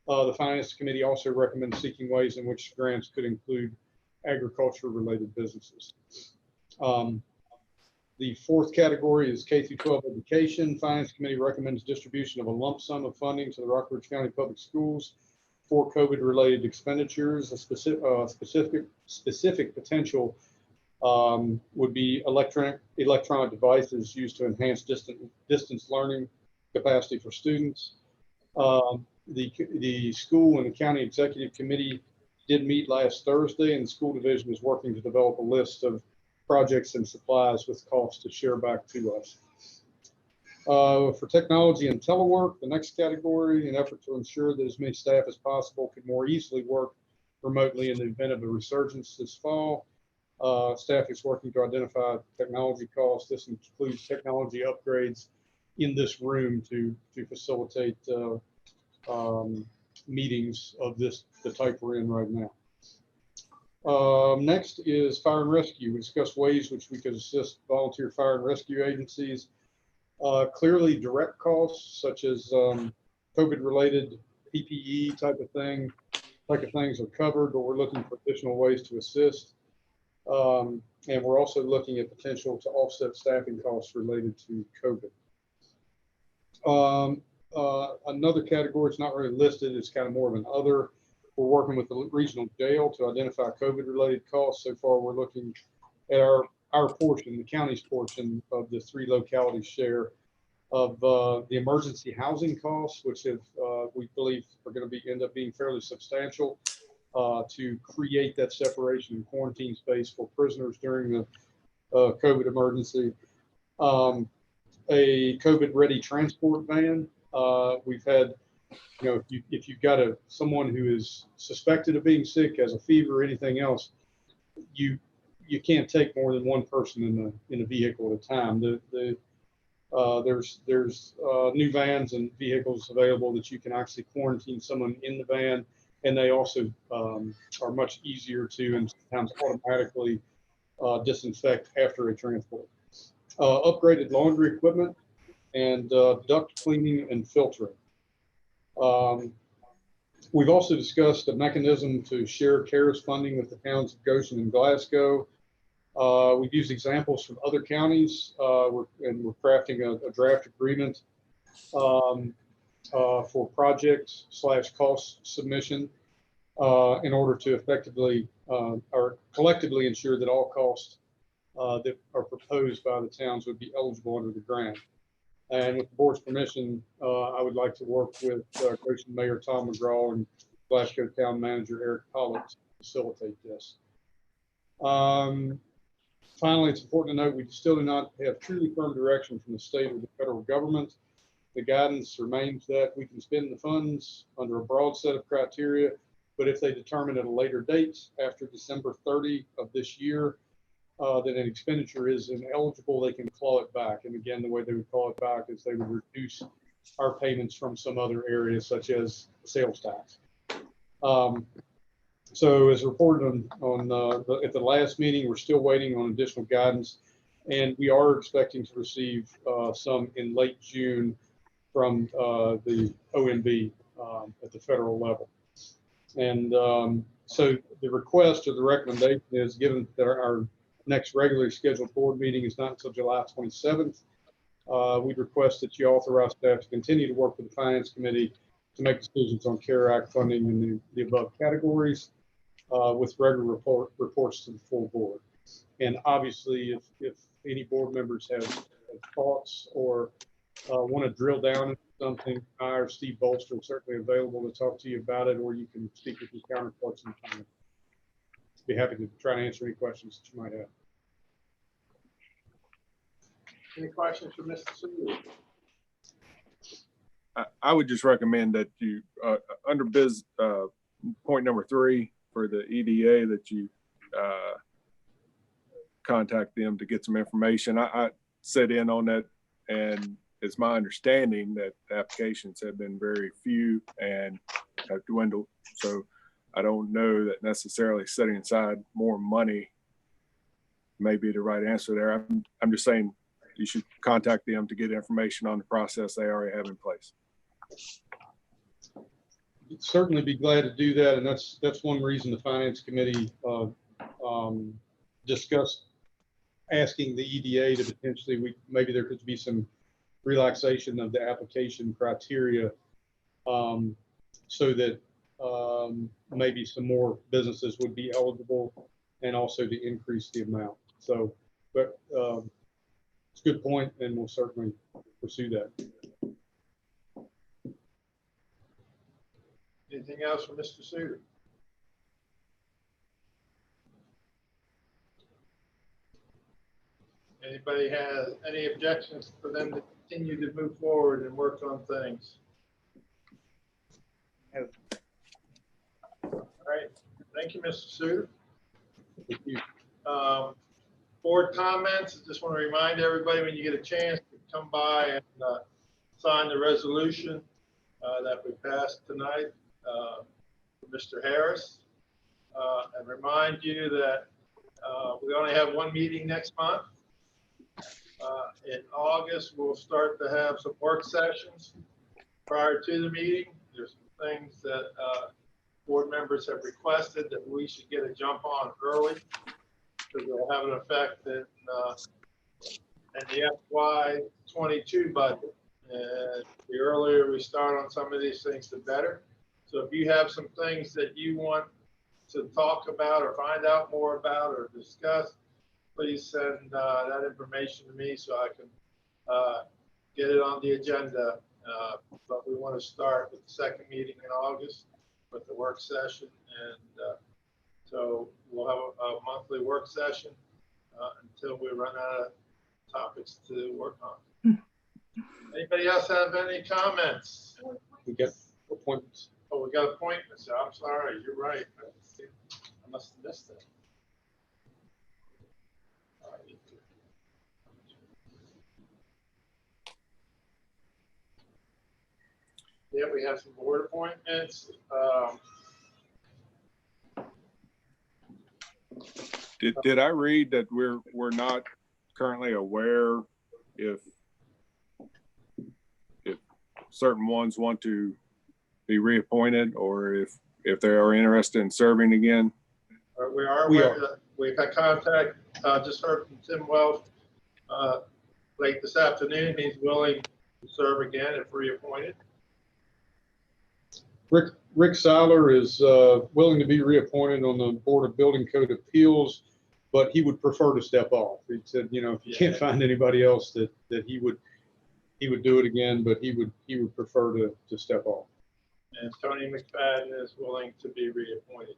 The Finance Committee also recommends seeking ways in which grants could include agriculture-related businesses. The fourth category is K-12 education. Finance Committee recommends distribution of a lump sum of funding to the Rockford County Public Schools for COVID-related expenditures. A specific potential would be electronic devices used to enhance distance learning capacity for students. The school and the county executive committee did meet last Thursday, and the school division is working to develop a list of projects and supplies with costs to share back to us. For technology and telework, the next category, in effort to ensure that as many staff as possible could more easily work remotely in the event of a resurgence this fall. Staff is working to identify technology costs. This includes technology upgrades in this room to facilitate meetings of the type we're in right now. Next is fire and rescue. We discussed ways which we could assist volunteer fire and rescue agencies. Clearly direct costs such as COVID-related PPE type of things are covered, but we're looking for additional ways to assist. And we're also looking at potential to offset staffing costs related to COVID. Another category, it's not really listed, it's kind of more of an other. We're working with the regional jail to identify COVID-related costs. So far, we're looking at our portion, the county's portion of the 3 localities share of the emergency housing costs, which have, we believe are going to end up being fairly substantial to create that separation and quarantine space for prisoners during the COVID emergency. A COVID-ready transport van. We've had, if you've got someone who is suspected of being sick, has a fever or anything else, you can't take more than one person in a vehicle at a time. There's new vans and vehicles available that you can actually quarantine someone in the van, and they also are much easier to and sometimes automatically disinfect after a transport. Upgraded laundry equipment and duct cleaning and filtering. We've also discussed a mechanism to share CARES funding with the towns of Goshen and Glasgow. We've used examples from other counties, we're crafting a draft agreement for project/cost submission in order to effectively or collectively ensure that all costs that are proposed by the towns would be eligible under the grant. And with the board's permission, I would like to work with Goshen Mayor Tom McGraw and Glasgow Town Manager Eric Pollitt to facilitate this. Finally, it's important to note we still do not have truly firm direction from the state or the federal government. The guidance remains that we can spend the funds under a broad set of criteria, but if they determine at a later date after December 30 of this year that an expenditure is ineligible, they can claw it back. And again, the way they would claw it back is they would reduce our payments from some other areas, such as sales tax. So as reported at the last meeting, we're still waiting on additional guidance, and we are expecting to receive some in late June from the OMB at the federal level. And so the request or the recommendation is, given that our next regularly scheduled board meeting is not until July 27th, we'd request that you authorize staff to continue to work with the Finance Committee to make decisions on CARE Act funding in the above categories with regular reports to the full board. And obviously, if any board members have thoughts or want to drill down into something, I or Steve Bolster are certainly available to talk to you about it, or you can speak with your counterparts in the Finance. Be happy to try to answer any questions that you might have. Any questions for Mr. Sewell? I would just recommend that you, under point number 3 for the EDA, that you contact them to get some information. I set in on that, and it's my understanding that the applications have been very few and have dwindled. So I don't know that necessarily setting aside more money may be the right answer there. I'm just saying you should contact them to get information on the process they already have in place. I'd certainly be glad to do that, and that's one reason the Finance Committee discussed asking the EDA to potentially, maybe there could be some relaxation of the application criteria so that maybe some more businesses would be eligible, and also to increase the amount. So, but it's a good point, and we'll certainly pursue that. Anything else for Mr. Sewell? Anybody has any objections for them to continue to move forward and work on things? All right, thank you, Mr. Suter. Board comments, I just want to remind everybody when you get a chance to come by and sign the resolution that we passed tonight for Mr. Harris. And remind you that we only have one meeting next month. In August, we'll start to have some work sessions prior to the meeting. There's some things that board members have requested that we should get a jump on early because they'll have an effect in the FY22 budget. And the earlier we start on some of these things, the better. So if you have some things that you want to talk about or find out more about or discuss, please send that information to me so I can get it on the agenda. But we want to start with the second meeting in August with the work session. And so we'll have a monthly work session until we run out of topics to work on. Anybody else have any comments? We get appointments. Oh, we got appointments. I'm sorry. You're right. I must have missed it. Yeah, we have some board appointments. Did I read that we're not currently aware if certain ones want to be reappointed or if they are interested in serving again? We are. We've had contact. Just heard from Tim Welsh late this afternoon. He's willing to serve again if reappointed. Rick Seiler is willing to be reappointed on the Board of Building Code Appeals, but he would prefer to step off. He said, you know, if you can't find anybody else that he would do it again, but he would prefer to step off. And Tony McFadden is willing to be reappointed.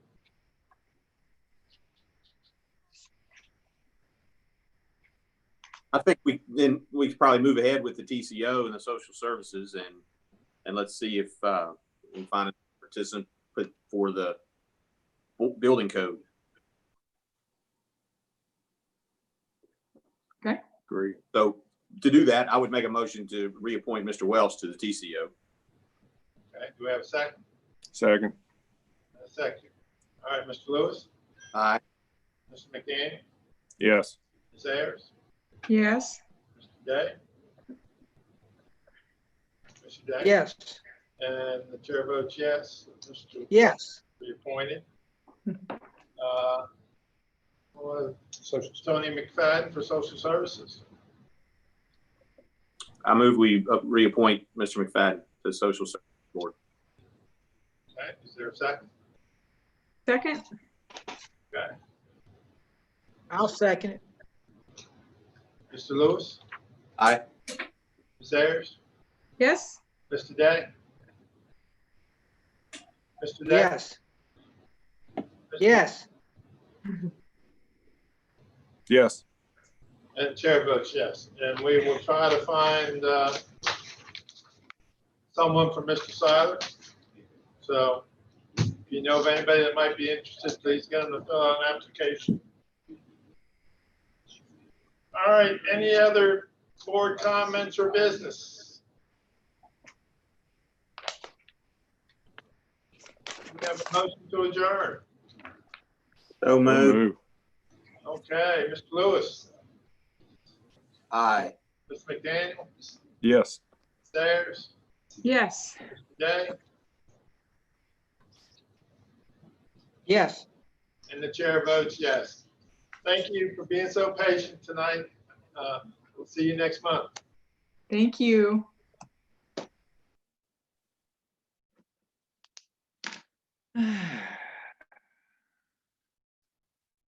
I think we could probably move ahead with the TCO and the social services and let's see if we can find a participant for the building code. Okay. Great. So to do that, I would make a motion to reappoint Mr. Welsh to the TCO. Okay. Do we have a second? Second. A second. All right, Mr. Lewis. Aye. Mr. McDaniel. Yes. Ms. Ayers. Yes. Mr. Day. Mr. Day. Yes. And the chair votes yes. Mr. Yes. Reappointed. Tony McFadden for social services. I move we reappoint Mr. McFadden to the social services board. Okay. Is there a second? Second. Okay. I'll second it. Mr. Lewis. Aye. Ms. Ayers. Yes. Mr. Day. Mr. Day. Yes. Yes. Yes. And the chair votes yes. And we will try to find someone for Mr. Seiler. So if you know of anybody that might be interested, please get them to fill out an application. All right, any other board comments or business? We have a motion to adjourn. So moved. Okay, Mr. Lewis. Aye. Mr. McDaniel. Yes. Sayers. Yes. Mr. Day. Yes. And the chair votes yes. Thank you for being so patient tonight. We'll see you next month. Thank you.